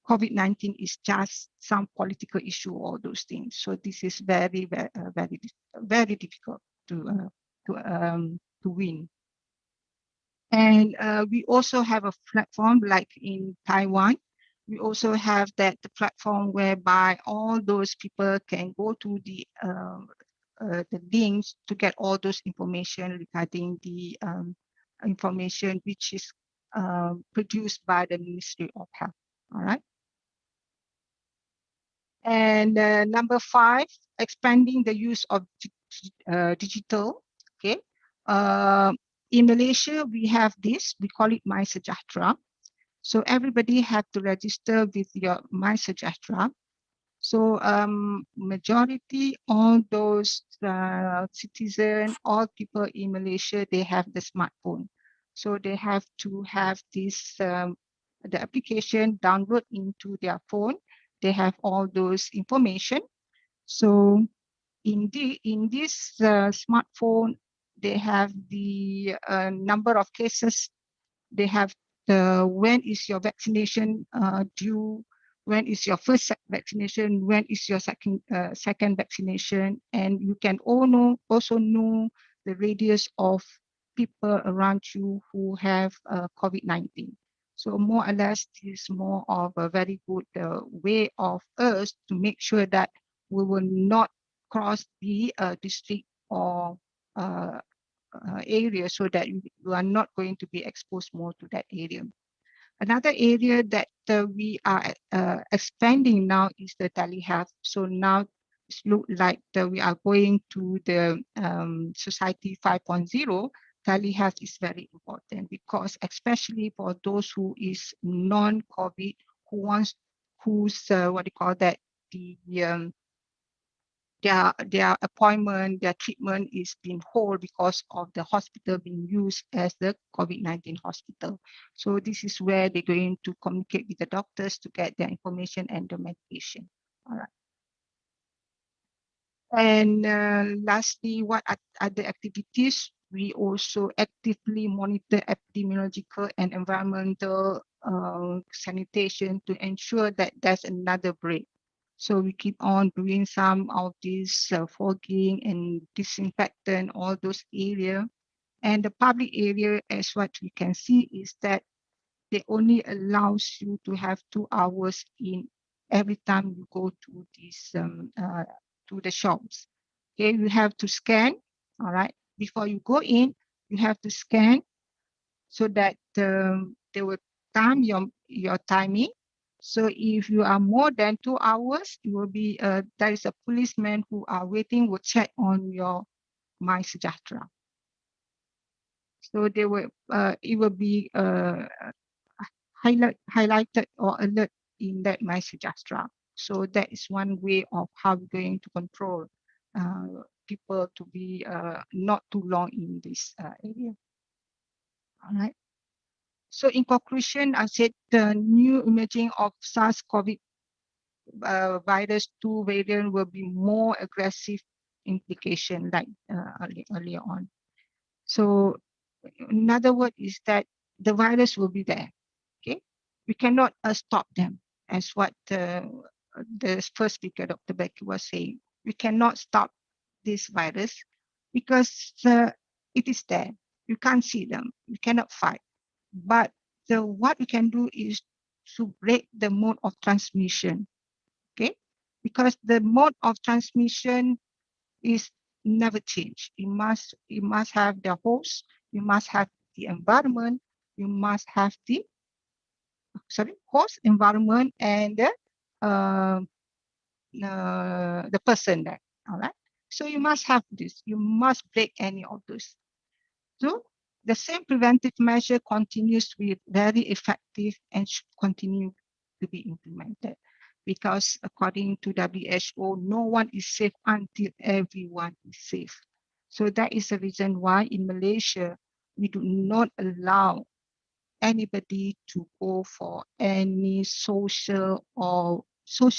COVID-19 is just some political issue, all those things. So this is very, very difficult to win. And we also have a platform like in Taiwan. We also have the platform whereby all those people can go to the links to get all those information regarding the information which is produced by the Ministry of Health. All right. And number 5, expanding the use of digital. Okay. In Malaysia, we have this, we call it My Sejahtera. So everybody have to register with your My Sejahtera. So majority all those citizens, all people in Malaysia, they have the smartphone. So they have to have this, the application download into their phone. They have all those information. So in this smartphone, they have the number of cases. They have the when is your vaccination due, when is your first vaccination, when is your second vaccination, and you can also know the radius of people around you who have COVID-19. So more or less, this is more of a very good way of us to make sure that we will not cross the district or area, so that you are not going to be exposed more to that area. Another area that we are expanding now is the telehealth. So now it looks like we are going to the society 5.0. Telehealth is very important, because especially for those who is non-COVID, whose what do you call that, the their appointment, their treatment is being hold because of the hospital being used as the COVID-19 hospital. So this is where they're going to communicate with the doctors to get their information and the medication. All right. And lastly, what are other activities? We also actively monitor epidemiological and environmental sanitation to ensure that there's another break. So we keep on doing some of these fogging and disinfectant, all those areas. And the public area, as what we can see, is that they only allows you to have 2 hours in every time you go to these to the shops. Okay, you have to scan. All right, before you go in, you have to scan so that they will time your timing. So if you are more than 2 hours, you will be there is a policeman who are waiting, will check on your My Sejahtera. So they will it will be highlighted or alert in that My Sejahtera. So that is one way of how we're going to control people to be not too long in this area. All right. So in conclusion, I said the new emerging of SARS-CoV virus 2 variant will be more aggressive implication like earlier on. So another word is that the virus will be there. Okay, we cannot stop them, as what the first speaker, Dr. Becky, was saying. We cannot stop this virus because it is there. You can't see them. You cannot fight. But what we can do is to break the mode of transmission. Okay, because the mode of transmission is never change. You must have the host. You must have the environment. You must have the host, environment, and the person there. All right. So you must have this. You must break any of those. So the same preventive measure continues to be very effective and should continue to be implemented, because according to WHO, no one is safe until everyone is safe. So that is the reason why in Malaysia, we do not allow anybody to go for any social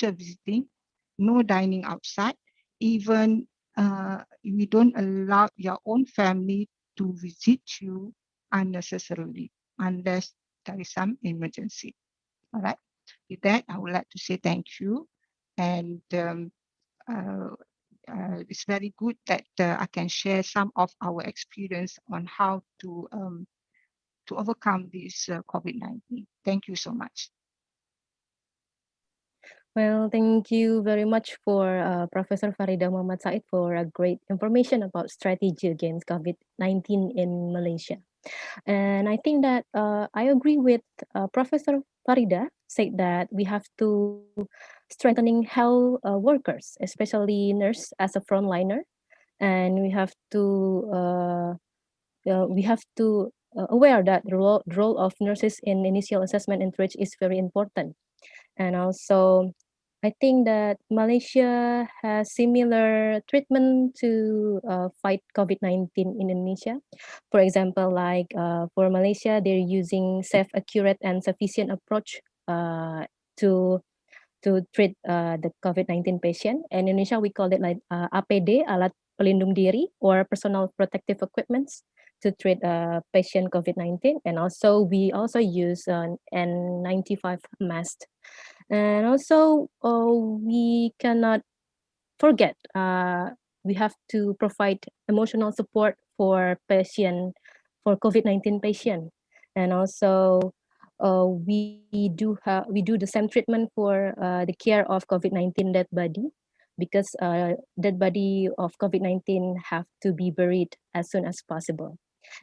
visiting, no dining outside. Even we don't allow your own family to visit you unnecessarily unless there is some emergency. All right. With that, I would like to say thank you. And it's very good that I can share some of our experience on how to overcome this COVID-19. Thank you so much. Well, thank you very much for Professor Farida Muhammad Said for a great information about strategy against COVID-19 in Malaysia. And I think that I agree with Professor Farida said that we have to strengthening health workers, especially nurse as a frontliner, and we have to aware that the role of nurses in initial assessment and triage is very important. And also, I think that Malaysia has similar treatment to fight COVID-19 in Indonesia. For example, like for Malaysia, they're using safe, accurate, and sufficient approach to treat the COVID-19 patient. In Indonesia, we call it like APD, alat pelindung diri, or personal protective equipments to treat patient COVID-19. And also, we also use an N95 mask. And also, we cannot forget, we have to provide emotional support for COVID-19 patient. And also, we do the same treatment for the care of COVID-19 dead body, because dead body of COVID-19 have to be buried as soon as possible.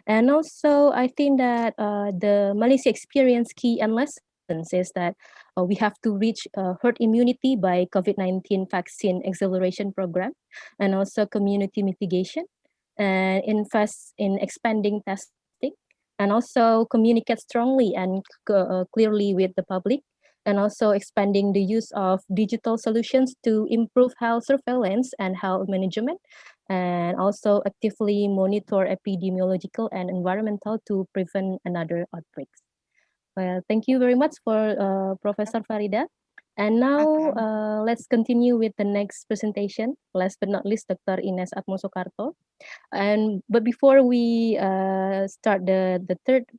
And also, I think that the Malaysia experience key and lessons is that we have to reach herd immunity by COVID-19 vaccine acceleration program, and also community mitigation, and invest in expanding testing, and also communicate strongly and clearly with the public, and also expanding the use of digital solutions to improve health surveillance and health management, and also actively monitor epidemiological and environmental to prevent another outbreaks. Well, thank you very much for Professor Farida. And now let's continue with the next presentation. Last but not least, Dr. Ines Atmosoekarto. But before we start the third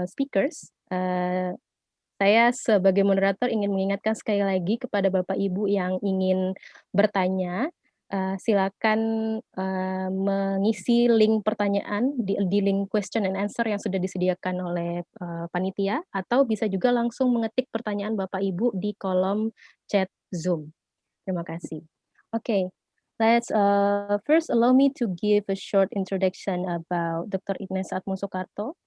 speakers, saya sebagai moderator ingin mengingatkan sekali lagi kepada Bapak Ibu yang ingin bertanya, silakan mengisi link pertanyaan di link question and answer yang sudah disediakan oleh panitia, atau bisa juga langsung mengetik pertanyaan Bapak Ibu di kolom chat Zoom. Terima kasih. Okay, let's first allow me to give a short introduction about Dr. Ines Atmosoekarto.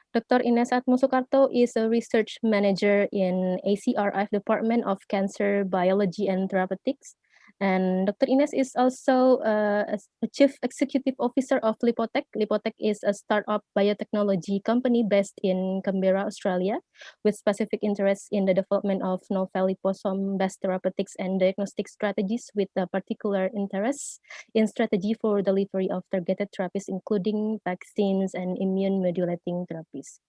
Dr. Ines Atmosoekarto is a research manager in ACRF Department of Cancer Biology and Therapeutics, And Dr. Ines is also a Chief Executive Officer of Lipotech. Lipotech is a startup biotechnology company based in Canberra, Australia, with specific interests in the development of novel liposome-based therapeutics and diagnostic strategies, with a particular interest in strategy for delivery of targeted therapies, including vaccines and immune-modulating therapies.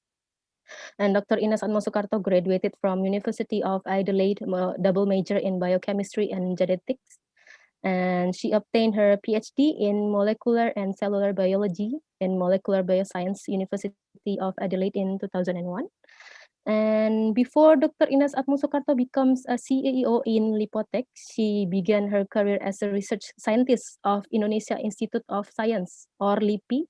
And Dr. Ines Atmosukarto graduated from University of Adelaide, double major in biochemistry and genetics. And she obtained her PhD in molecular and cellular biology in Molecular Bioscience, University of Adelaide in 2001. And before Dr. Ines Atmosukarto becomes a CEO in Lipotech, she began her career as a research scientist of Indonesia Institute of Science, or LIPI,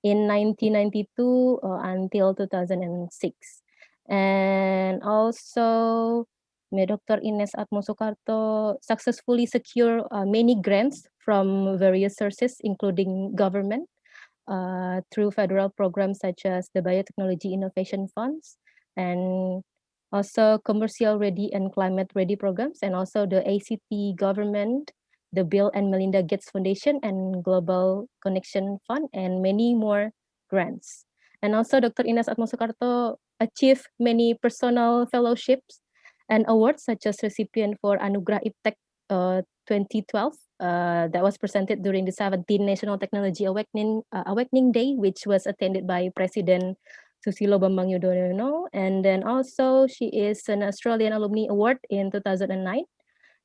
in 1992 until 2006. And also, Dr. Ines Atmosukarto successfully secured many grants from various sources, including government, through federal programs such as the Biotechnology Innovation Funds, and also commercial ready and climate ready programs, and also the ACT government, the Bill and Melinda Gates Foundation and Global Connection Fund, and many more grants. And also Dr. Ines Atmosukarto achieved many personal fellowships and awards, such as recipient for Anugerah Iptek 2012 that was presented during the 17th National Technology Awakening Day, which was attended by President Susilo Bambang Yudhoyono. And then also she is an Australian Alumni Award in 2009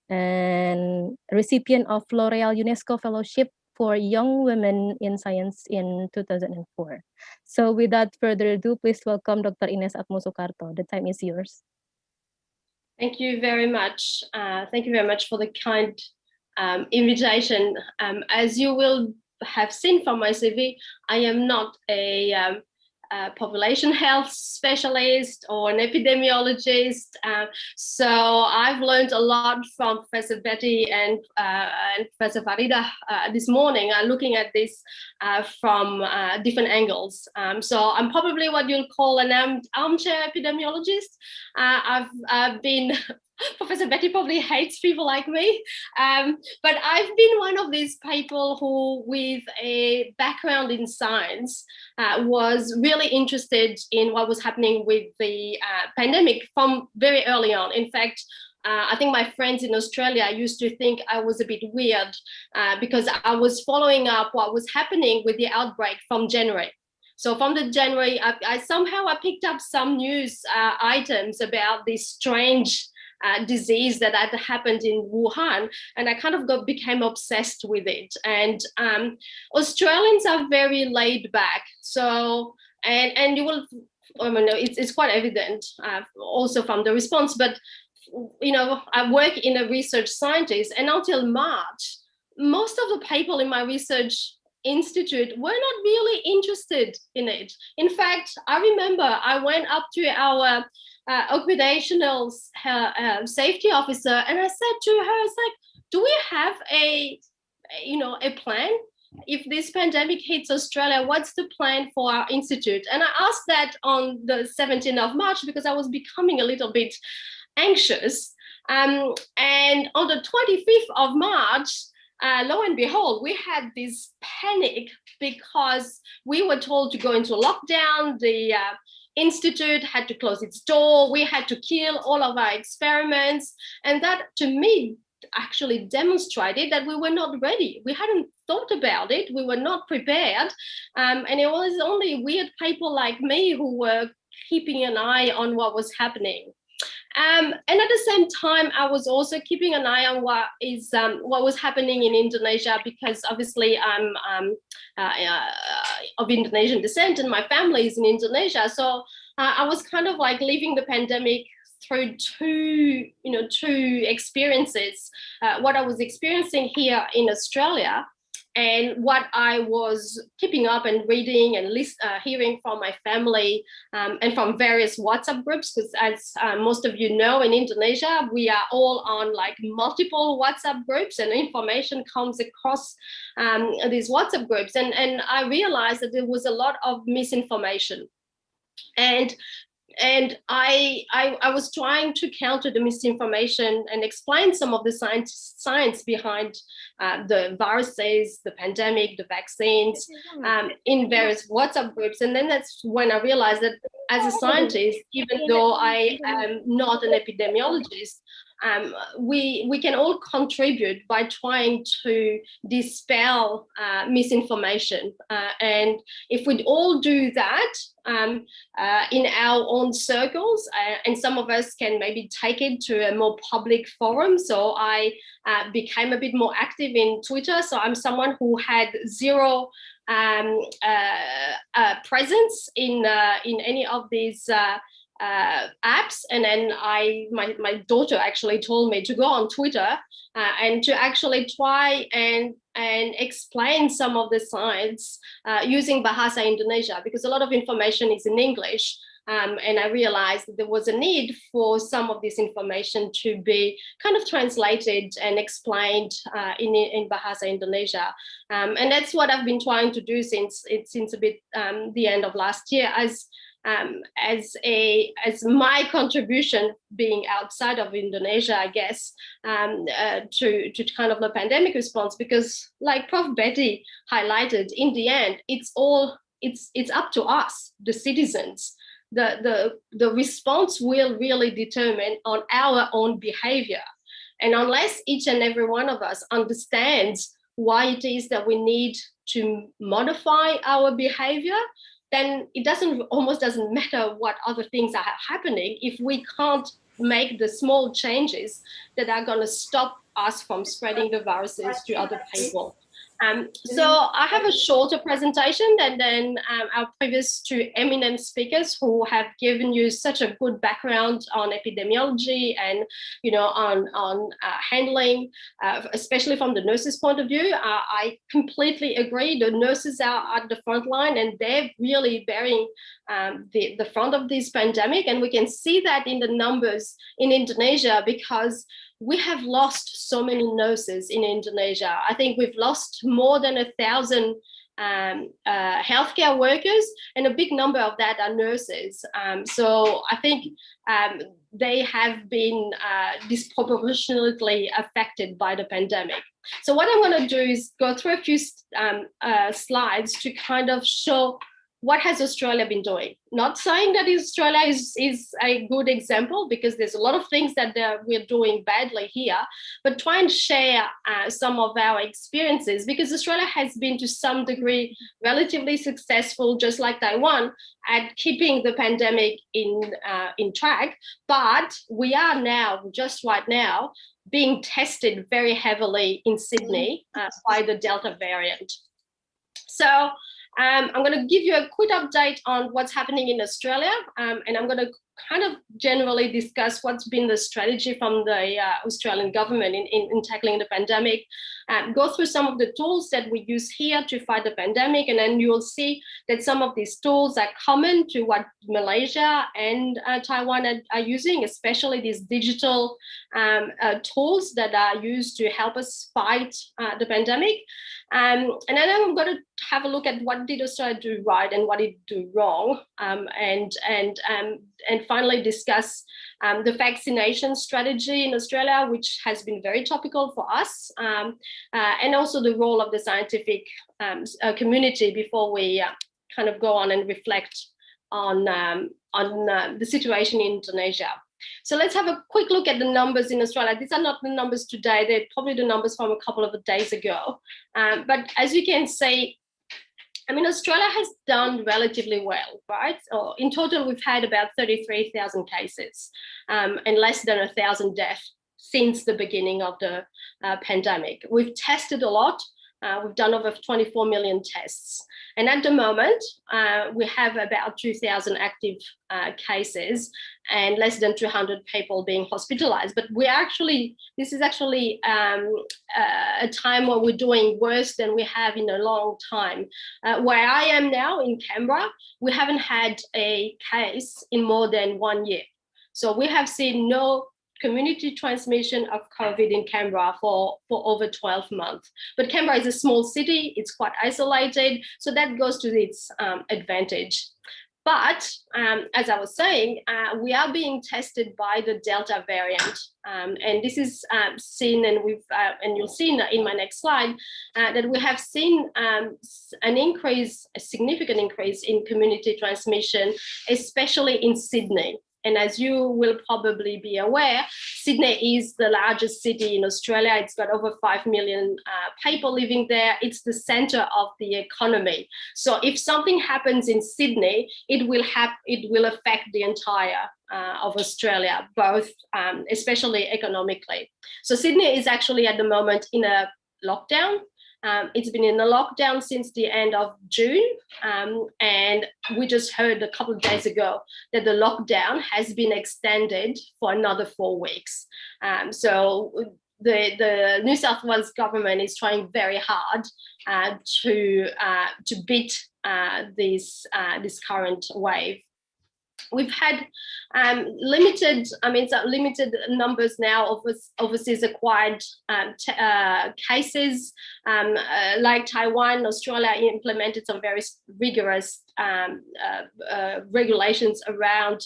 and recipient of L'Oreal UNESCO Fellowship for Young Women in Science in 2004. So without further ado, please welcome Dr. Ines Atmosukarto. The time is yours. Thank you very much. Thank you very much for the kind invitation. As you will have seen from my CV, I am not a population health specialist or an epidemiologist. So I've learned a lot from Professor Betty and Professor Farida this morning, looking at this from different angles. So I'm probably what you'll call an armchair epidemiologist. I've been Professor Betty probably hates people like me, but I've been one of these people who, with a background in science, was really interested in what was happening with the pandemic from very early on. In fact, I think my friends in Australia used to think I was a bit weird because I was following up what was happening with the outbreak from January. So from the January, I somehow picked up some news items about this strange disease that had happened in Wuhan, and I kind of became obsessed with it. And Australians are very laid back. So, and you will, I mean, it's quite evident also from the response, but you know, I work in a research scientist, and until March, most of the people in my research institute were not really interested in it. In fact, I remember I went up to our occupational safety officer, and I said to her, "It's like, do we have a plan? If this pandemic hits Australia, what's the plan for our institute?" And I asked that on the 17th of March because I was becoming a little bit anxious. And on the 25th of March, lo and behold, we had this panic because we were told to go into lockdown. The institute had to close its door. We had to kill all of our experiments. And that, to me, actually demonstrated that we were not ready. We hadn't thought about it. We were not prepared. And it was only weird people like me who were keeping an eye on what was happening. And at the same time, I was also keeping an eye on what was happening in Indonesia, because obviously I'm of Indonesian descent and my family is in Indonesia. So I was kind of like living the pandemic through two experiences: what I was experiencing here in Australia, and what I was keeping up and reading and hearing from my family and from various WhatsApp groups, because as most of you know, in Indonesia, we are all on like multiple WhatsApp groups, and information comes across these WhatsApp groups. And I realized that there was a lot of misinformation. And And I was trying to counter the misinformation and explain some of the science behind the viruses, the pandemic, the vaccines, in various WhatsApp groups. And then that's when I realized that as a scientist, even though I am not an epidemiologist, we can all contribute by trying to dispel misinformation. And if we'd all do that in our own circles, and some of us can maybe take it to a more public forum. So I became a bit more active in Twitter. So I'm someone who had zero presence in any of these apps, and then my daughter actually told me to go on Twitter and to actually try and explain some of the science using Bahasa Indonesia, because a lot of information is in English. And I realized that there was a need for some of this information to be kind of translated and explained in Bahasa Indonesia. And that's what I've been trying to do since a bit the end of last year, as my contribution being outside of Indonesia, I guess, to kind of the pandemic response, because like Prof. Betty highlighted, in the end, it's up to us, the citizens. The response will really determine on our own behavior. And unless each and every one of us understands why it is that we need to modify our behavior, then it almost doesn't matter what other things are happening if we can't make the small changes that are going to stop us from spreading the viruses to other people. So I have a shorter presentation than our previous two eminent speakers who have given you such a good background on epidemiology and, you know, on handling, especially from the nurses' point of view. I completely agree. The nurses are at the front line and they're really bearing the front of this pandemic. And we can see that in the numbers in Indonesia, because we have lost so many nurses in Indonesia. I think we've lost more than 1,000 healthcare workers, and a big number of that are nurses. So I think they have been disproportionately affected by the pandemic. So what I'm going to do is go through a few slides to kind of show what has Australia been doing? Not saying that Australia is a good example, because there's a lot of things that we're doing badly here, but try and share some of our experiences, because Australia has been to some degree relatively successful, just like Taiwan, at keeping the pandemic in track. But we are now, just right now, being tested very heavily in Sydney by the Delta variant. So I'm going to give you a quick update on what's happening in Australia, and I'm going to kind of generally discuss what's been the strategy from the Australian government in tackling the pandemic, go through some of the tools that we use here to fight the pandemic, and then you'll see that some of these tools are common to what Malaysia and Taiwan are using, especially these digital tools that are used to help us fight the pandemic. And then I'm going to have a look at what did Australia do right and what did it do wrong, and finally discuss the vaccination strategy in Australia, which has been very topical for us, and also the role of the scientific community before we kind of go on and reflect on the situation in Indonesia. So let's have a quick look at the numbers in Australia. These are not the numbers today, they're probably the numbers from a couple of days ago. But as you can see, I mean, Australia has done relatively well, right? So in total, we've had about 33,000 cases and less than 1,000 deaths since the beginning of the pandemic. We've tested a lot. We've done over 24 million tests. And at the moment, we have about 2,000 active cases and less than 200 people being hospitalized. But this is actually a time where we're doing worse than we have in a long time. Where I am now in Canberra, we haven't had a case in more than 1 year. So we have seen no community transmission of COVID in Canberra for over 12 months. But Canberra is a small city, it's quite isolated, so that goes to its advantage. But as I was saying, we are being tested by the Delta variant, and this is seen, and you'll see in my next slide that we have seen a significant increase in community transmission, especially in Sydney. And as you will probably be aware, Sydney is the largest city in Australia. It's got over 5 million people living there. It's the center of the economy. So if something happens in Sydney, it will affect the entire of Australia, both especially economically. So Sydney is actually at the moment in a lockdown. It's been in a lockdown since the end of June, and we just heard a couple of days ago that the lockdown has been extended for another 4 weeks. So the New South Wales government is trying very hard to beat this current wave. We've had limited numbers now of overseas acquired cases. Like Taiwan, Australia implemented some very rigorous regulations around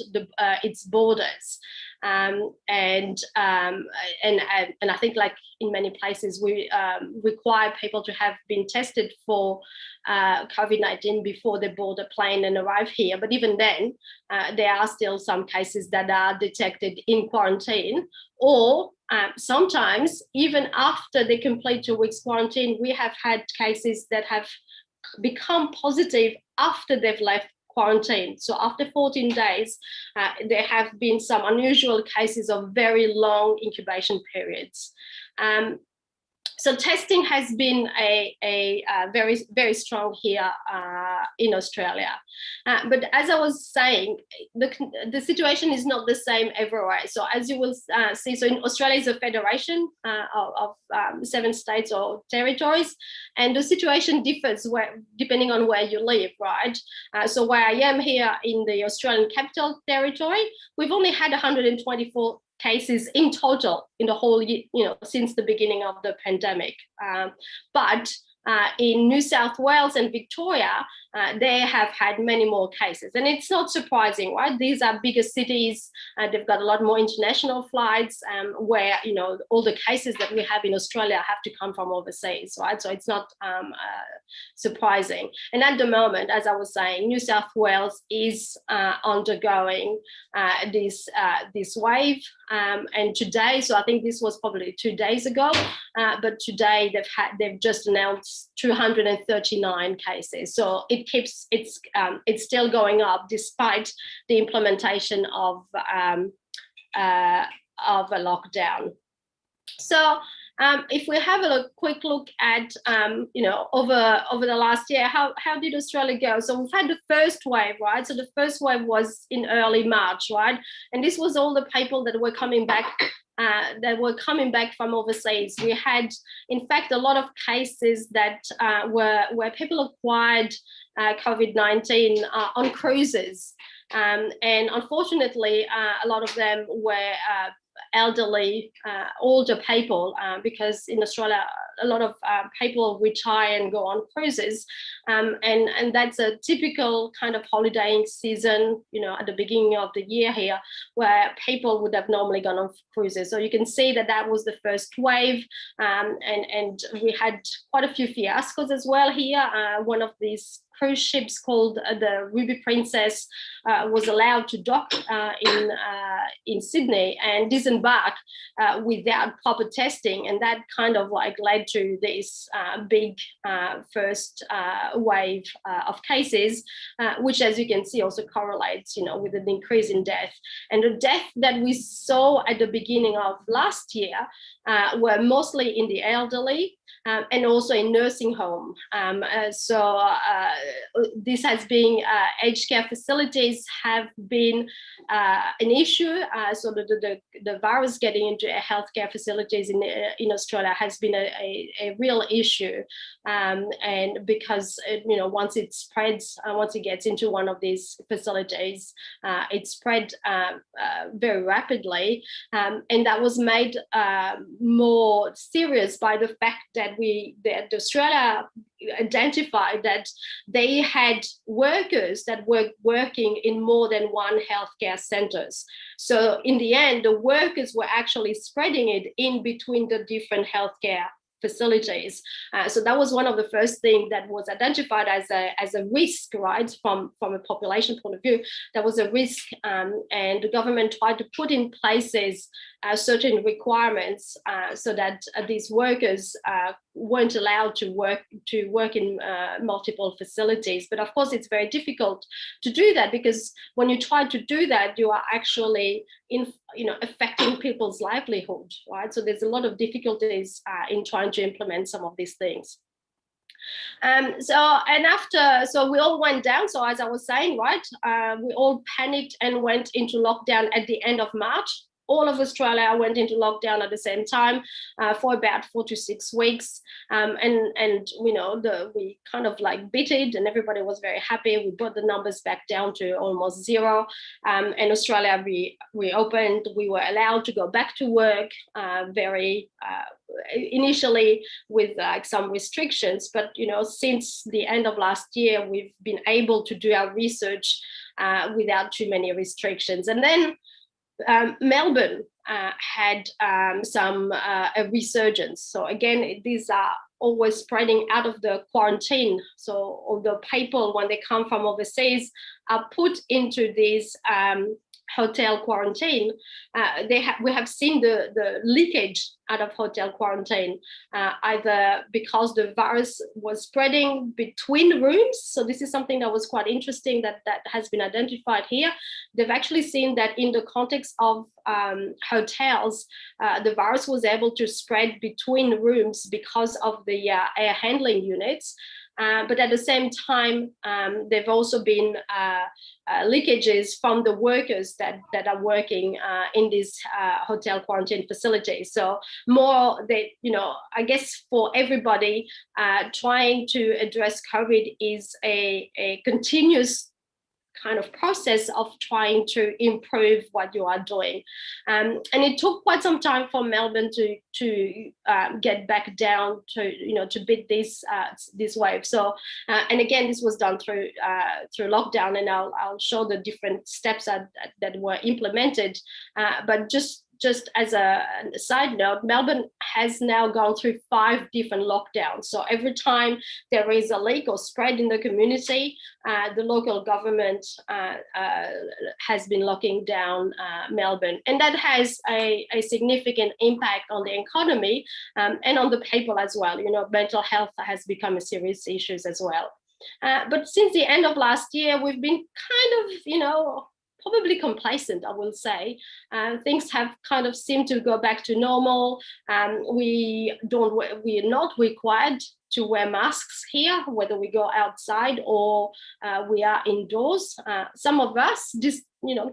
its borders. And I think, like in many places, we require people to have been tested for COVID-19 before they board a plane and arrive here. But even then, there are still some cases that are detected in quarantine, or sometimes even after they complete 2 weeks quarantine, we have had cases that have become positive after they've left quarantine. So after 14 days, there have been some unusual cases of very long incubation periods. So testing has been a very, very strong here in Australia. But as I was saying, the situation is not the same everywhere. So as you will see, so in Australia is a federation of 7 states or territories, and the situation differs depending on where you live, right? So where I am here in the Australian Capital Territory, we've only had 124 cases in total in the whole year, since the beginning of the pandemic. But in New South Wales and Victoria, they have had many more cases. And it's not surprising, right? These are bigger cities. They've got a lot more international flights where, all the cases that we have in Australia have to come from overseas, right? So it's not surprising. And at the moment, as I was saying, New South Wales is undergoing this wave. And today, so I think this was probably 2 days ago, but today they've just announced 239 cases. So it's still going up despite the implementation of a lockdown. So if we have a quick look at over the last year, how did Australia go? So we've had the first wave, right? So the first wave was in early March, right? And this was all the people that were coming back from overseas. We had, in fact, a lot of cases that where people acquired COVID-19 on cruises. And unfortunately, a lot of them were elderly, older people, because in Australia, a lot of people retire and go on cruises. And that's a typical kind of holidaying season, at the beginning of the year here, where people would have normally gone on cruises. So you can see that was the first wave. And we had quite a few fiascos as well here. One of these cruise ships called the Ruby Princess was allowed to dock in Sydney and disembark without proper testing, and that kind of led to this big first wave of cases, which, as you can see, also correlates, with an increase in death. And the death that we saw at the beginning of last year were mostly in the elderly. And also in nursing home. So this has been, aged care facilities have been an issue. So the virus getting into healthcare facilities in Australia has been a real issue. And because, once it spreads, once it gets into one of these facilities, it spread very rapidly. And that was made more serious by the fact that Australia identified that they had workers that were working in more than one healthcare centers. So in the end, the workers were actually spreading it in between the different healthcare facilities. So that was one of the first things that was identified as a risk, right, from a population point of view. That was a risk, and the government tried to put in places certain requirements so that these workers weren't allowed to work in multiple facilities. But of course, it's very difficult to do that, because when you try to do that, you are actually affecting people's livelihood, right? So there's a lot of difficulties in trying to implement some of these things. So we all went down. So as I was saying, right, we all panicked and went into lockdown at the end of March. All of Australia went into lockdown at the same time for about 4 to 6 weeks. And we kind of like beat it, and everybody was very happy. We brought the numbers back down to almost zero. And Australia reopened. We were allowed to go back to work initially with some restrictions. But, since the end of last year, we've been able to do our research without too many restrictions. And then Melbourne had a resurgence. So again, these are always spreading out of the quarantine. So all the people, when they come from overseas, are put into these hotel quarantine. We have seen the leakage out of hotel quarantine, either because the virus was spreading between rooms. So this is something that was quite interesting that has been identified here. They've actually seen that in the context of hotels, the virus was able to spread between rooms because of the air handling units. But at the same time, there've also been leakages from the workers that are working in these hotel quarantine facilities. So more I guess for everybody, trying to address COVID is a continuous kind of process of trying to improve what you are doing. And it took quite some time for Melbourne to get back down to beat this wave. So, and again, this was done through lockdown, and I'll show the different steps that were implemented. But just as a side note, Melbourne has now gone through 5 different lockdowns. So every time there is a leak or spread in the community, the local government has been locking down Melbourne. And that has a significant impact on the economy and on the people as well. Mental health has become a serious issue as well. But since the end of last year, we've been kind of, probably complacent, I will say. Things have kind of seemed to go back to normal. We are not required to wear masks here, whether we go outside or we are indoors. Some of us just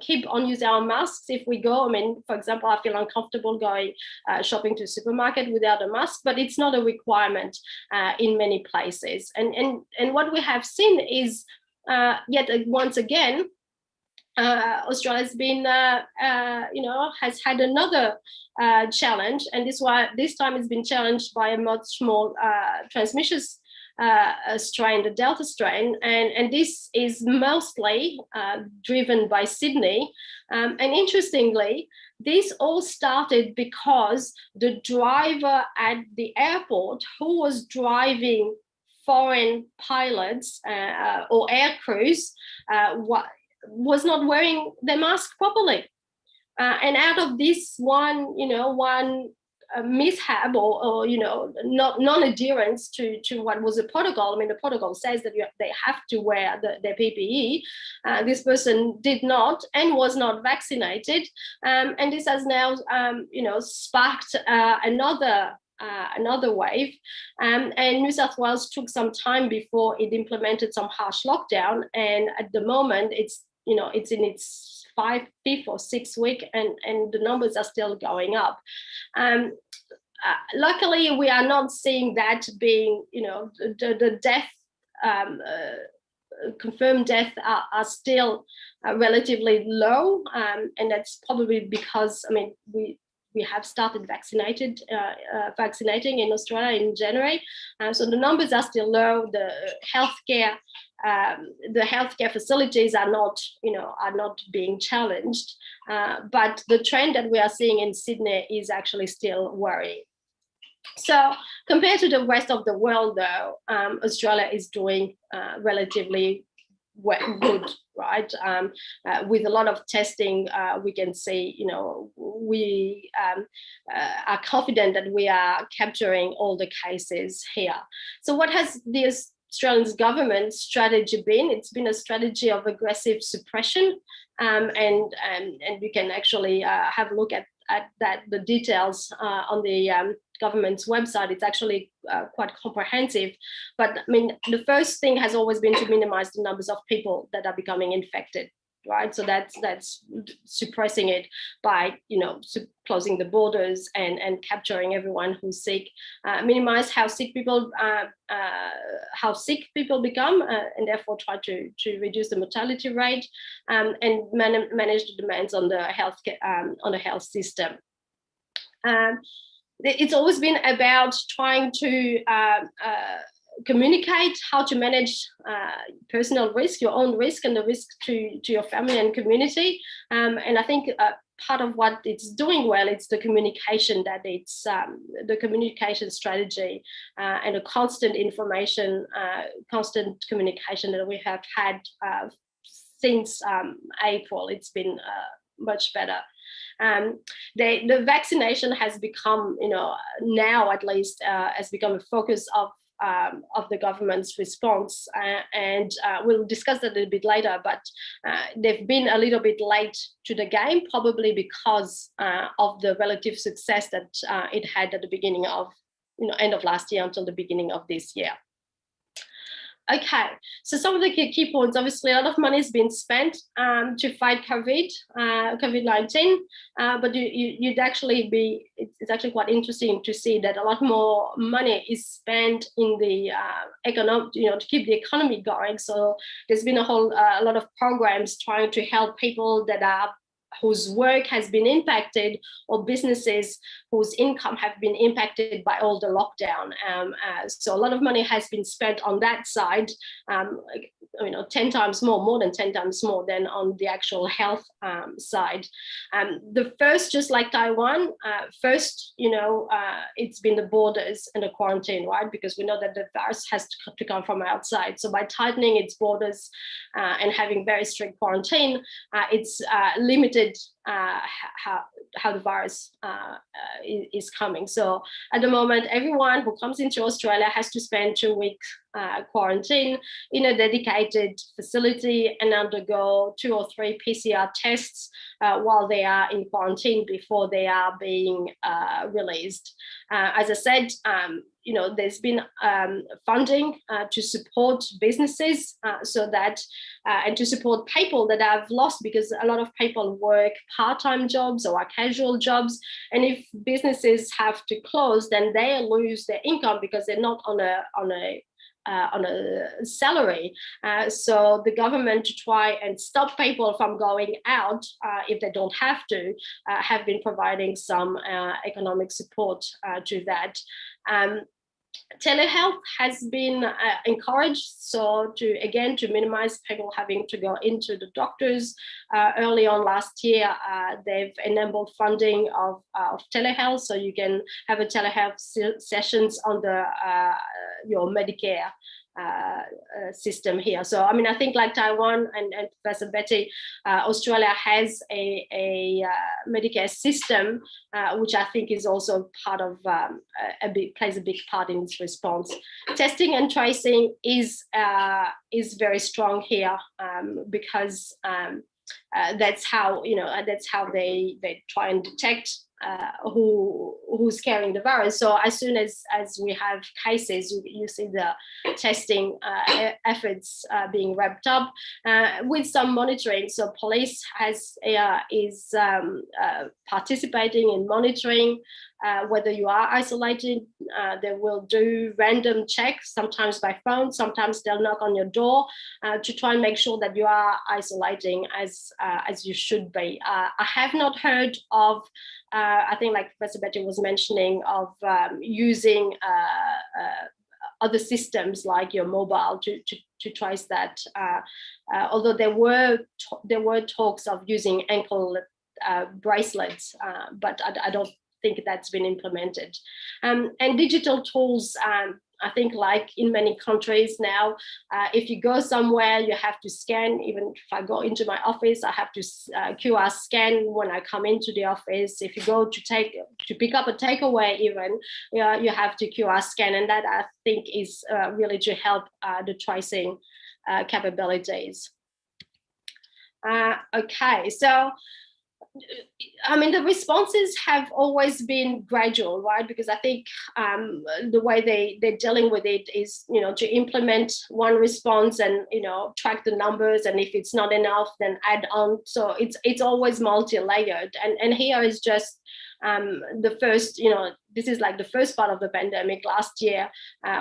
keep on using our masks if we go. I mean, for example, I feel uncomfortable going shopping to a supermarket without a mask, but it's not a requirement in many places. And what we have seen is yet once again, Australia's been, has had another challenge, and this time it's been challenged by a much more transmissious strain, the Delta strain, and this is mostly driven by Sydney. And interestingly, this all started because the driver at the airport who was driving foreign pilots or air crews was not wearing their mask properly. And out of this one mishap or non-adherence to what was the protocol. I mean, the protocol says that they have to wear their PPE. This person did not and was not vaccinated. And this has now, sparked another wave, and New South Wales took some time before it implemented some harsh lockdown, and at the moment it's in its 5th or 6th week, and the numbers are still going up. Luckily, we are not seeing that being, the death, confirmed death are still relatively low, and that's probably because, I mean, we we have started vaccinating in Australia in January. So the numbers are still low. The healthcare facilities are not being challenged. But the trend that we are seeing in Sydney is actually still worrying. So compared to the rest of the world, though, Australia is doing relatively good, right? With a lot of testing, we can say, we are confident that we are capturing all the cases here. So what has the Australian government strategy been? It's been a strategy of aggressive suppression, and you can actually have a look at that, the details on the government's website. It's actually quite comprehensive. But I mean, the first thing has always been to minimize the numbers of people that are becoming infected, right? So that's suppressing it by closing the borders and capturing everyone who's sick, minimize how sick people become, and therefore try to reduce the mortality rate, and manage the demands on the health system. It's always been about trying to communicate how to manage personal risk, your own risk, and the risk to your family and community. And I think part of what it's doing well, it's the communication, that it's the communication strategy and the constant communication that we have had since April. It's been much better. The vaccination has become, now at least, has become a focus of the government's response, and we'll discuss that a little bit later, but they've been a little bit late to the game, probably because of the relative success that it had at the beginning of, end of last year until the beginning of this year. Okay, so some of the key points. Obviously, a lot of money has been spent to fight COVID-19, but it's actually quite interesting to see that a lot more money is spent in the to keep the economy going. So there's been a lot of programs trying to help people whose work has been impacted, or businesses whose income have been impacted by all the lockdown. So a lot of money has been spent on that side, 10 times more than 10 times more than on the actual health side. The first, just like Taiwan, it's been the borders and the quarantine, right? Because we know that the virus has to come from outside. So by tightening its borders and having very strict quarantine, it's limited how the virus is coming. So at the moment, everyone who comes into Australia has to spend 2 weeks quarantine in a dedicated facility and undergo 2 or 3 PCR tests while they are in quarantine before they are being released. As I said, there's been funding to support businesses so that and to support people that have lost, because a lot of people work part-time jobs or casual jobs, and if businesses have to close, then they lose their income because they're not on a salary. So the government, to try and stop people from going out if they don't have to, have been providing some economic support to that. Telehealth has been encouraged, so to minimize people having to go into the doctors. Early on last year, they've enabled funding of telehealth, so you can have a telehealth sessions under your Medicare system here. So I mean, I think like Taiwan and Professor Betty, Australia has a Medicare system, which I think is also part of plays a big part in its response. Testing and tracing is very strong here, because that's how they try and detect who's carrying the virus. So as soon as we have cases, you see the testing efforts being wrapped up with some monitoring. So police is participating in monitoring whether you are isolated. They will do random checks, sometimes by phone, sometimes they'll knock on your door to try and make sure that you are isolating as you should be. I have not heard of, I think like Professor Betty was mentioning, of using other systems like your mobile to trace that. Although there were talks of using ankle bracelets, but I don't think that's been implemented. And digital tools, I think like in many countries now, if you go somewhere, you have to scan. Even if I go into my office, I have to QR scan when I come into the office. If you go to pick up a takeaway, even you have to QR scan, and that I think is really to help the tracing capabilities. Okay, so I mean, the responses have always been gradual, right? Because I think the way they're dealing with it is, to implement one response and, track the numbers. And if it's not enough, then add on. So it's always multi-layered. And here is just the first, this is like the first part of the pandemic last year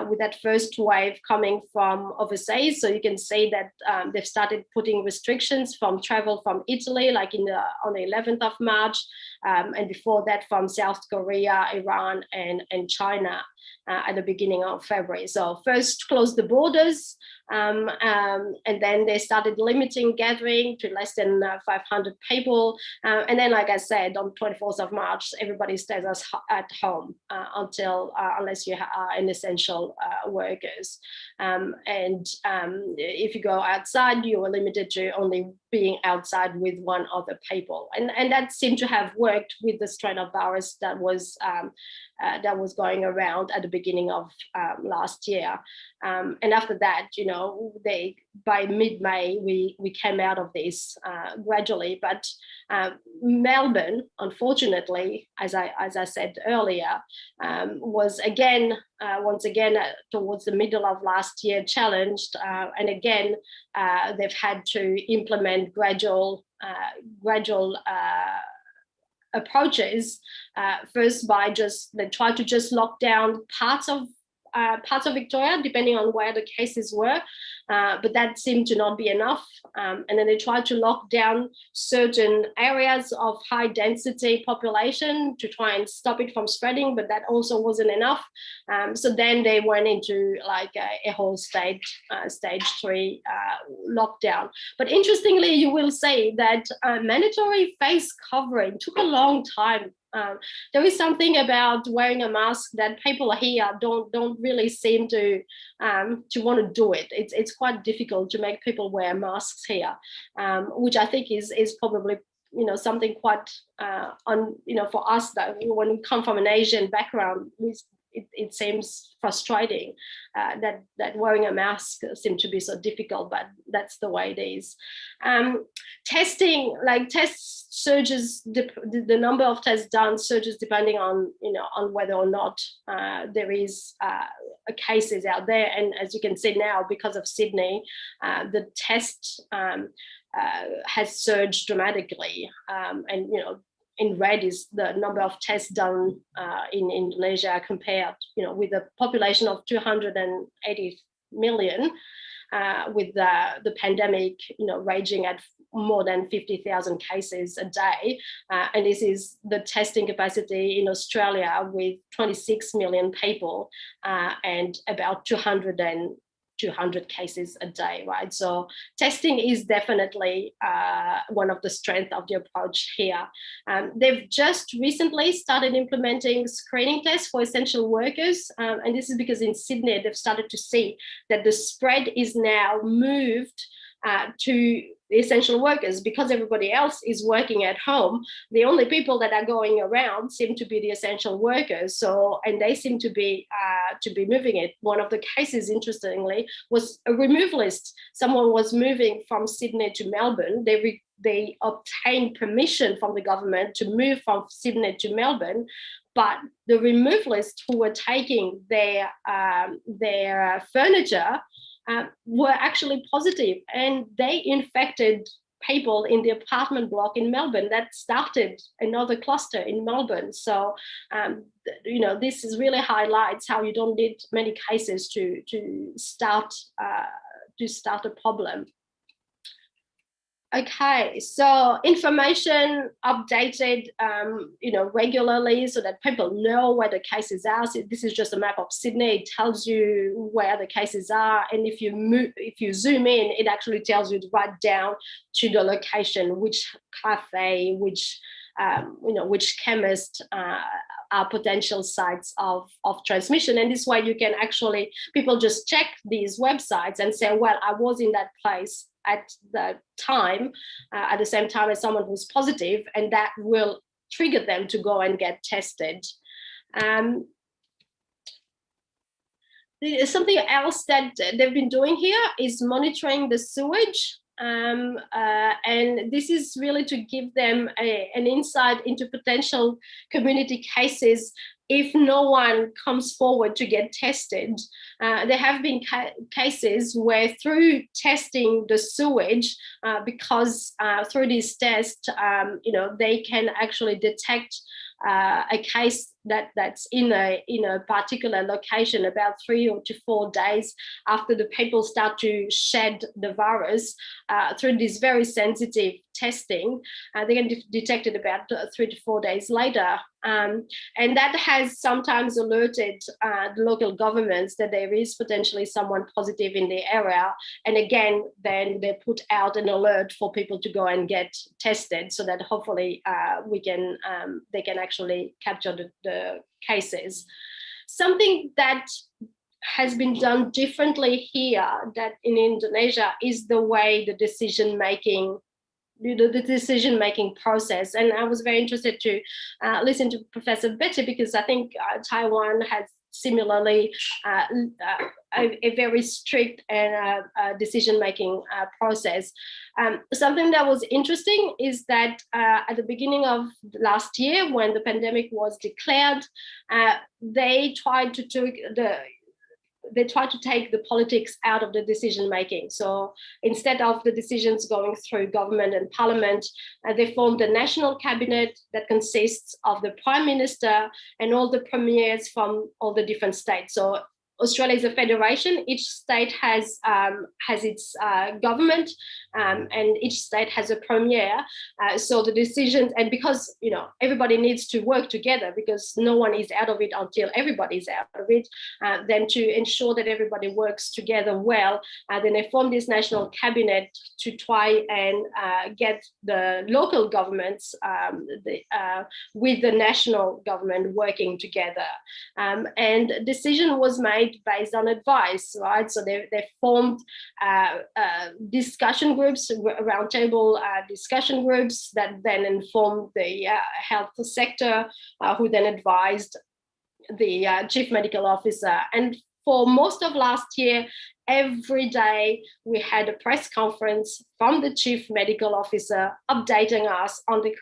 with that first wave coming from overseas. So you can see that they've started putting restrictions from travel from Italy, like on the 11th of March, and before that from South Korea, Iran, and China at the beginning of February. So first closed the borders, and then they started limiting gathering to less than 500 people. And then, like I said, on 24th of March, everybody stays at home unless you are an essential workers. And if you go outside, you are limited to only being outside with one other people. And that seemed to have worked with the strain of virus that was going around at the beginning of last year. And after that, by mid-May, we came out of this gradually. But Melbourne, unfortunately, as I said earlier, was once again towards the middle of last year challenged, and again they've had to implement gradual approaches, first by they try to just lock down parts of Victoria, depending on where the cases were, but that seemed to not be enough. And then they tried to lock down certain areas of high density population to try and stop it from spreading, but that also wasn't enough. So then they went into like a whole stage 3 lockdown. But interestingly, you will see that mandatory face covering took a long time. There is something about wearing a mask that people here don't really seem to want to do it. It's quite difficult to make people wear masks here, which I think is probably something quite for us that when we come from an Asian background, it seems frustrating that wearing a mask seems to be so difficult, but that's the way it is. Testing, like tests surges, the number of tests done surges depending on whether or not there is cases out there. And as you can see now, because of Sydney, the test has surged dramatically, and in red is the number of tests done in Indonesia compared, with a population of 280 million, with the pandemic, raging at more than 50,000 cases a day. And this is the testing capacity in Australia with 26 million people and about 200 cases a day, right? So testing is definitely one of the strengths of the approach here. They've just recently started implementing screening tests for essential workers. And this is because in Sydney, they've started to see that the spread is now moved to the essential workers because everybody else is working at home. The only people that are going around seem to be the essential workers. So, and they seem to be moving it. One of the cases, interestingly, was a removalist. Someone was moving from Sydney to Melbourne. They obtained permission from the government to move from Sydney to Melbourne, but the removalists who were taking their furniture were actually positive, and they infected people in the apartment block in Melbourne that started another cluster in Melbourne. So, this is really highlights how you don't need many cases to start a problem. Okay, so information updated, regularly so that people know where the cases are. So this is just a map of Sydney. It tells you where the cases are, and if you zoom in, it actually tells you right down to the location, which cafe, which chemist are potential sites of transmission. And this way you can actually, people just check these websites and say, well, I was in that place at the time, at the same time as someone who's positive, and that will trigger them to go and get tested. Something else that they've been doing here is monitoring the sewage. And this is really to give them an insight into potential community cases if no one comes forward to get tested. There have been cases where through testing the sewage, because through these tests, they can actually detect a case that's in a particular location about 3 to 4 days after the people start to shed the virus. Through this very sensitive testing, they can detect it about 3 to 4 days later. And that has sometimes alerted the local governments that there is potentially someone positive in the area. And again, then they put out an alert for people to go and get tested so that hopefully they can actually capture the cases. Something that has been done differently here that in Indonesia is the way the decision-making process. And I was very interested to listen to Professor Betty, because I think Taiwan has similarly a very strict and decision-making process. Something that was interesting is that at the beginning of last year, when the pandemic was declared, they tried to take the politics out of the decision making. So instead of the decisions going through government and parliament, they formed a national cabinet that consists of the prime minister and all the premiers from all the different states. So Australia is a federation. Each state has its government, and each state has a premier. So the decisions, and because everybody needs to work together, because no one is out of it until everybody is out of it. Then to ensure that everybody works together well, then they formed this national cabinet to try and get the local governments with the national government working together. And a decision was made based on advice, right? So they formed discussion groups, roundtable discussion groups that then informed the health sector, who then advised the chief medical officer. And for most of last year, every day we had a press conference from the chief medical officer updating us on the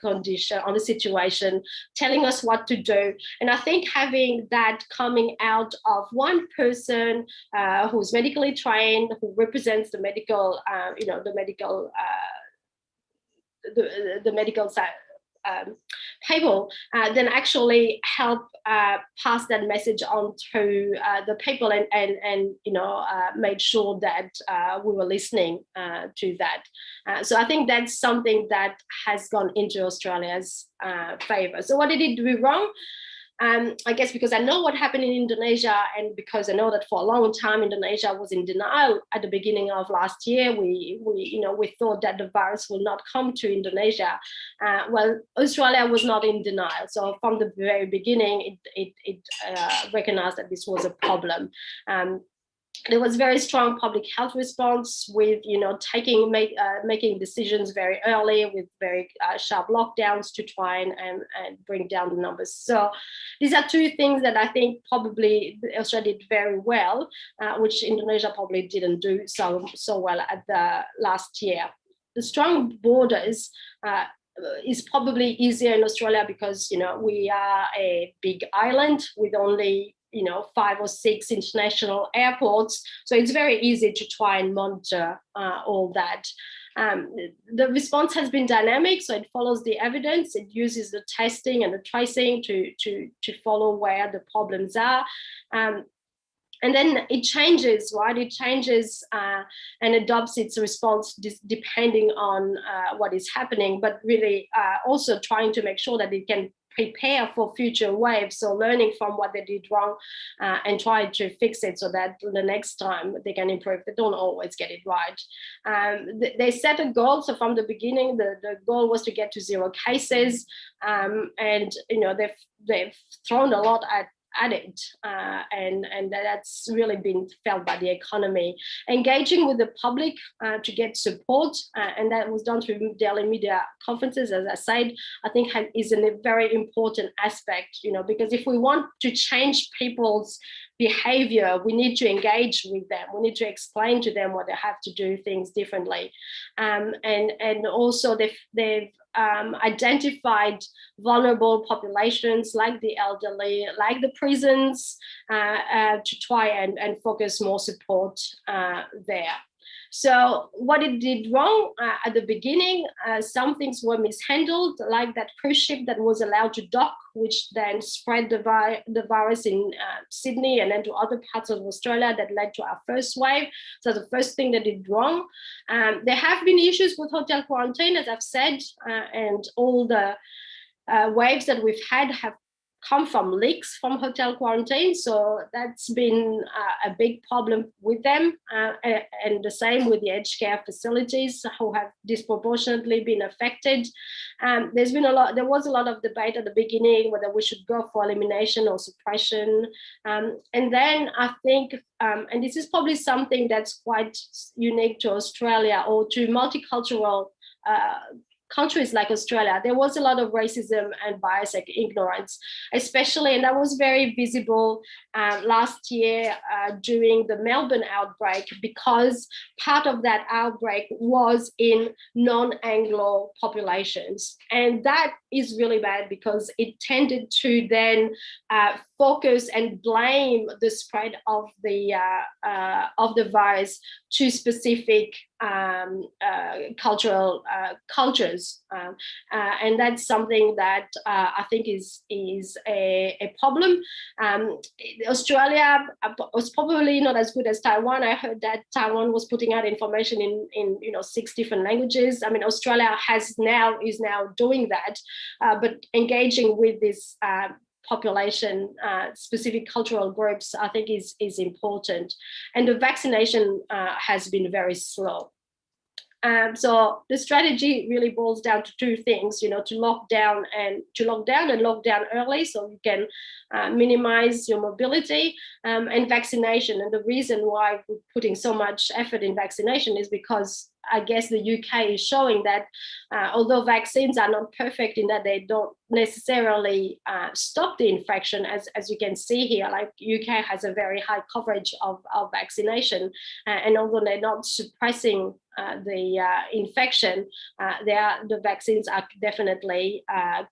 condition, on the situation, telling us what to do. And I think having that coming out of one person who's medically trained, who represents the medical, the medical side, people, then actually help pass that message on to the people and made sure that we were listening to that. So I think that's something that has gone into Australia's favor. So what did it do wrong? I guess because I know what happened in Indonesia, and because I know that for a long time Indonesia was in denial at the beginning of last year. We thought that the virus will not come to Indonesia. Well, Australia was not in denial. So from the very beginning, it recognized that this was a problem. There was very strong public health response with, making decisions very early with very sharp lockdowns to try and bring down the numbers. So these are two things that I think probably Australia did very well, which Indonesia probably didn't do so well at the last year. The strong borders is probably easier in Australia because, we are a big island with only 5 or 6 international airports. So it's very easy to try and monitor all that. The response has been dynamic, so it follows the evidence. It uses the testing and the tracing to follow where the problems are. And then it changes, right? It changes and adopts its response depending on what is happening, but really also trying to make sure that it can prepare for future waves. So learning from what they did wrong and try to fix it so that the next time they can improve. They don't always get it right. They set a goal. So from the beginning, the goal was to get to 0 cases. And they've thrown a lot at it, and that's really been felt by the economy. Engaging with the public to get support, and that was done through daily media conferences, as I said, I think is a very important aspect, because if we want to change people's behavior, we need to engage with them. We need to explain to them what they have to do things differently. And also they've identified vulnerable populations like the elderly, like the prisons, to try and focus more support there. So what it did wrong at the beginning, some things were mishandled, like that cruise ship that was allowed to dock, which then spread the virus in Sydney and then to other parts of Australia that led to our first wave. So the first thing that did wrong. There have been issues with hotel quarantine, as I've said, and all the waves that we've had have come from leaks from hotel quarantine. So that's been a big problem with them. And the same with the aged care facilities who have disproportionately been affected. There was a lot of debate at the beginning whether we should go for elimination or suppression. And then I think, and this is probably something that's quite unique to Australia or to multicultural countries like Australia, there was a lot of racism and bias and ignorance, especially, and that was very visible last year during the Melbourne outbreak, because part of that outbreak was in non-Anglo populations. And that is really bad because it tended to then focus and blame the spread of the virus to specific cultural cultures, and that's something that I think is a problem. Australia was probably not as good as Taiwan. I heard that Taiwan was putting out information in 6 different languages. I mean, Australia is now doing that, but engaging with this population, specific cultural groups, I think is important. And the vaccination has been very slow. So the strategy really boils down to 2 things, to lock down and lock down early so you can minimize your mobility, and vaccination. And the reason why we're putting so much effort in vaccination is because I guess the UK is showing that although vaccines are not perfect in that they don't necessarily stop the infection, as you can see here, like UK has a very high coverage of vaccination, and although they're not suppressing the infection, the vaccines are definitely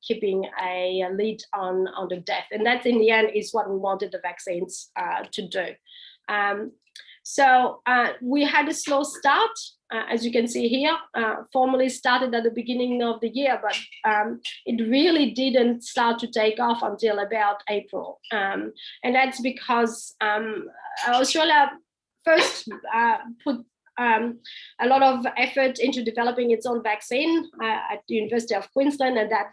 keeping a lead on the death. And that in the end is what we wanted the vaccines to do. So we had a slow start, as you can see here, formally started at the beginning of the year, but it really didn't start to take off until about April. And that's because Australia first put a lot of effort into developing its own vaccine at the University of Queensland, and that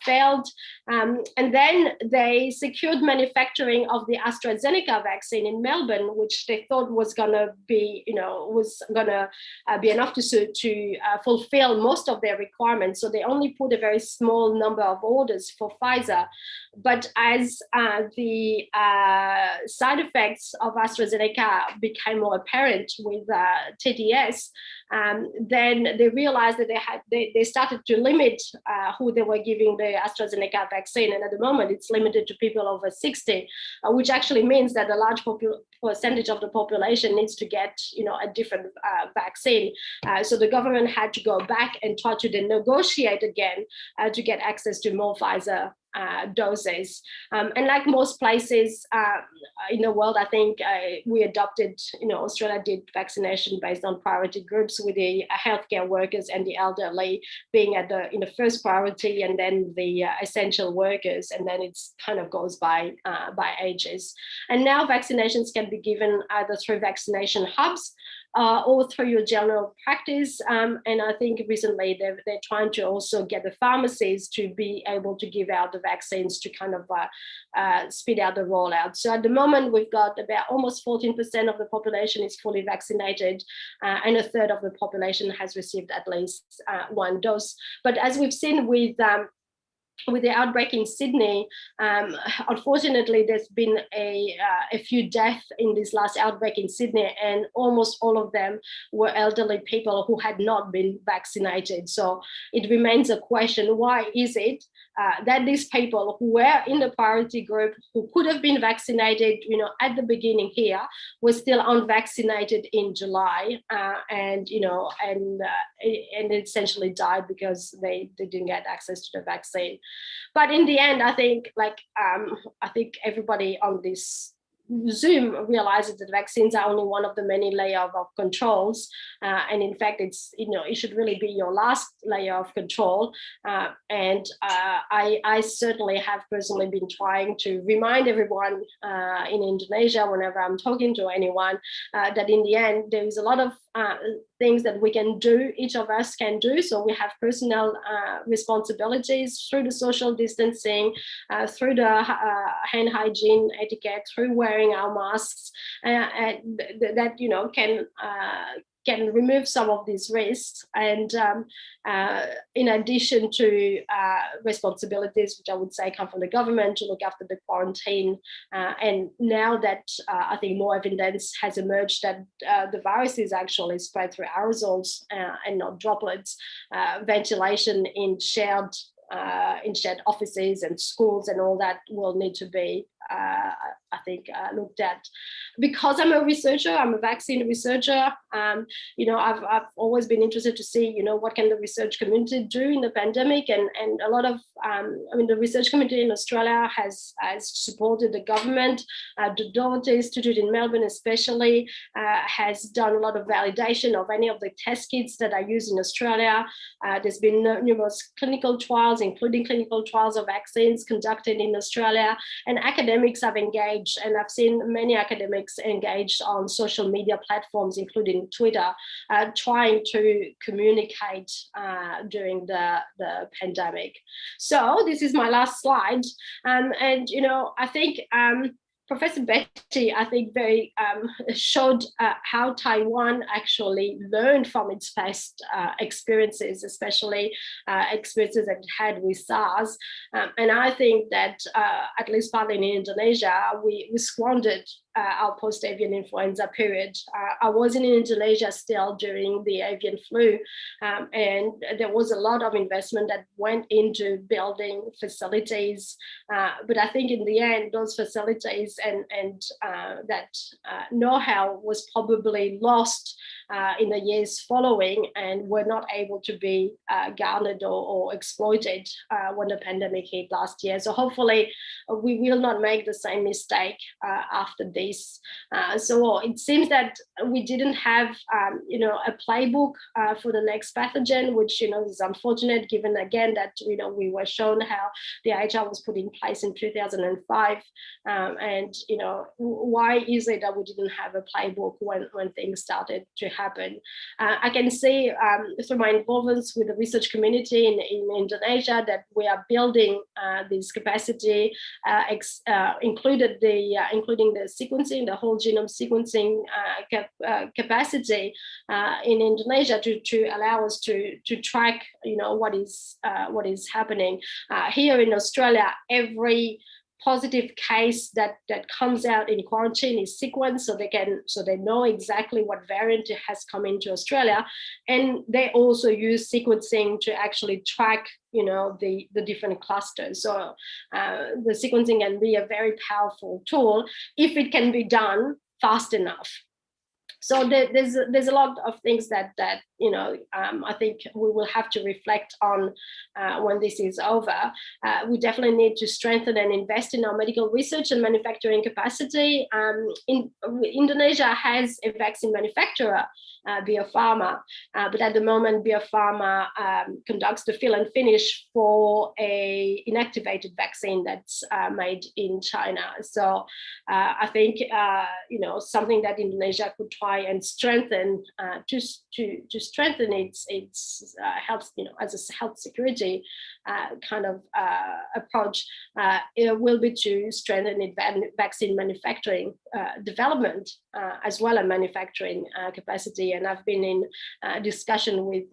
failed. And then they secured manufacturing of the AstraZeneca vaccine in Melbourne, which they thought was going to be, be enough to fulfill most of their requirements. So they only put a very small number of orders for Pfizer. But as the side effects of AstraZeneca became more apparent with TDS, then they realized that they started to limit who they were giving the AstraZeneca vaccine. And at the moment, it's limited to people over 60, which actually means that a large percentage of the population needs to get, a different vaccine. So the government had to go back and try to then negotiate again to get access to more Pfizer doses. And like most places in the world, I think we adopted, Australia did vaccination based on priority groups, with the healthcare workers and the elderly being at the first priority, and then the essential workers, and then it's kind of goes by ages. And now vaccinations can be given either through vaccination hubs or through your general practice. And I think recently they're trying to also get the pharmacies to be able to give out the vaccines to kind of speed out the rollout. So at the moment, we've got about almost 14% of the population is fully vaccinated, and a third of the population has received at least one dose. But as we've seen with the outbreak in Sydney, unfortunately, there's been a few deaths in this last outbreak in Sydney, and almost all of them were elderly people who had not been vaccinated. So it remains a question, why is it that these people who were in the priority group, who could have been vaccinated, at the beginning here, were still unvaccinated in July, and essentially died because they didn't get access to the vaccine. But in the end, I think everybody on this Zoom realizes that vaccines are only one of the many layers of controls, and in fact, it should really be your last layer of control. And I certainly have personally been trying to remind everyone in Indonesia, whenever I'm talking to anyone, that in the end there is a lot of things that we can do, each of us can do. So we have personal responsibilities through the social distancing, through the hand hygiene etiquette, through wearing our masks, that can remove some of these risks. And in addition to responsibilities, which I would say come from the government to look after the quarantine, and now that I think more evidence has emerged that the virus is actually spread through aerosols and not droplets, ventilation in shared offices and schools and all that will need to be looked at. Because I'm a researcher, I'm a vaccine researcher, I've always been interested to see, what can the research community do in the pandemic, and a lot of, the research community in Australia has supported the government. The Doherty Institute in Melbourne especially has done a lot of validation of any of the test kits that are used in Australia. There's been numerous clinical trials, including clinical trials of vaccines conducted in Australia, and academics have engaged, and I've seen many academics engaged on social media platforms, including Twitter, trying to communicate during the pandemic. So this is my last slide, and I think Professor Betty, I think, very showed how Taiwan actually learned from its past experiences, especially experiences that it had with SARS. And I think that, at least partly in Indonesia, we squandered our post-avian influenza period. I was in Indonesia still during the avian flu, and there was a lot of investment that went into building facilities. But I think in the end, those facilities and that know-how was probably lost in the years following, and were not able to be garnered or exploited when the pandemic hit last year. So hopefully we will not make the same mistake after this. So it seems that we didn't have a playbook for the next pathogen, which is unfortunate, given again that we were shown how the IHR was put in place in 2005, and why is it that we didn't have a playbook when things started to happen? I can see through my involvement with the research community in Indonesia that we are building this capacity, including the sequencing, the whole genome sequencing capacity in Indonesia to allow us to track what is happening. Here in Australia, every positive case that comes out in quarantine is sequenced, so they know exactly what variant has come into Australia, and they also use sequencing to actually track the different clusters. So the sequencing can be a very powerful tool if it can be done fast enough. So there's a lot of things that I think we will have to reflect on when this is over. We definitely need to strengthen and invest in our medical research and manufacturing capacity. Indonesia has a vaccine manufacturer, Bio Farma, but at the moment Bio Farma conducts the fill and finish for a inactivated vaccine that's made in China. So I think something that Indonesia could try and strengthen to strengthen its health, as a health security kind of approach, it will be to strengthen its vaccine manufacturing development as well as manufacturing capacity. And I've been in discussion with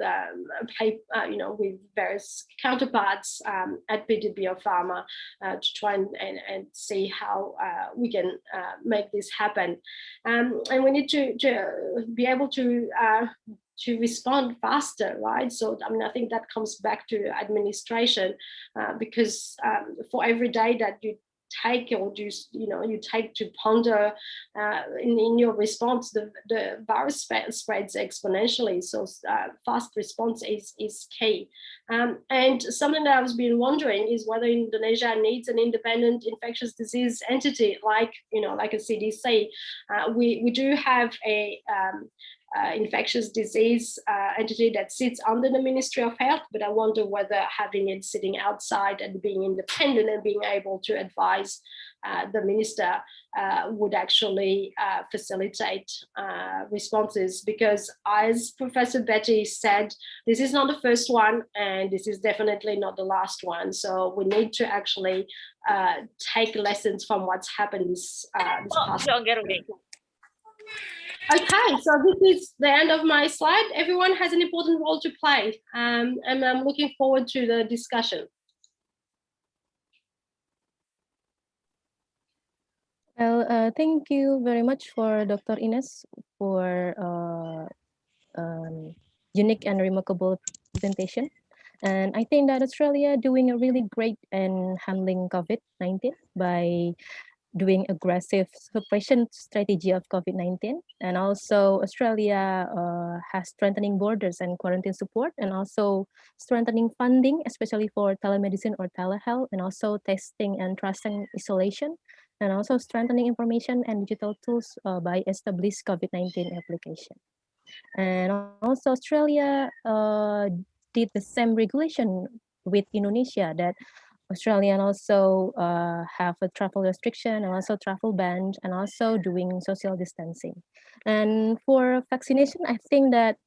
with various counterparts at PDB Pharma to try and see how we can make this happen. And we need to be able to respond faster, right? So I think that comes back to administration, because for every day that you take or you take to ponder in your response, the virus spreads exponentially. So fast response is key. And something that I was been wondering is whether Indonesia needs an independent infectious disease entity like a CDC. We do have a infectious disease entity that sits under the Ministry of Health, but I wonder whether having it sitting outside and being independent and being able to advise the minister would actually facilitate responses, because as Professor Betty said, this is not the first one and this is definitely not the last one. So we need to actually take lessons from what's happened this past. Okay, so this is the end of my slide. Everyone has an important role to play, and I'm looking forward to the discussion. Well, thank you very much for Dr. Ines for unique and remarkable presentation. And I think that Australia doing a really great in handling COVID-19 by doing aggressive suppression strategy of COVID-19. And also Australia has strengthening borders and quarantine support, and also strengthening funding, especially for telemedicine or telehealth, and also testing and tracing isolation, and also strengthening information and digital tools by established COVID-19 application. And also Australia did the same regulation with Indonesia, that Australian also have a travel restriction and also travel ban, and also doing social distancing. And for vaccination, I think that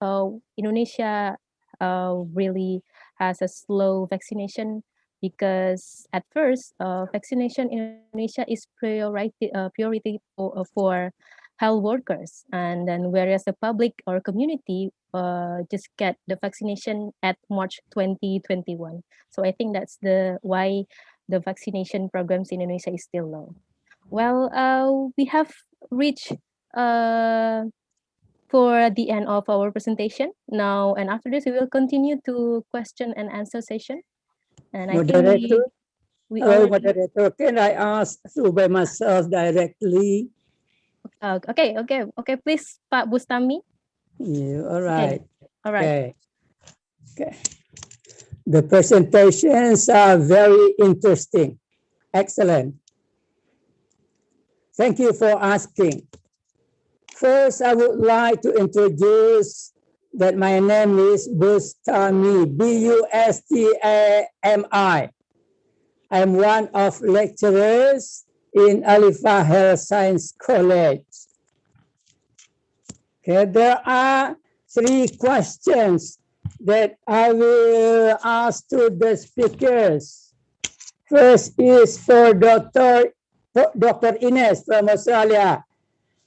Indonesia really has a slow vaccination, because at first vaccination in Indonesia is priority for health workers, and then whereas the public or community just get the vaccination at March 2021. So I think that's why the vaccination programs in Indonesia is still low. Well, we have reached for the end of our presentation now, and after this we will continue to question and answer session. And I think moderator, can I ask through by myself directly? Okay, please, Pak Bustami. Yeah, all right. Okay. All right. Okay. The presentations are very interesting. Excellent. Thank you for asking. First, I would like to introduce that my name is Bustami, B-U-S-T-A-M-I. I'm one of lecturers in Alifah Health Science College. Okay, there are 3 questions that I will ask to the speakers. First is for Dr. Ines from Australia.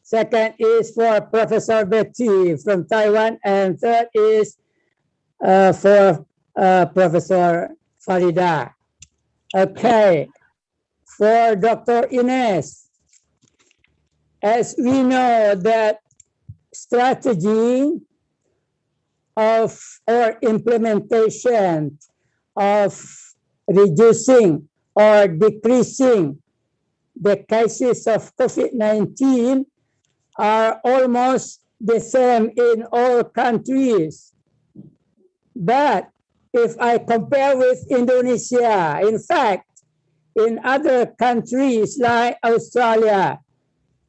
Second is for Professor Betty from Taiwan. And third is for Professor Farida. Okay, for Dr. Ines, as we know that strategy of or implementation of reducing or decreasing the cases of COVID-19 are almost the same in all countries. But if I compare with Indonesia, in fact, in other countries like Australia,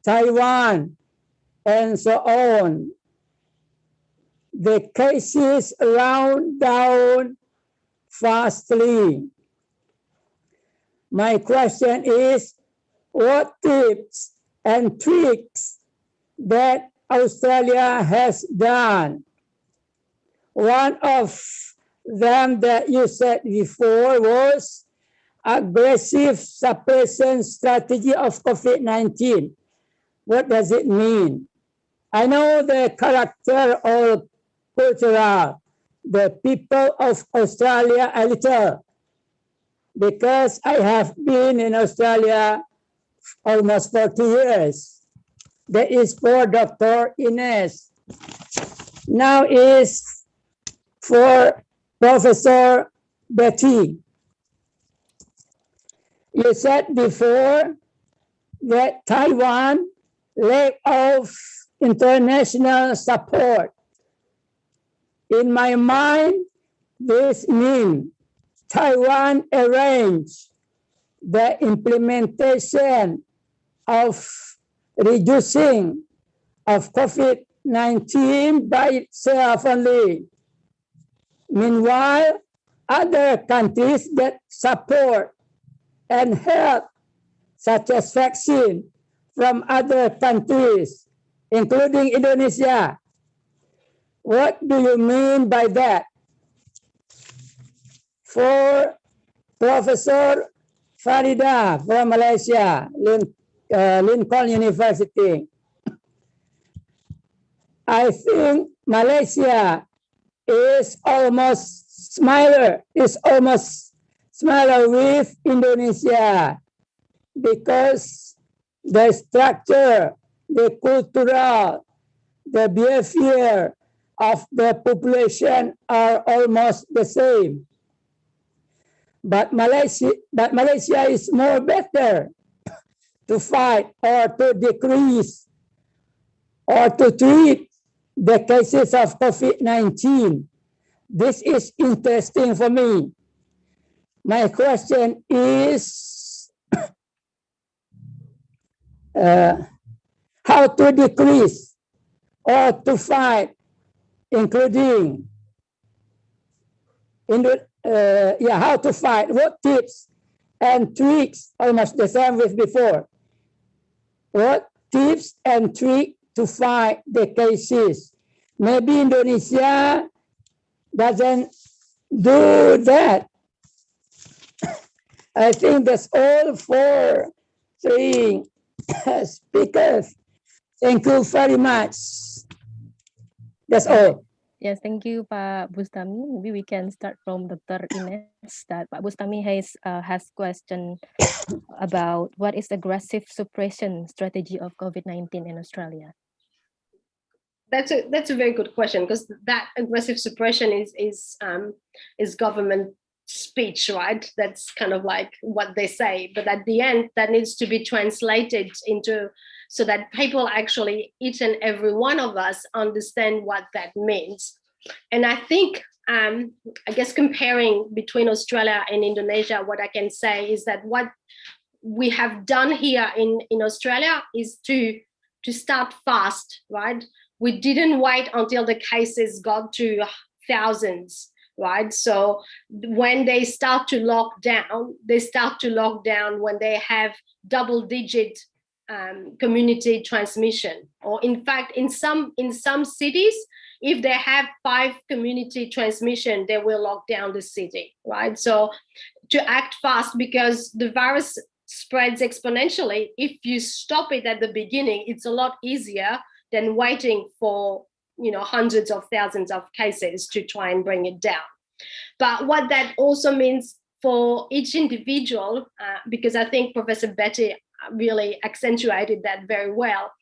Taiwan, and so on, the cases round down fastly. My question is, what tips and tricks that Australia has done? One of them that you said before was aggressive suppression strategy of COVID-19. What does it mean? I know the character or cultural, the people of Australia a little, because I have been in Australia almost 40 years. That is for Dr. Ines. Now is for Professor Betty. You said before that Taiwan lack of international support. In my mind, this means Taiwan arranged the implementation of reducing of COVID-19 by itself only. Meanwhile, other countries that support and help, such as vaccine from other countries, including Indonesia. What do you mean by that? For Professor Farida from Malaysia, Lincoln University, I think Malaysia is almost similar with Indonesia because the structure, the cultural, the behavior of the population are almost the same. But Malaysia is more better to fight or to decrease or to treat the cases of COVID-19. This is interesting for me. My question is how to decrease or to fight, including how to fight, what tips and tricks, almost the same with before. What tips and tricks to fight the cases? Maybe Indonesia doesn't do that. I think that's all for three speakers. Thank you very much. That's all. Yes, thank you, Pak Bustami. Maybe we can start from Dr. Ines. That Pak Bustami has question about what is aggressive suppression strategy of COVID-19 in Australia. That's a very good question, because that aggressive suppression is government speech, right? That's kind of like what they say, but at the end that needs to be translated into so that people actually, each and every one of us, understand what that means. And I think I guess comparing between Australia and Indonesia, what I can say is that what we have done here in Australia is to start fast, right? We didn't wait until the cases got to thousands, right? So when they start to lock down when they have double-digit community transmission, or in fact, in some cities, if they have 5 community transmission, they will lock down the city, right? So to act fast, because the virus spreads exponentially. If you stop it at the beginning, it's a lot easier than waiting for hundreds of thousands of cases to try and bring it down. But what that also means for each individual, because I think Professor Betty really accentuated that very well,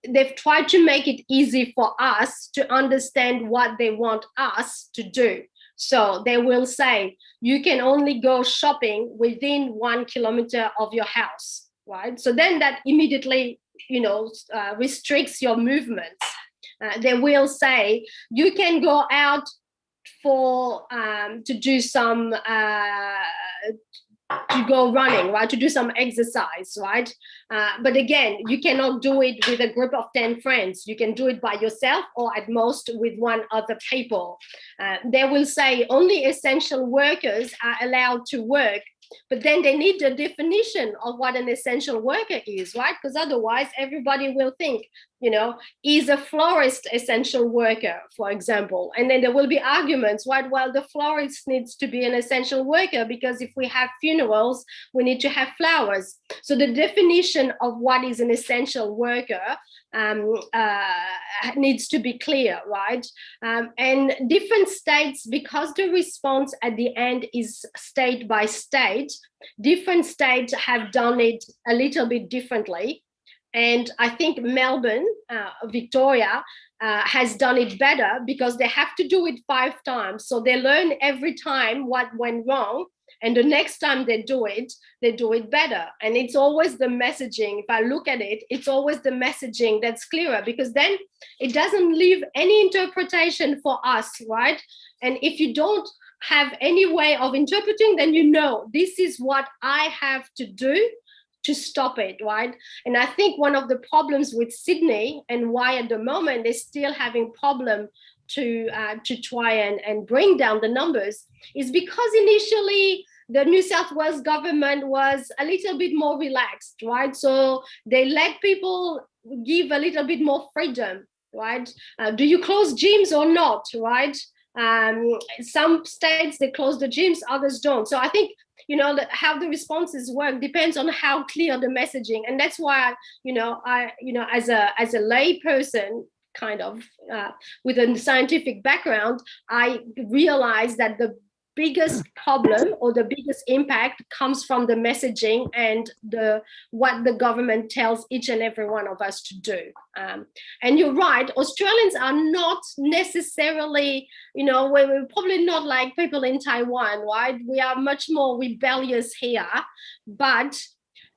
they've tried to make it easy for us to understand what they want us to do. So they will say, you can only go shopping within 1 kilometer of your house, right? So then that immediately, restricts your movements. they will say you can go out for to do some to go running, right, to do some exercise, right? But again, you cannot do it with a group of 10 friends. You can do it by yourself or at most with one other people. They will say only essential workers are allowed to work, but then they need a definition of what an essential worker is, right? Because otherwise everybody will think, you know, is a florist essential worker, for example? And then there will be arguments, right? Well, the florist needs to be an essential worker because if we have funerals, we need to have flowers. So the definition of what is an essential worker needs to be clear, right? And different states, because the response at the end is state by state, different states have done it a little bit differently. And I think Melbourne, Victoria, has done it better because they have to do it 5 times. So they learn every time what went wrong. And the next time they do it better. And it's always the messaging. If I look at it, it's always the messaging that's clearer, because then it doesn't leave any interpretation for us, right? And if you don't have any way of interpreting, then you know this is what I have to do to stop it, right? And I think one of the problems with Sydney and why at the moment they're still having problem to try and bring down the numbers is because initially the New South Wales government was a little bit more relaxed, right? So they let people give a little bit more freedom, right? Do you close gyms or not, right? Some states, they close the gyms, others don't. So I think, you know, how the responses work depends on how clear the messaging. And that's why, as a lay person, kind of with a scientific background, I realized that the biggest problem or the biggest impact comes from the messaging and what the government tells each and every one of us to do. And you're right, Australians are not necessarily, we're probably not like people in Taiwan, right? We are much more rebellious here, but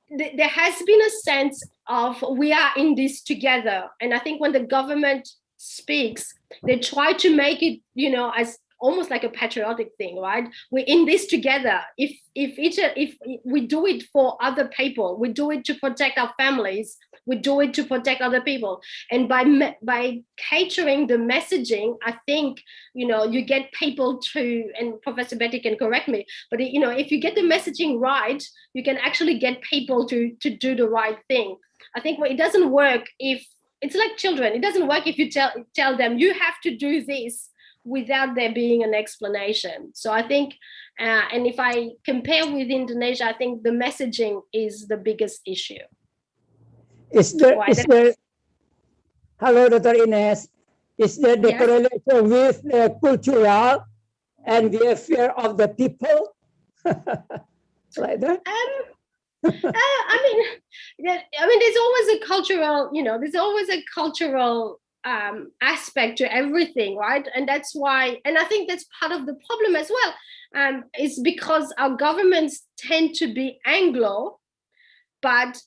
there has been a sense of we are in this together. And I think when the government speaks, they try to make it, as almost like a patriotic thing, right? We're in this together. If we do it for other people, we do it to protect our families, we do it to protect other people. And by catering the messaging, I think, you get people to, and Professor Betty can correct me, but if you get the messaging right, you can actually get people to do the right thing. I think it doesn't work if, it's like children, it doesn't work if you tell them you have to do this without there being an explanation. So I think, and if I compare with Indonesia, I think the messaging is the biggest issue. Hello, Dr. Ines. Is there the correlation with the cultural and behavior of the people? Like that? There's always a cultural, there's always a cultural aspect to everything, right? And that's why, and I think that's part of the problem as well, is because our governments tend to be Anglo, but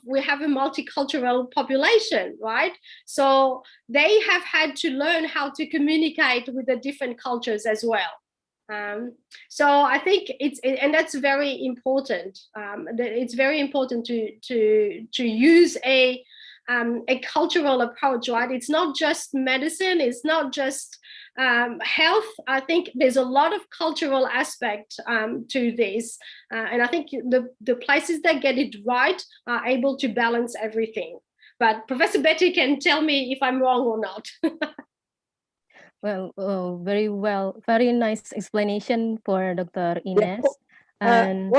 we have a multicultural population, right? So they have had to learn how to communicate with the different cultures as well. So I think and that's very important. It's very important to use a cultural approach, right? It's not just medicine, it's not just health. I think there's a lot of cultural aspect to this, and I think the places that get it right are able to balance everything. But Professor Betty can tell me if I'm wrong or not. Well, very nice explanation for Dr. Ines. And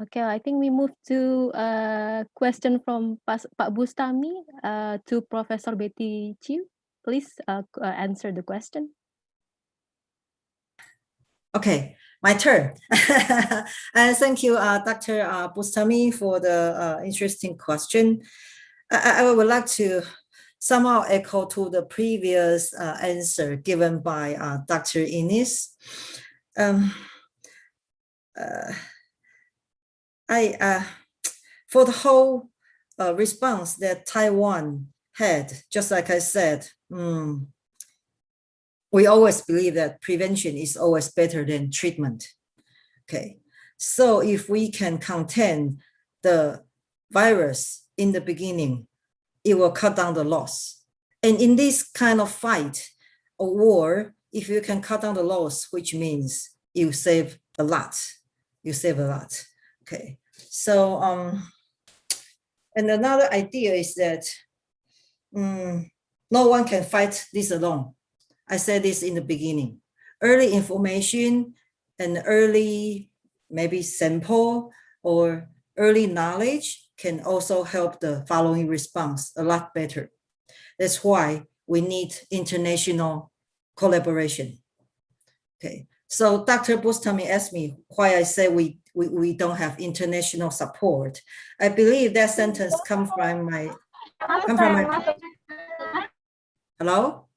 okay, I think we move to a question from Pak Bustami to Professor Betty Chiu. Please answer the question. Okay, my turn. And thank you, Dr. Bustami, for the interesting question. I would like to somehow echo to the previous answer given by Dr. Ines. for the whole response that Taiwan had, just like I said, we always believe that prevention is always better than treatment. Okay, so if we can contain the virus in the beginning, it will cut down the loss. And in this kind of fight or war, if you can cut down the loss, which means you save a lot. You save a lot. Okay, so and another idea is that no one can fight this alone. I said this in the beginning. Early information and early maybe sample or early knowledge can also help the following response a lot better. That's why we need international collaboration. Okay, so Dr. Bustami asked me why I say we don't have international support. I believe that sentence come from my hello?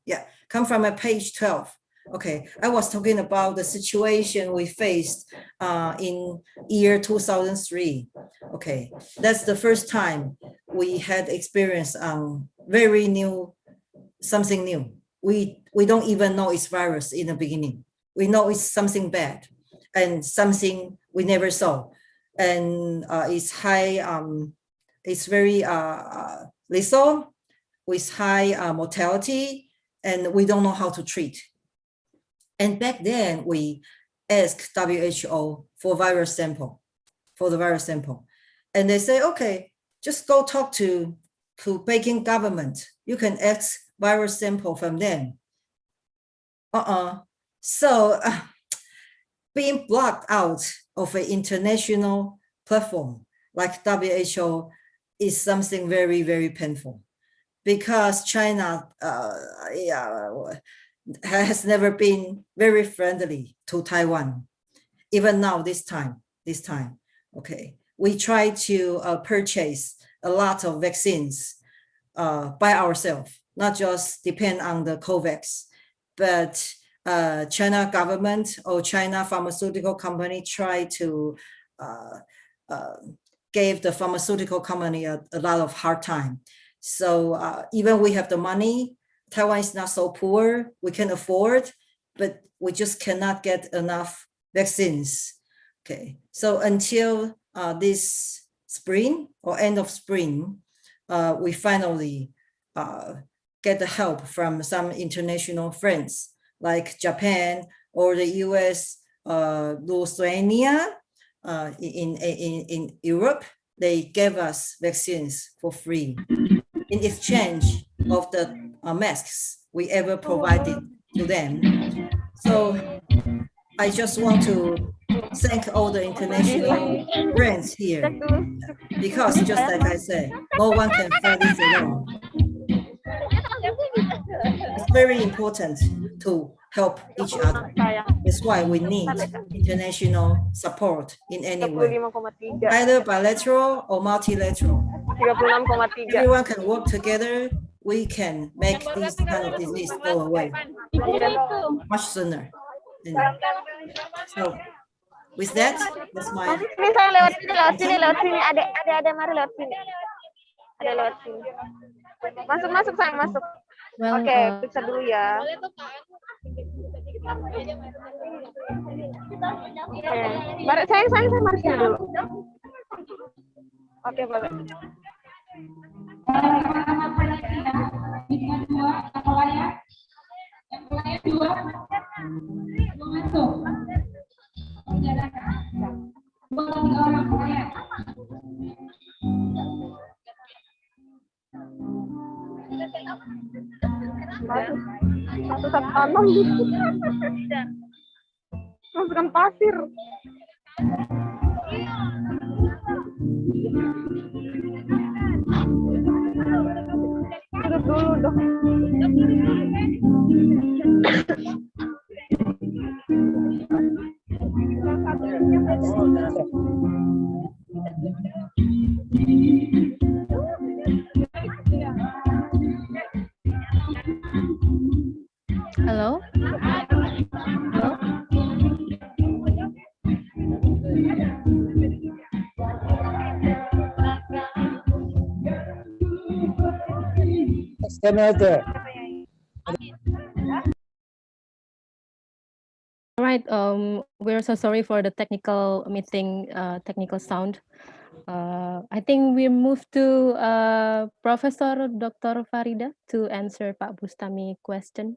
Yeah, come from my page 12. Okay, I was talking about the situation we faced in year 2003. Okay, that's the first time we had experience very new, something new. We don't even know it's virus in the beginning. We know it's something bad and something we never saw. And it's high, it's very lethal with high mortality, and we don't know how to treat. And back then we asked WHO for virus sample, for the virus sample. And they say, okay, just go talk to Peking government. You can ask virus sample from them. So being blocked out of an international platform like WHO is something very, very painful, because China has never been very friendly to Taiwan. Even now, this time, okay. We try to purchase a lot of vaccines by ourselves, not just depend on the COVAX, but China government or China pharmaceutical company try to give the pharmaceutical company a lot of hard time. So even we have the money, Taiwan is not so poor, we can afford, but we just cannot get enough vaccines. Okay, so until this spring or end of spring, we finally get the help from some international friends like Japan or the US, Lithuania, in Europe. They gave us vaccines for free in exchange of the masks we ever provided to them. So I just want to thank all the international friends here, because just like I said, no one can fight this alone. It's very important to help each other. That's why we need international support in any way, either bilateral or multilateral. Everyone can work together. We can make this kind of disease go away much sooner. And so with that, that's my. Ini saya lewat sini, ada mari lewat sini. Ada lewat sini. Masuk sayang, masuk. Oke, periksa dulu ya. Oke. Sayang mari sini dulu. Oke, boleh. Satu tanam gitu. Masukkan pasir. Duduk dulu dong. Halo? Halo? Senator. All right, we're so sorry for the technical meeting, technical sound. I think we move to Professor Dr. Farida to answer Pak Bustami question.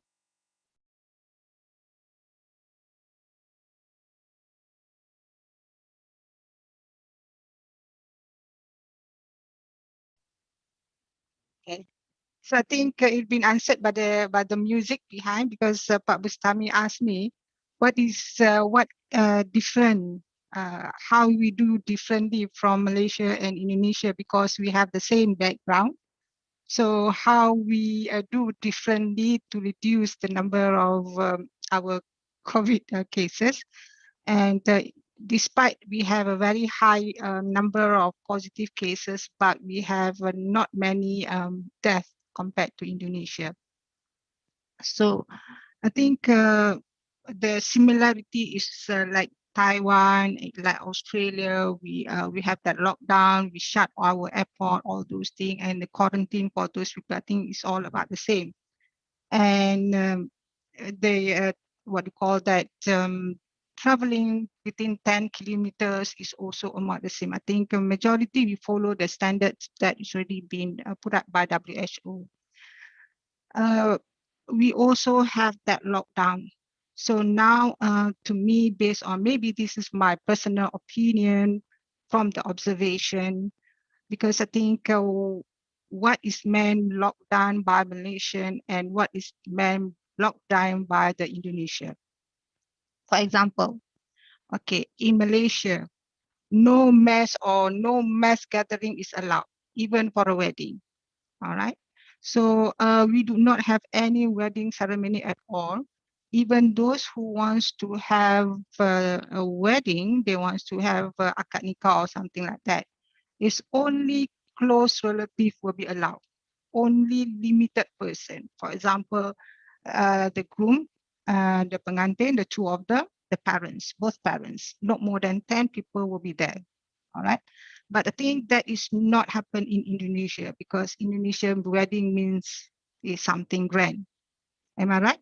Okay. So I think it's been answered by the music behind, because Pak Bustami asked me what different, how we do differently from Malaysia and Indonesia, because we have the same background. So how we do differently to reduce the number of our COVID cases. And despite we have a very high number of positive cases, but we have not many deaths compared to Indonesia. So I think the similarity is like Taiwan, like Australia. We have that lockdown. We shut our airport, all those things, and the quarantine for those people. I think it's all about the same. And they what you call that, traveling within 10 kilometers is also about the same. I think a majority we follow the standards that is already been put up by WHO. We also have that lockdown. So now, to me, based on, maybe this is my personal opinion from the observation, because I think what is meant lockdown by Malaysian and what is meant lockdown by the Indonesia. For example, okay, in Malaysia, no mass or no mass gathering is allowed, even for a wedding. All right. So we do not have any wedding ceremony at all. Even those who wants to have a wedding, they wants to have akad nikah or something like that. It's only close relative will be allowed. Only limited person. For example, the groom, the pengantin, the two of them, the parents, both parents. Not more than 10 people will be there. All right. But I think that is not happen in Indonesia, because Indonesian wedding means is something grand. Am I right?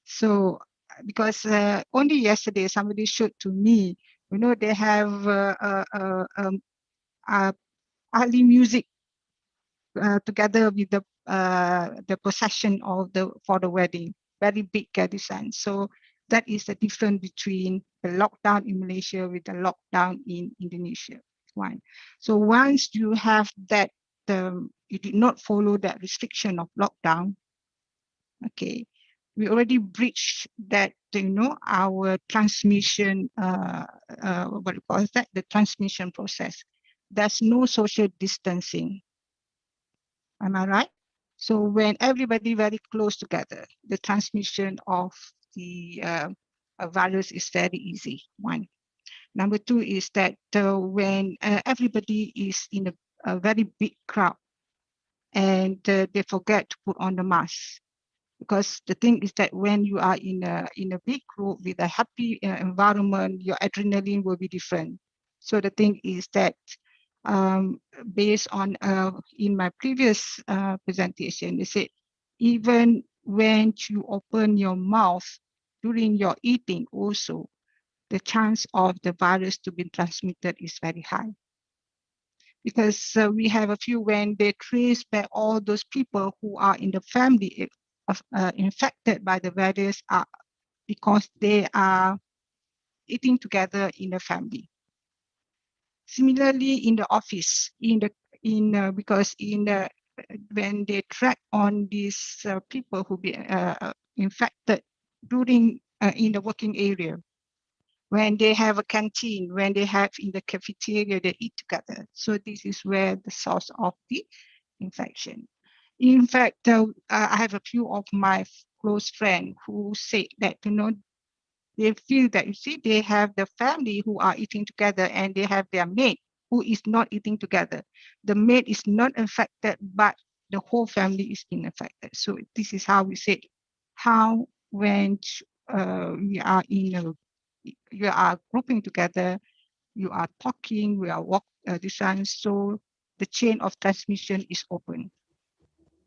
So because only yesterday somebody showed to me, they have early music together with the procession of for the wedding, very big garrison. So that is the difference between the lockdown in Malaysia with the lockdown in Indonesia. One. So once you have that, you did not follow that restriction of lockdown. Okay, we already breached that. Our transmission, what do you call that? The transmission process. There's no social distancing. Am I right? So when everybody very close together, the transmission of the virus is very easy. One. Number two is that when everybody is in a very big crowd and they forget to put on the mask. Because the thing is that when you are in a big group with a happy environment, your adrenaline will be different. So the thing is that based on in my previous presentation, they said even when you open your mouth during your eating also, the chance of the virus to be transmitted is very high. Because we have a few, when they trace back all those people who are in the family infected by the virus, because they are eating together in the family. Similarly, in the office, because when they track on these people who be infected during in the working area, when they have a canteen, when they have in the cafeteria, they eat together. So this is where the source of the infection. In fact, I have a few of my close friends who say that, they feel that, they have the family who are eating together and they have their mate who is not eating together. The mate is not infected, but the whole family is being affected. So this is how we say, how when we are you are grouping together, you are talking, we are walking distance, so the chain of transmission is open.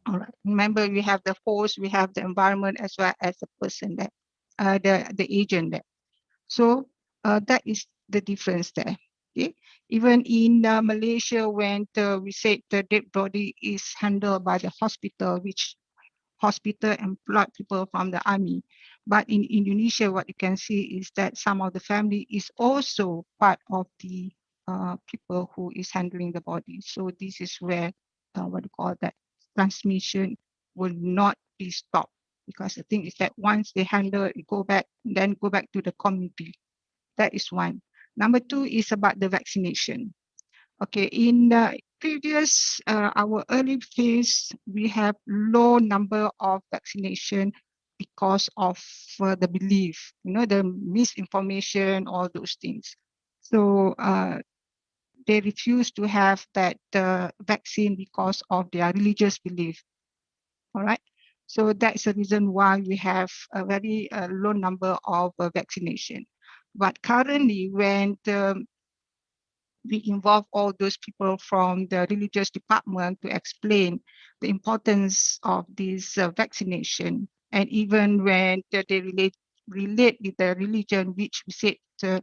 All right. Remember, we have the host, we have the environment, as well as the person that, the agent there. So that is the difference there. Okay. Even in Malaysia, when we said the dead body is handled by the hospital, which hospital employed people from the army. But in Indonesia, what you can see is that some of the family is also part of the people who is handling the body. So this is where, what do you call that, transmission will not be stopped, because the thing is that once they handle it, go back, then go back to the community. That is one. Number two is about the vaccination. Okay, in the previous, our early phase, we have low number of vaccination because of the belief, the misinformation, all those things. So they refuse to have that vaccine because of their religious belief. All right. So that's the reason why we have a very low number of vaccination. But currently, when we involve all those people from the religious department to explain the importance of this vaccination, and even when they relate with the religion, which we said,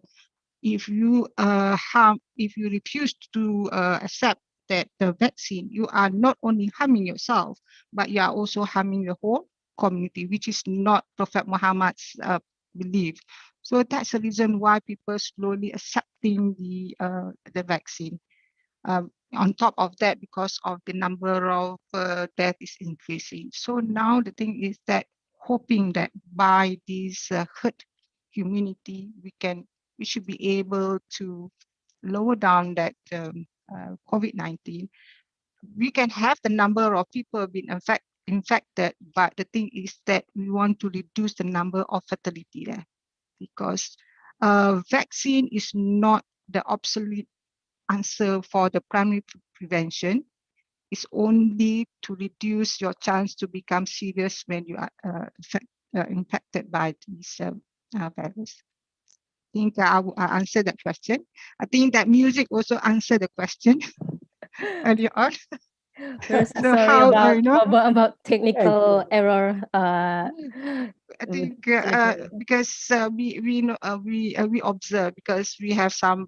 if you if you refuse to accept that the vaccine, you are not only harming yourself, but you are also harming the whole community, which is not Prophet Muhammad's belief. So that's the reason why people slowly accepting the vaccine. On top of that, because of the number of death is increasing. So now the thing is that, hoping that by this herd immunity, we should be able to lower down that COVID-19. We can have the number of people being infected, but the thing is that we want to reduce the number of fatality there, because vaccine is not the obsolete answer for the primary prevention. Is only to reduce your chance to become serious when you are infected by this virus. I think I answered that question. I think that music also answered the question earlier on. We're so So sorry how about technical error. I think because we know we observe, because we have some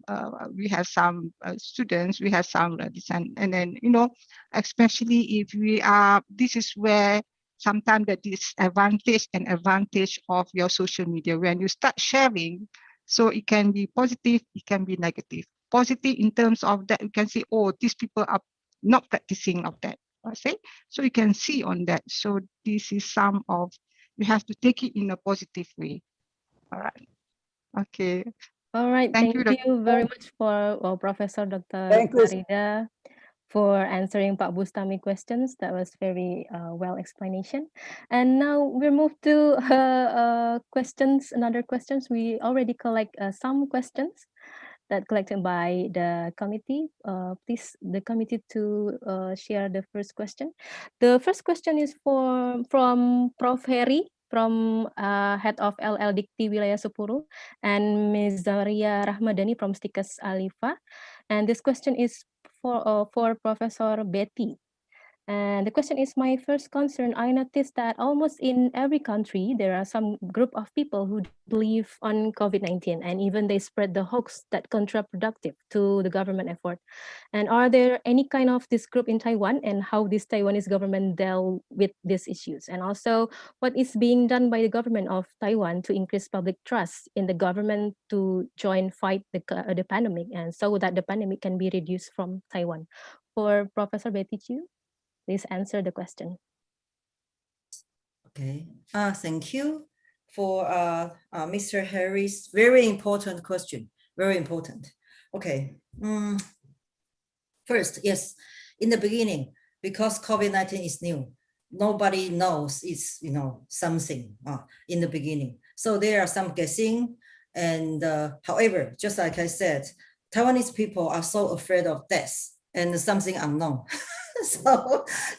students, we have some and then especially if we are, this is where sometimes the disadvantage and advantage of your social media, when you start sharing, so it can be positive, it can be negative. Positive in terms of that you can see, oh, these people are not practicing of that, I say. So you can see on that. So this is some of, you have to take it in a positive way. All right. Okay. All right. Thank Thank you, you very much for Professor Dr. Thank you. Farida for answering Pak Bustami questions. That was very well explanation. And now we move to questions. Another questions. We already collect some questions that collected by the committee. Please, the committee to share the first question. The first question is from Prof. Heri, from head of LL Dikti Wilayah 10, and Ms. Zaria Rahmadani from Stikes Alifah. And this question is for Professor Betty. And the question is, my first concern, I noticed that almost in every country, there are some group of people who believe on COVID-19, and even they spread the hoax that counterproductive to the government effort. And are there any kind of this group in Taiwan, and how this Taiwanese government dealt with these issues? And also, what is being done by the government of Taiwan to increase public trust in the government to join fight the pandemic, and so that the pandemic can be reduced from Taiwan? For Professor Betty Chiu, please answer the question. Okay. Thank you for Mr. Harry's very important question. Very important. Okay. First, yes, in the beginning, because COVID-19 is new, nobody knows it's something in the beginning. So there are some guessing. And however, just like I said, Taiwanese people are so afraid of death and something unknown.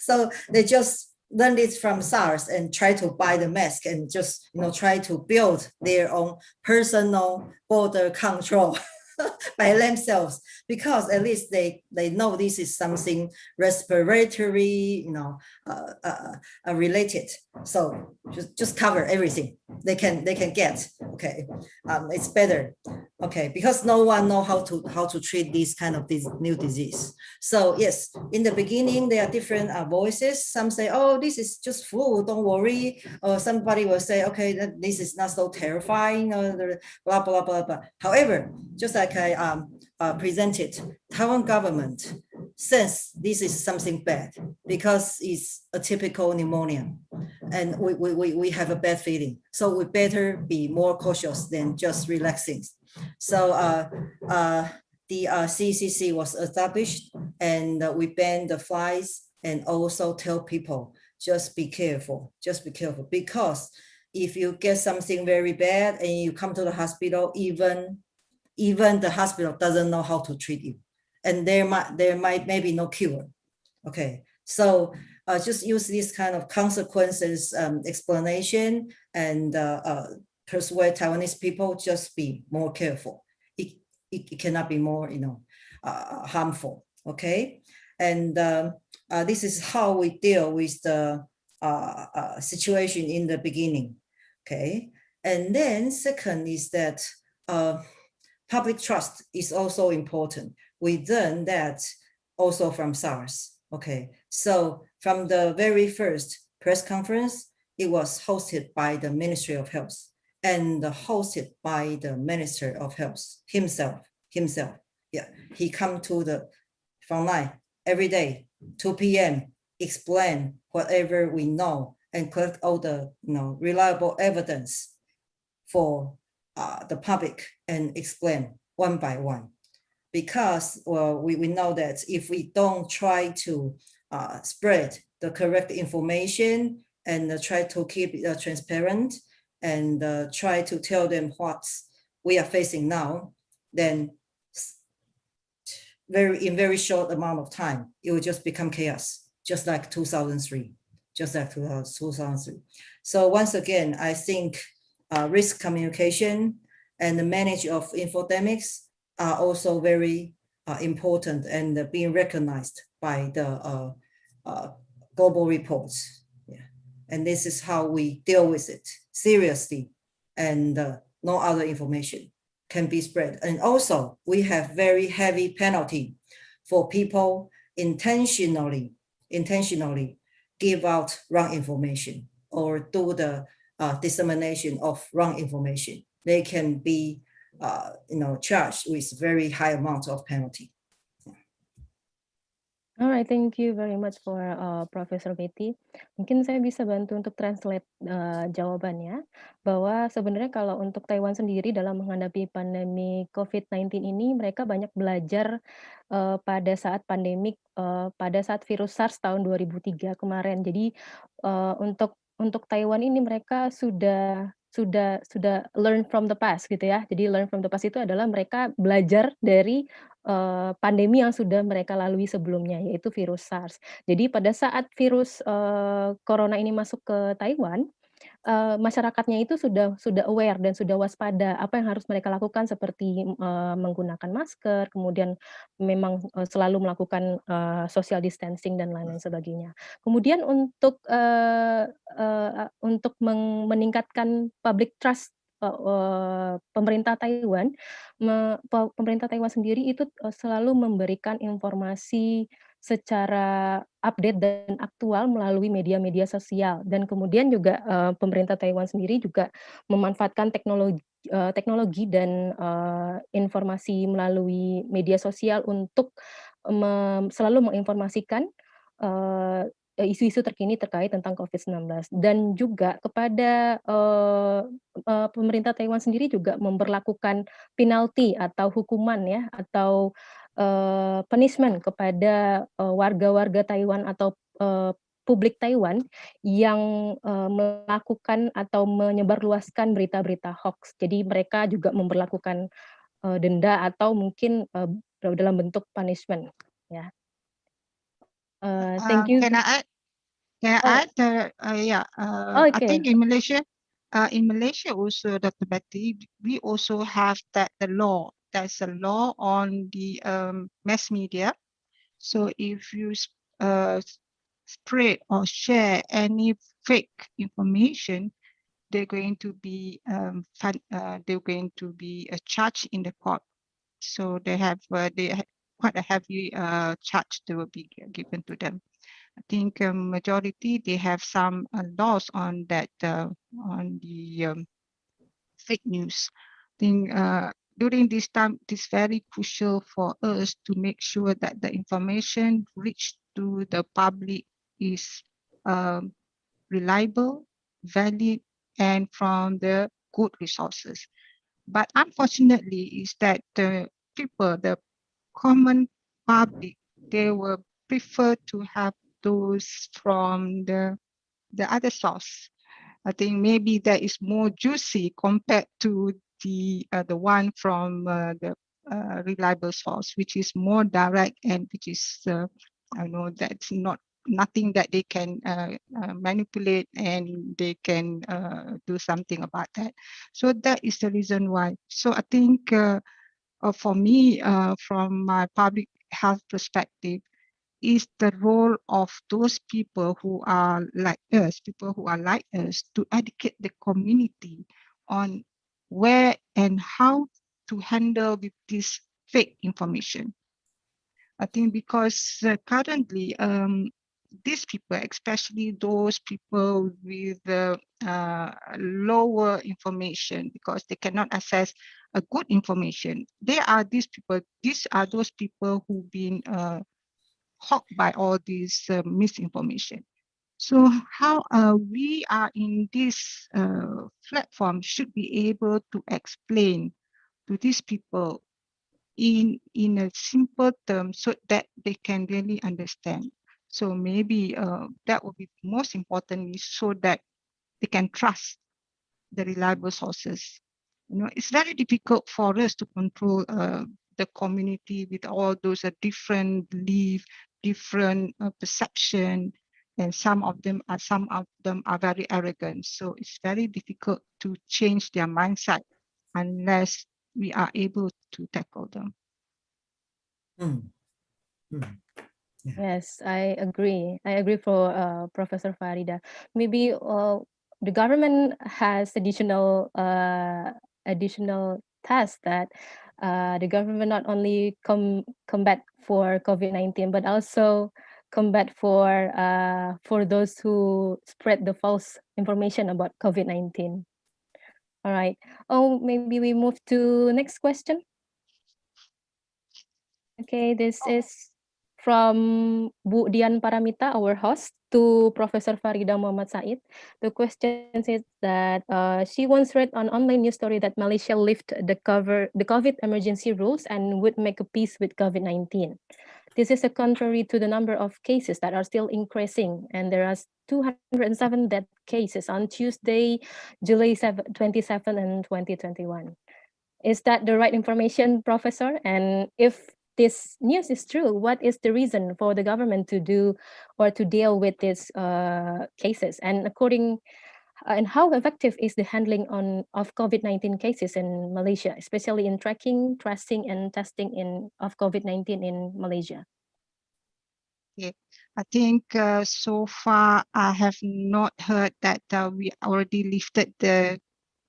so they just learned it from SARS and try to buy the mask and just try to build their own personal border control. by themselves, because at least they know this is something respiratory, related. So just cover everything they can get. Okay, it's better. Okay, because no one know how to treat this kind of this new disease. So yes, in the beginning there are different voices. Some say, oh, this is just flu, don't worry. Or somebody will say, okay, this is not so terrifying, blah blah blah blah. However, just like I presented, Taiwan government says this is something bad because it's a typical pneumonia, and we have a bad feeling. So we better be more cautious than just relaxing. So the CCC was established, and we banned the flights, and also tell people just be careful, because if you get something very bad and you come to the hospital, even the hospital doesn't know how to treat you, and there might maybe no cure. Okay, so just use this kind of consequences explanation, and persuade Taiwanese people just be more careful. It cannot be more harmful. Okay, and this is how we deal with the situation in the beginning. Okay, and then second is that public trust is also important. We learned that also from SARS. Okay, so from the very first press conference, it was hosted by the Ministry of Health and hosted by the Minister of Health himself. Yeah, he come to the front line every day, 2 p.m., explain whatever we know and collect all the reliable evidence for the public and explain one by one. Because we know that if we don't try to spread the correct information and try to keep it transparent and try to tell them what we are facing now, then in very short amount of time, it will just become chaos, just like 2003. So once again, I think risk communication and the management of infodemics are also very important and being recognized by the global reports. Yeah. And this is how we deal with it seriously, and no other information can be spread. And also, we have very heavy penalty for people intentionally give out wrong information or do the dissemination of wrong information. They can be charged with very high amount of penalty. Alright, thank you very much for Professor Betty. Mungkin saya bisa bantu untuk translate jawabannya, bahwa sebenarnya kalau untuk Taiwan sendiri dalam menghadapi pandemi COVID-19 ini, mereka banyak belajar pada saat pandemik, pada saat virus SARS tahun 2003 kemarin. Jadi untuk Taiwan ini mereka sudah learn from the past gitu ya. Jadi learn from the past itu adalah mereka belajar dari pandemi yang sudah mereka lalui sebelumnya, yaitu virus SARS. Jadi pada saat virus corona ini masuk ke Taiwan, masyarakatnya itu sudah aware dan sudah waspada apa yang harus mereka lakukan, seperti menggunakan masker, kemudian memang selalu melakukan social distancing dan lain-lain sebagainya. Kemudian untuk meningkatkan public trust pemerintah Taiwan sendiri itu selalu memberikan informasi secara update dan aktual melalui media-media sosial, dan kemudian juga pemerintah Taiwan sendiri juga memanfaatkan teknologi dan informasi melalui media sosial untuk selalu menginformasikan isu-isu terkini terkait tentang COVID-19, dan juga kepada pemerintah Taiwan sendiri juga memberlakukan penalti atau hukuman ya, atau punishment kepada warga-warga Taiwan atau publik Taiwan yang melakukan atau menyebarluaskan berita-berita hoax. Jadi mereka juga memberlakukan denda atau mungkin dalam bentuk punishment ya. Thank you. Can I add? I think in Malaysia also, Dr. Betty, we also have the law there's a law on the mass media. So if you spread or share any fake information, they're going to be charged in the court. So they have quite a heavy charge that will be given to them. I think majority they have some laws on that on the fake news. I think during this time, it is very crucial for us to make sure that the information reached to the public is reliable, valid, and from the good resources. But unfortunately, is that the people, the common public, they will prefer to have those from the other source. I think maybe that is more juicy compared to the one from the reliable source, which is more direct and which is I know that's nothing that they can manipulate and they can do something about that. So that is the reason why. So I think for me, from my public health perspective, is the role of those people who are like us, to educate the community on where and how to handle with this fake information. I think because currently these people, especially those people with lower information, because they cannot access a good information, these are those people who've been hogged by all this misinformation. So how we are in this platform should be able to explain to these people in a simple term so that they can really understand. So maybe that would be most importantly so that they can trust the reliable sources. You know, it's very difficult for us to control the community with all those different belief, different perception, and some of them are very arrogant. So it's very difficult to change their mindset unless we are able to tackle them. Mm. Mm. Yeah. Yes, I agree. I agree for Professor Farida. Maybe the government has additional tasks that the government not only combat for COVID-19 but also combat for those who spread the false information about COVID-19. All right. Oh, maybe we move to next question. Okay, this is from Bu Dian Paramita, our host, to Professor Farida Muhammad Said. The question is that she once read on online news story that Malaysia lifted the COVID emergency rules and would make a peace with COVID-19. This is a contrary to the number of cases that are still increasing, and there are 207 death cases on Tuesday, July 27 and 2021. Is that the right information, Professor? And if this news is true, what is the reason for the government to do or to deal with these cases? And and how effective is the handling of COVID-19 cases in Malaysia, especially in tracking, tracing, and testing of COVID-19 in Malaysia? Yeah, I think so far I have not heard that we already lifted the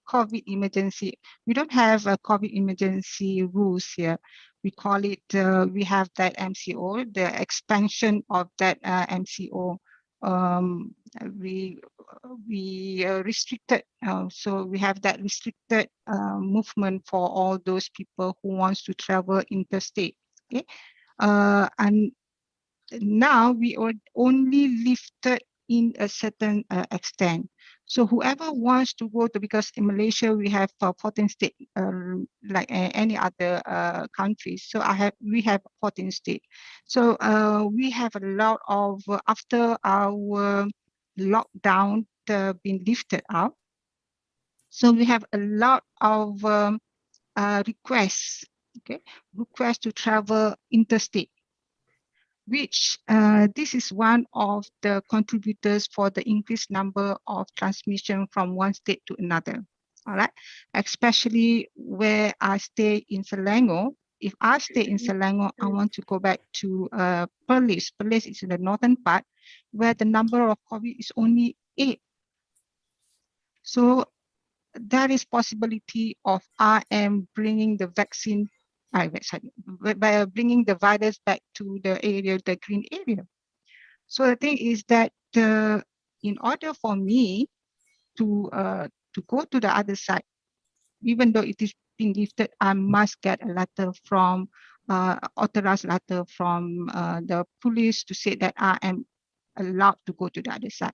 COVID emergency. We don't have a COVID emergency rules here. We call it, we have that MCO, the expansion of that MCO. We restricted, so we have that restricted movement for all those people who wants to travel interstate. Okay, and now we are only lifted in a certain extent. So whoever wants to go to, because in Malaysia we have 14 states like any other countries. So we have 14 states. So we have a lot of, after our lockdown been lifted out, so we have a lot of requests, okay, requests to travel interstate, which this is one of the contributors for the increased number of transmission from one state to another. All right, especially where I stay in Selangor. If I stay in Selangor, I want to go back to Perlis. Perlis is in the northern part, where the number of COVID is only 8. So there is possibility of I am bringing the vaccine, by bringing the virus back to the area, the green area. So the thing is that in order for me to go to the other side, even though it is being lifted, I must get a letter from authorized letter from the police to say that I am allowed to go to the other side.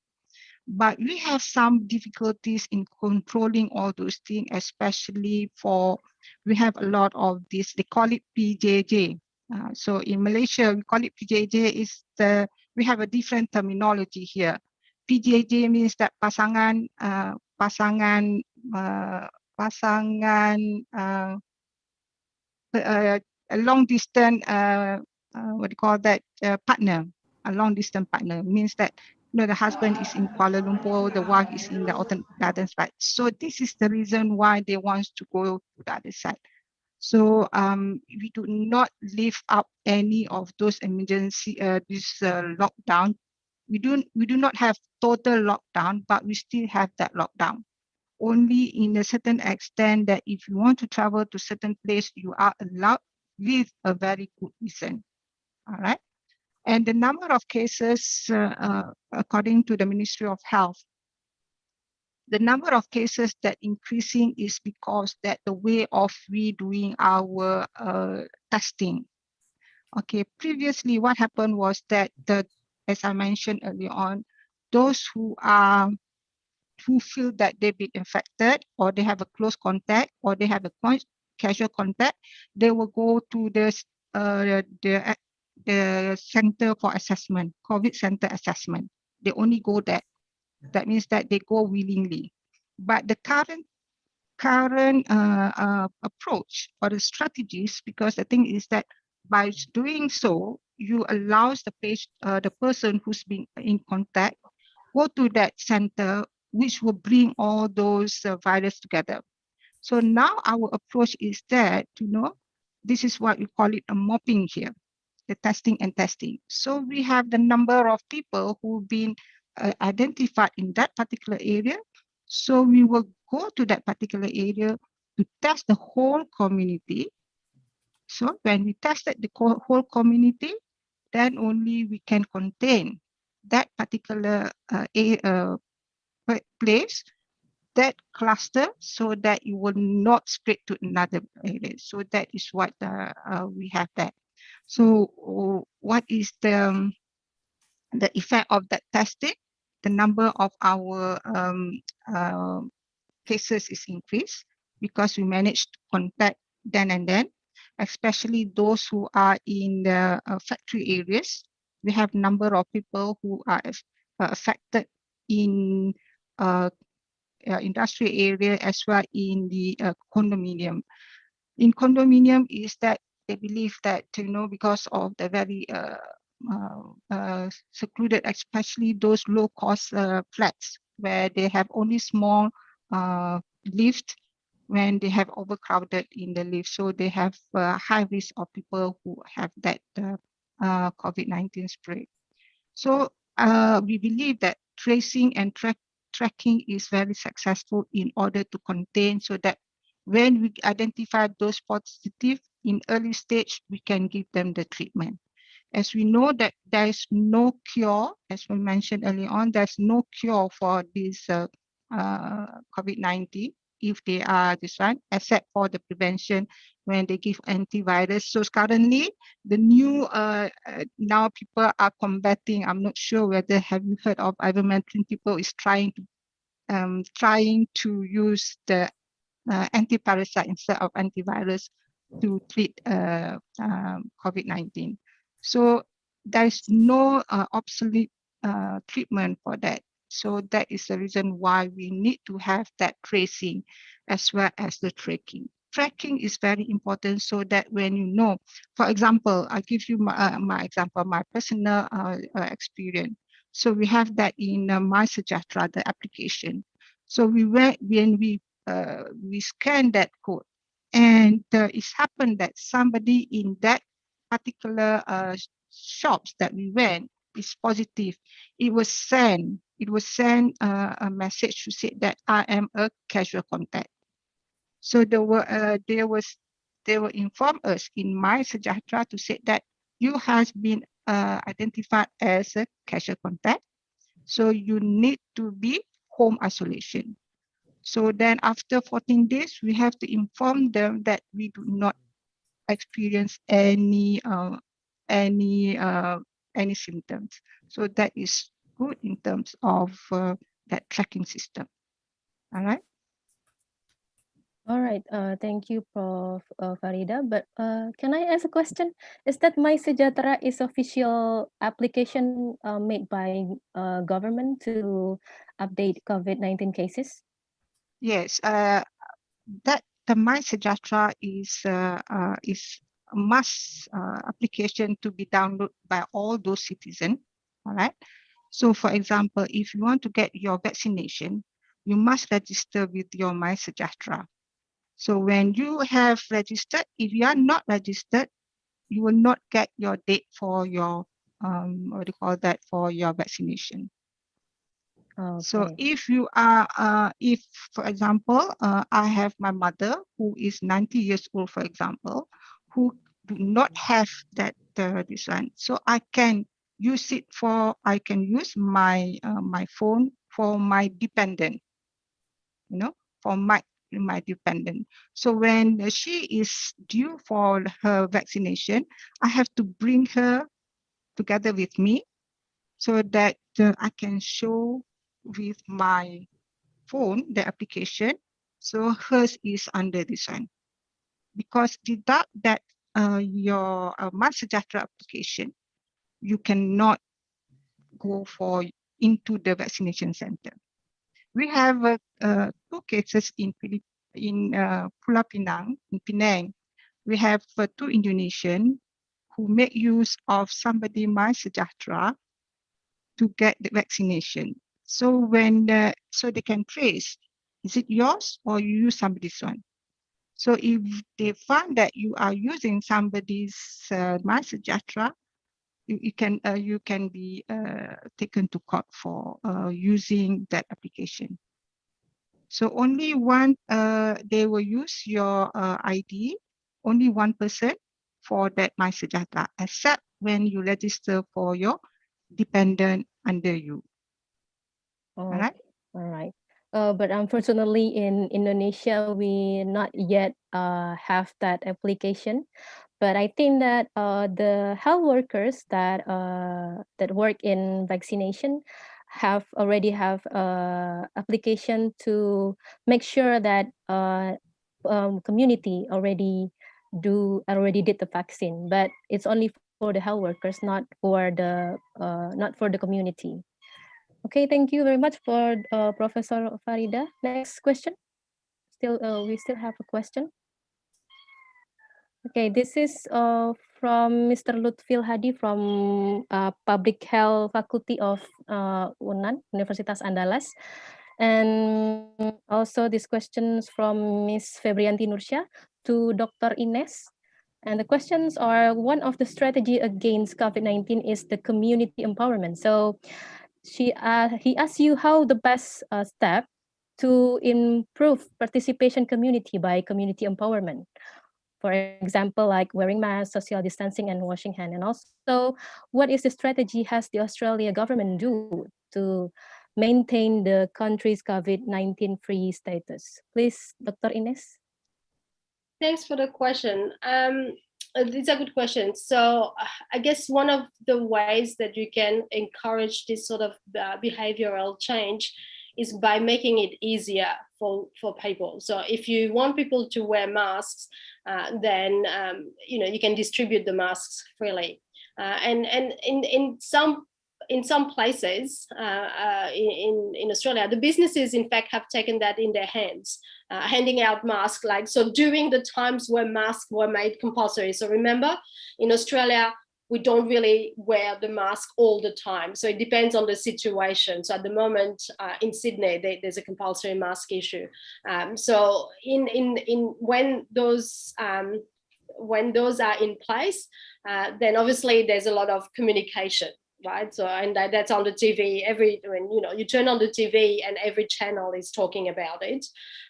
But we have some difficulties in controlling all those things, especially we have a lot of this, they call it PJJ. So in Malaysia, we call it PJJ we have a different terminology here. PJJ means that pasangan, a long distance, what do you call that, partner. A long distance partner means that the husband is in Kuala Lumpur, the wife is in the other side. So this is the reason why they want to go to the other side. So we do not lift up any of those emergency, this lockdown. We do not have total lockdown, but we still have that lockdown. Only in a certain extent that if you want to travel to certain place, you are allowed with a very good reason. All right. And the number of cases, according to the Ministry of Health, the number of cases that increasing is because that the way of we doing our testing. Okay, previously what happened was that as I mentioned earlier on, those who feel that they've been infected or they have a close contact or they have a casual contact, they will go to the center for assessment, COVID center assessment. They only go there. That means that they go willingly. But the current approach or the strategies, because the thing is that by doing so, you allows the person who's been in contact go to that center, which will bring all those virus together. So now our approach is that, this is what we call it a mopping here, the testing and testing. So we have the number of people who've been identified in that particular area. So we will go to that particular area to test the whole community. So when we tested the whole community, then only we can contain that particular place, that cluster, so that it will not spread to another area. So that is what we have that. So what is the effect of that testing? The number of our cases is increased because we managed to contact then and then, especially those who are in the factory areas. We have number of people who are affected in industrial area as well in the condominium. In condominium is that they believe that, because of the very secluded, especially those low cost flats where they have only small lift, when they have overcrowded in the lift. So they have high risk of people who have that COVID-19 spread. So we believe that tracing and tracking is very successful in order to contain, so that when we identify those positive in early stage, we can give them the treatment. As we know that there is no cure, as we mentioned earlier on, there's no cure for this COVID-19 if they are this one, except for the prevention when they give antivirus. So currently, the new now people are combating. I'm not sure whether have you heard of ivermectin. People is trying to use the anti-parasite instead of antivirus to treat COVID-19. So there is no obsolete treatment for that. So that is the reason why we need to have that tracing as well as the tracking. Tracking is very important so that when you know, for example, I give you my example, my personal experience. So we have that in My Sejahtera, the application. So when we we scanned that code, and it's happened that somebody in that particular shops that we went is positive. It was sent a message to say that I am a casual contact. So they will inform us in My Sejahtera to say that you has been identified as a casual contact. So you need to be home isolation. So then after 14 days, we have to inform them that we do not experience any symptoms. So that is good in terms of that tracking system. All right. All right. Thank you, Prof. Farida. But can I ask a question? Is that My Sejahtera is official application made by government to update COVID-19 cases? Yes. That the My Sejahtera is a must application to be downloaded by all those citizens. All right. So, for example, if you want to get your vaccination, you must register with your My Sejahtera. So when you have registered, if you are not registered, you will not get your date for your what do you call that, for your vaccination. So if you are, if for example, I have my mother who is 90 years old, for example, who do not have that this one, so I can use it for, I can use my my phone for my dependent, you know, for my dependent. So when she is due for her vaccination, I have to bring her together with me so that I can show with my phone the application. So hers is under this one. Because without that your My Sejahtera application, you cannot go for into the vaccination center. We have two cases in Pulau Pinang, in Penang. We have two Indonesian who make use of somebody My Sejahtera to get the vaccination. So when so they can trace, is it yours or you use somebody's one? So if they find that you are using somebody's My Sejahtera, you can be taken to court for using that application. So only one they will use your ID, only one person for that My Sejahtera, except when you register for your dependent under you. All right. All right. But unfortunately, in Indonesia, we not yet have that application. But I think that the health workers that that work in vaccination already have application to make sure that community already did the vaccine. But it's only for the health workers, not for the community. Okay, thank you very much for Professor Farida. Next question. We still have a question. Okay, this is from Mr. Lutfil Hadi from Public Health Faculty of UNAN, Universitas Andalas. And also this questions from Ms. Febrianti Nursya to Dr. Ines. And the questions are, one of the strategy against COVID-19 is the community empowerment. So he asks you how the best step to improve participation community by community empowerment. For example, like wearing masks, social distancing, and washing hands. And also, what is the strategy has the Australia government do to maintain the country's COVID-19 free status? Please, Dr. Ines. Thanks for the question. These are good questions. So I guess one of the ways that you can encourage this sort of behavioral change is by making it easier for people. So if you want people to wear masks, then you can distribute the masks freely. And in some places in Australia, the businesses in fact have taken that in their hands, handing out masks. Like, so during the times where masks were made compulsory. So remember, in Australia, we don't really wear the mask all the time. So it depends on the situation. So at the moment in Sydney, there's a compulsory mask issue. So when those are in place, then obviously there's a lot of communication, right? So and that's on the TV. When you turn on the TV and every channel is talking about it,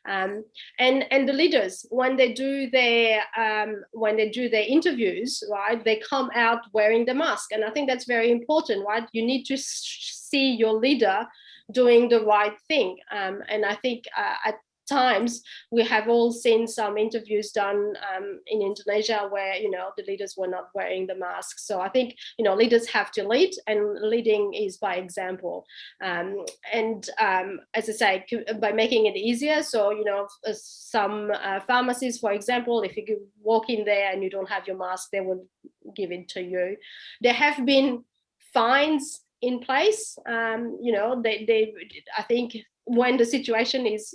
and the leaders when they do their interviews, right, they come out wearing the mask, and I think that's very important, right? You need to see your leader doing the right thing, and I think at times we have all seen some interviews done in Indonesia where the leaders were not wearing the mask. So I think leaders have to lead, and leading is by example. As I say, by making it easier. So some pharmacies, for example, if you walk in there and you don't have your mask, they will give it to you. There have been fines in place. I think when the situation is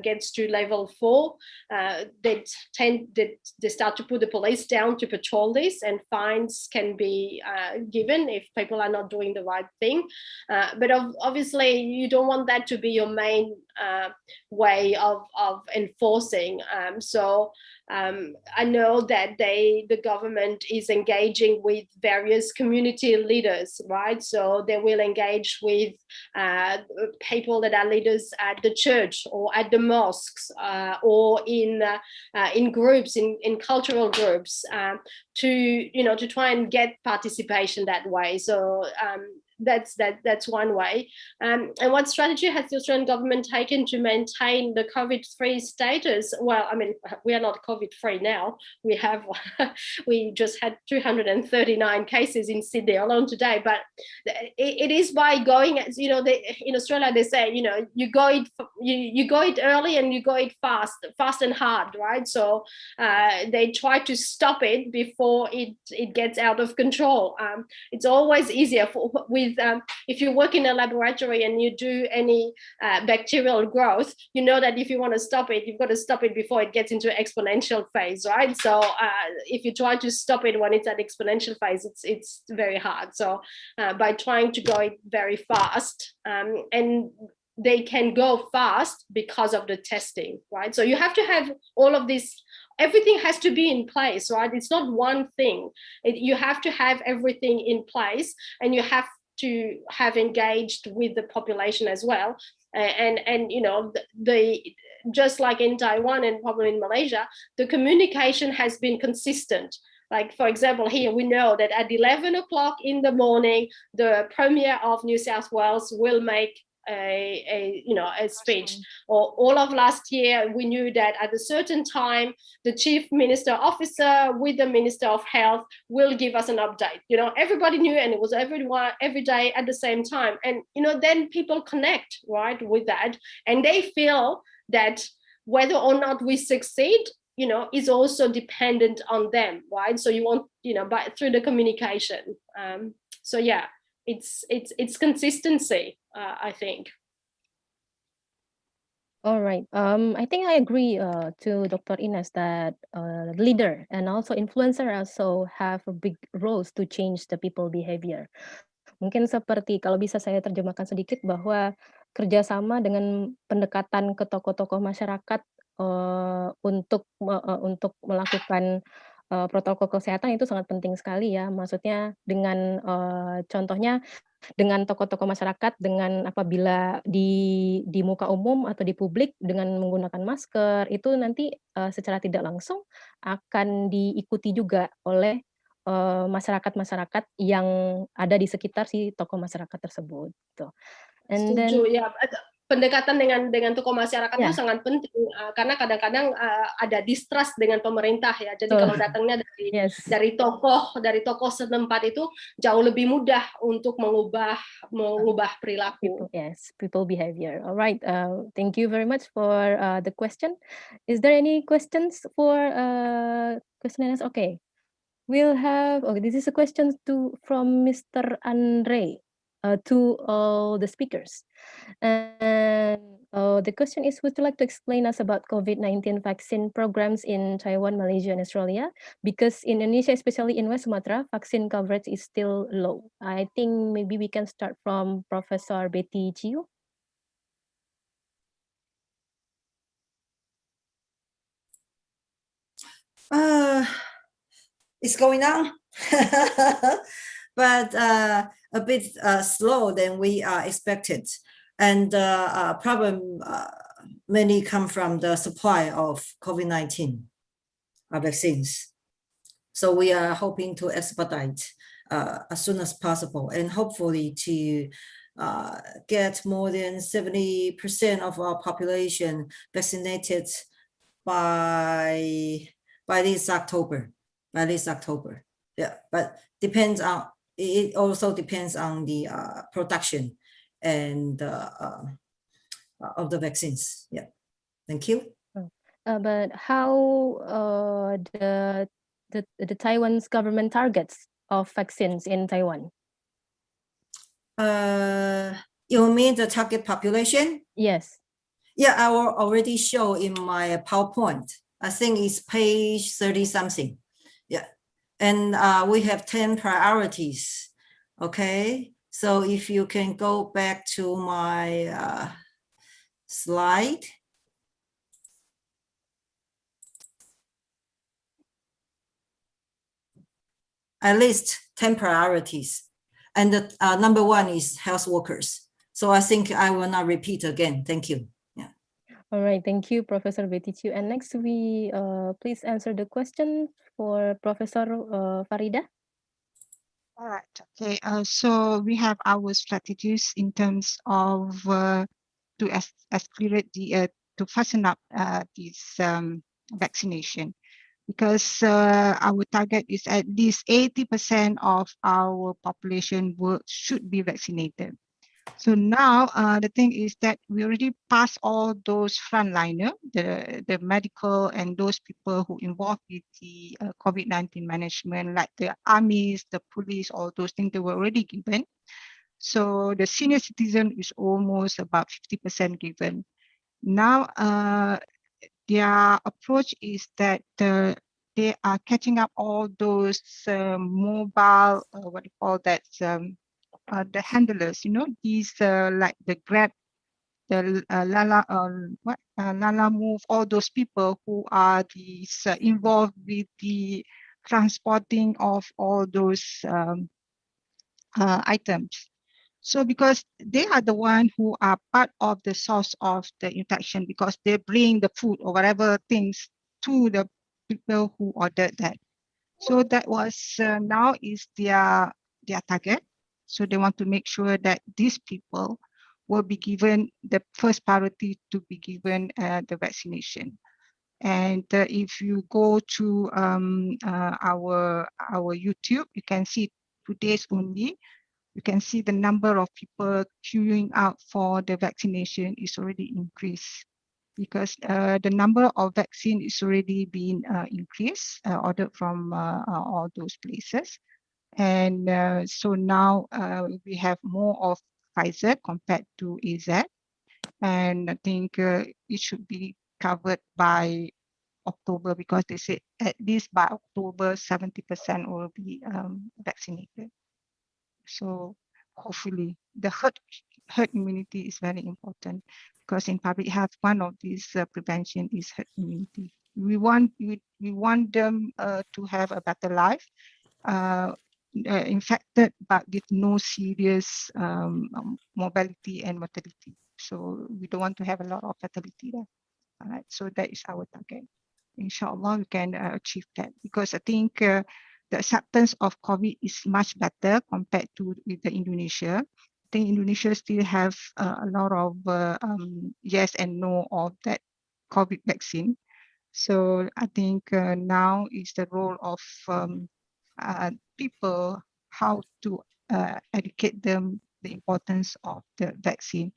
gets to level 4, they start to put the police down to patrol this, and fines can be given if people are not doing the right thing. But obviously, you don't want that to be your main way of enforcing. I know that the government is engaging with various community leaders, right? So they will engage with people that are leaders at the church or at the mosques, or in groups, in cultural groups, to try and get participation that way. So that's one way. And what strategy has the Australian government taken to maintain the COVID-free status? Well, I mean, we are not COVID-free now. We just had 239 cases in Sydney alone today. But it is by going, in Australia they say, you go it early and you go it fast and hard, right? So they try to stop it before it gets out of control. It's always easier if you work in a laboratory and you do any bacterial growth, you know that if you want to stop it, you've got to stop it before it gets into exponential phase, right? So if you try to stop it when it's at exponential phase, it's very hard. So by trying to go it very fast, and they can go fast because of the testing, right? So you have to have all of this. Everything has to be in place, right? It's not one thing. You have to have everything in place, and you have to have engaged with the population as well. And just like in Taiwan and probably in Malaysia, the communication has been consistent. Like, for example, here we know that at 11 o'clock in the morning, the Premier of New South Wales will make a speech. Or all of last year, we knew that at a certain time, the Chief Minister Officer with the Minister of Health will give us an update. Everybody knew, and it was every day at the same time. And then people connect, right, with that, and they feel that whether or not we succeed, is also dependent on them, right? So you want, through the communication. So yeah, it's consistency, I think. All right. I think I agree to Dr. Ines that leader and also influencer also have a big roles to change the people behavior. Mungkin seperti kalau bisa saya terjemahkan sedikit bahwa kerjasama dengan pendekatan ke tokoh-tokoh masyarakat untuk melakukan protokol kesehatan itu sangat penting sekali ya. Maksudnya dengan contohnya dengan tokoh-tokoh masyarakat dengan apabila di muka umum atau di publik dengan menggunakan masker itu nanti secara tidak langsung akan diikuti juga oleh masyarakat-masyarakat yang ada di sekitar si tokoh masyarakat tersebut. Gitu. And Setuju, then, ya. Pendekatan dengan tokoh masyarakat itu sangat penting, karena kadang-kadang ada distrust dengan pemerintah ya. Jadi kalau datangnya dari tokoh setempat itu jauh lebih mudah untuk mengubah perilaku. People behavior. All right. Thank you very much for the question. Is there any questions for questioners? Okay. We'll have. Okay, this is a question from Mr. Andre to all the speakers. And The question is, would you like to explain us about COVID-19 vaccine programs in Taiwan, Malaysia, and Australia? Because in Indonesia, especially in West Sumatra, vaccine coverage is still low. I think maybe we can start from Professor Betty Chiu. It's going on, but a bit slow than we expected. And problem mainly come from the supply of COVID-19 vaccines. So we are hoping to expedite as soon as possible, and hopefully to get more than 70% of our population vaccinated by this October. Yeah, but depends on, it also depends on the production and of the vaccines. Yeah, thank you. But how the Taiwan's government targets of vaccines in Taiwan? You mean the target population? Yes. Yeah, I will already show in my PowerPoint. I think it's page 30 something. Yeah, and we have 10 priorities. Okay, so if you can go back to my slide. I list 10 priorities, and the number one is health workers. So I think I will not repeat again. Thank you. Yeah. All right, thank you, Professor Betty Chiu. And next, we please answer the question for Professor Farida. All right. Okay. So we have our strategies in terms of to accelerate the to fasten up this vaccination, because our target is at least 80% of our population should be vaccinated. So now the thing is that we already passed all those frontliner, the medical and those people who involved with the COVID-19 management, like the armies, the police, all those things they were already given. So the senior citizen is almost about 50% given. Now their approach is that they are catching up all those mobile, what do you call that, the handlers, you know, these like the Grab, the Lala Move, all those people who are these involved with the transporting of all those items. So because they are the one who are part of the source of the infection, because they bring the food or whatever things to the people who ordered that. So that was now is their target. So they want to make sure that these people will be given the first priority to be given the vaccination. And if you go to our YouTube, you can see today's only. You can see the number of people queuing out for the vaccination is already increased, because the number of vaccine is already being increased, ordered from all those places. And so now we have more of Pfizer compared to AZ. And I think it should be covered by October, because they say at least by October, 70% will be vaccinated. So hopefully the herd immunity is very important, because in public health, one of these prevention is herd immunity. We want them to have a better life, infected but with no serious mobility and mortality. So we don't want to have a lot of fatality there. All right, so that is our target. Inshallah, we can achieve that, because I think the acceptance of COVID is much better compared to with the Indonesia. I think Indonesia still have a lot of yes and no of that COVID vaccine. So I think now is the role of people, how to educate them the importance of the vaccine.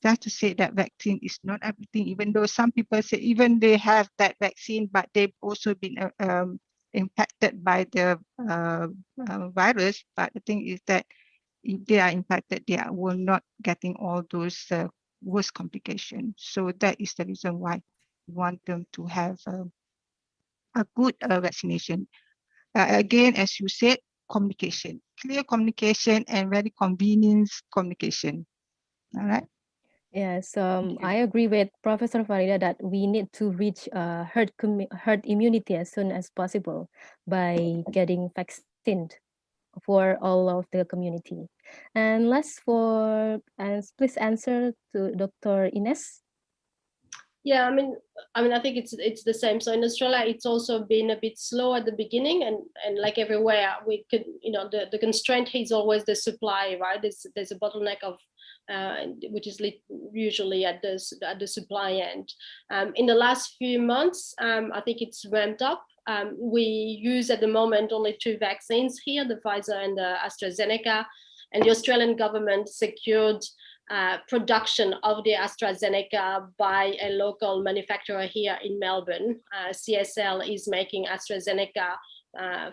Just to say that vaccine is not everything, even though some people say even they have that vaccine, but they've also been impacted by the virus. But the thing is that if they are impacted, they will not getting all those worse complication. So that is the reason why we want them to have a good vaccination. Again, as you said, communication, clear communication and very convenient communication. All right. Yes, I agree with Professor Farida that we need to reach herd immunity as soon as possible by getting vaccinated for all of the community. And please answer to Dr. Ines. Yeah, I think it's the same. So in Australia, it's also been a bit slow at the beginning, and like everywhere, we could, the constraint is always the supply, right? There's a bottleneck of, which is usually at the supply end. In the last few months, I think it's ramped up. We use at the moment only 2 vaccines here, the Pfizer and the AstraZeneca, and the Australian government secured production of the AstraZeneca by a local manufacturer here in Melbourne. CSL is making AstraZeneca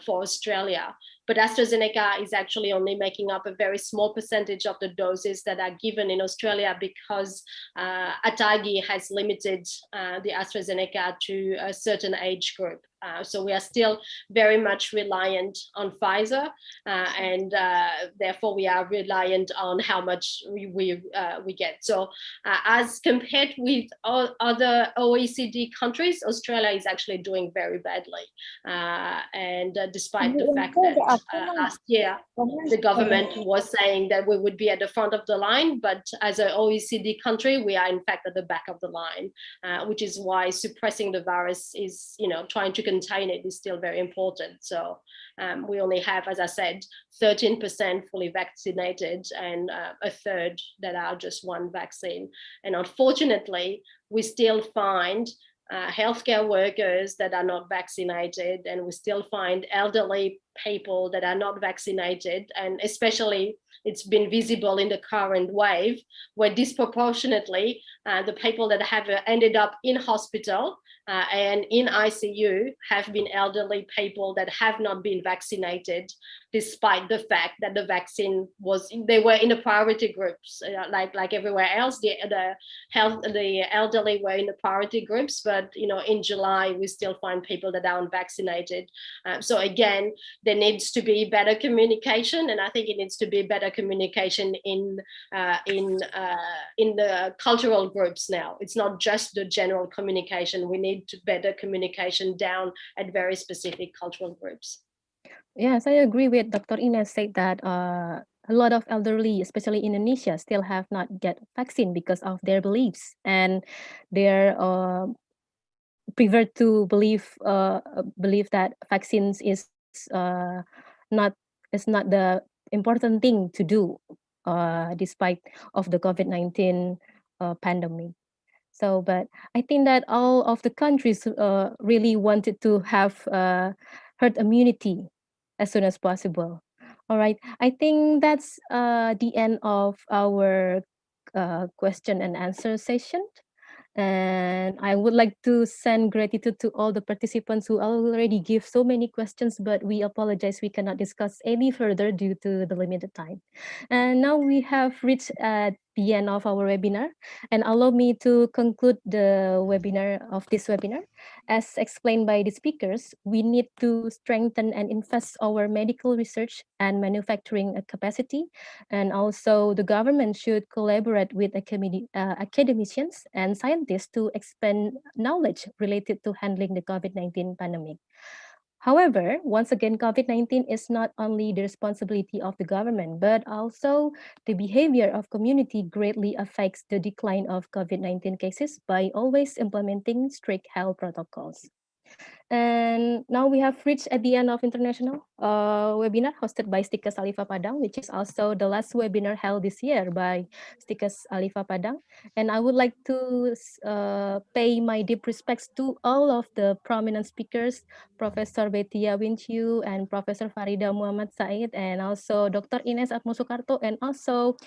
for Australia. But AstraZeneca is actually only making up a very small percentage of the doses that are given in Australia because ATAGI has limited the AstraZeneca to a certain age group. So we are still very much reliant on Pfizer, and therefore we are reliant on how much we get. So as compared with other OECD countries, Australia is actually doing very badly. And despite the fact that last year the government was saying that we would be at the front of the line, but as an OECD country, we are in fact at the back of the line, which is why suppressing the virus is, trying to contain it is still very important. So we only have, as I said, 13% fully vaccinated and a third that are just 1 vaccine. And unfortunately, we still find healthcare workers that are not vaccinated, and we still find elderly people that are not vaccinated, and especially it's been visible in the current wave, where disproportionately the people that have ended up in hospital and in ICU have been elderly people that have not been vaccinated, despite the fact that the vaccine they were in the priority groups, like everywhere else. The elderly were in the priority groups, but in July we still find people that are unvaccinated. So again, there needs to be better communication, and I think it needs to be better communication in the cultural groups now. It's not just the general communication. We need better communication down at very specific cultural groups. Yes, I agree with Dr. Ines said that a lot of elderly, especially in Indonesia, still have not get vaccine because of their beliefs, and they're prefer to believe that vaccines is not the important thing to do, despite of the COVID-19 pandemic. So, but I think that all of the countries really wanted to have herd immunity as soon as possible. All right, I think that's the end of our question and answer session. And I would like to send gratitude to all the participants who already give so many questions, but we apologize we cannot discuss any further due to the limited time. And now we have reached at the end of our webinar, and allow me to conclude the webinar of this webinar. As explained by the speakers, we need to strengthen and invest our medical research and manufacturing capacity, and also the government should collaborate with academicians and scientists to expand knowledge related to handling the COVID-19 pandemic. However, once again, COVID-19 is not only the responsibility of the government, but also the behavior of community greatly affects the decline of COVID-19 cases by always implementing strict health protocols. And now we have reached at the end of international webinar hosted by Stikes Alifah Padang, which is also the last webinar held this year by Stikes Alifah Padang. And I would like to pay my deep respects to all of the prominent speakers, Professor Betia Winciu and Professor Farida Muhammad Said, and also Dr. Ines Atmosukarto, and also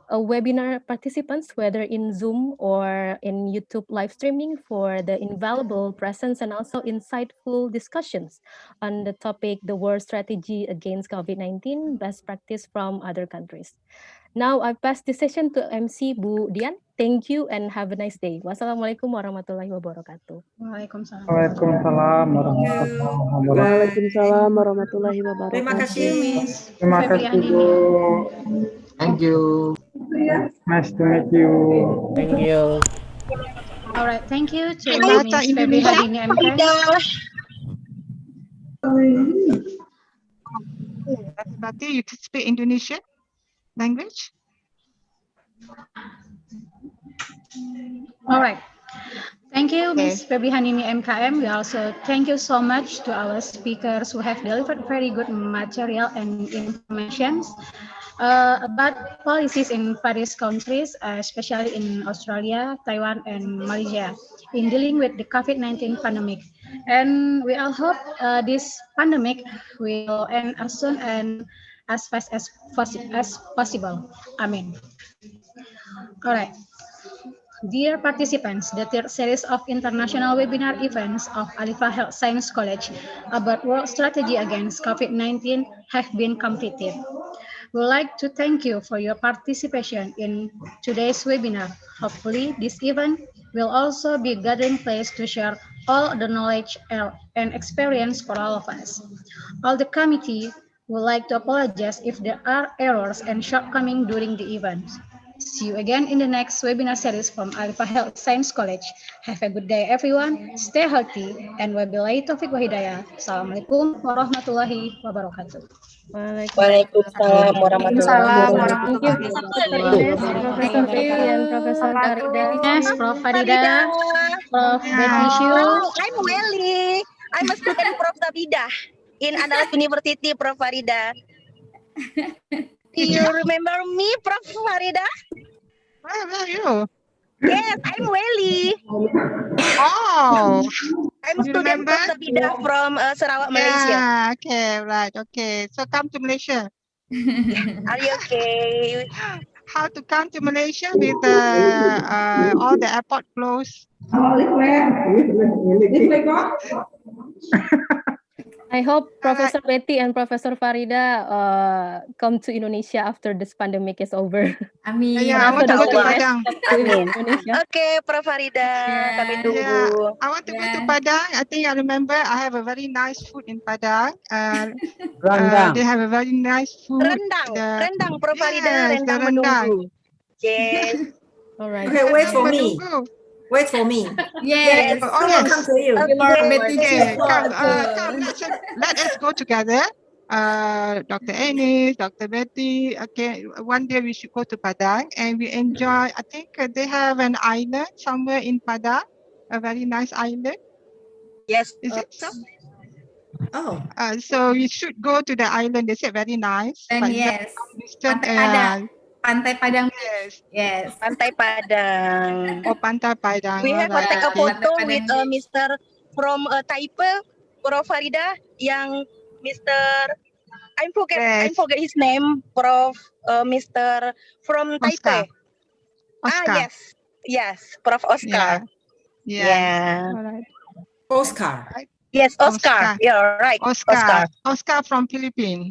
webinar participants, whether in Zoom or in YouTube live streaming, for the invaluable presence and also insightful discussions on the topic, the world strategy against COVID-19, best practice from other countries. Now I pass the session to MC Bu Dian. thank you and have a nice day. Wassalamualaikum warahmatullahi wabarakatuh. Waalaikumsalam. Waalaikumsalam warahmatullahi wabarakatuh. Waalaikumsalam warahmatullahi Terima wabarakatuh. kasih. Terima kasih Bu. Thank you. Nice to meet you. Thank you. Alright, thank you to Bahasa Miss Febri Indonesia. Hadini MK. Berarti you can speak Indonesian language. Alright. Thank you, Ms. Febri Hanimi MKM. We also thank you so much to our speakers who have delivered very good material and information about policies in various countries, especially in Australia, Taiwan, and Malaysia, in dealing with the COVID-19 pandemic. And we all hope this pandemic will end as soon and as fast as possible. Amen. All right. Dear participants, the third series of international webinar events of Alifah Health Science College about World Strategy Against COVID-19 have been completed. We'd like to thank you for your participation in today's webinar. Hopefully, this event will also be a gathering place to share all the knowledge and experience for all of us. All the committee would like to apologize if there are errors and shortcomings during the event. See you again in the next webinar series from Alifah Health Science College. Have a good day, everyone. Stay healthy. And wabillahi taufiq wa hidayah. Assalamualaikum warahmatullahi wabarakatuh. Waalaikumsalam warahmatullahi wabarakatuh. Thank you, warahmatullahi Dr. wabarakatuh. Ines, Professor Betty, and Professor Farida. Yes, Prof. Farida, Prof. Betty Shu. I'm Welly. I'm a student Prof. Sabida in Andalas University, Prof. Farida. Do you remember me, Prof. Farida? Where are you? Yes, I'm Welly. Oh, I'm you student remember? Prof. Sabida from Sarawak, Malaysia. Yeah, okay, right, okay. So come to Malaysia. Are you okay? How to come to Malaysia with all the airport closed? I hope Professor Betty and Professor Farida come to Indonesia after this pandemic is over. Amin. Yeah, I want to go to Padang. Okay, Prof. Farida, kami tunggu. Yeah, I want to go to Padang. I think I remember I have a very nice food in Padang. They have a very nice food. Rendang, Prof. Farida, Yes, the rendang menunggu. rendang. Yes. All right. Okay, wait for me. Wait for me. Yes. Oh, yes. Come to you. Okay, come, let us go together. Dr. Anis, Dr. Betty. Okay, one day we should go to Padang and we enjoy. I think they have an island somewhere in Padang, a very nice island. Yes. Is it so? Oh. So we should go to the island. They say very nice. And but yes, distant, Pantai Padang. Yes. Yes. Pantai Padang. Oh, Pantai Padang. We have to take a photo with Mr. from Taipei, Prof. Farida, yang Mr. I forget his name, Prof. Mr. from Taipei. Oscar. Yes, Prof. Oscar. Yeah. Oscar. Yes, Oscar. Yeah, right. Oscar from Philippines.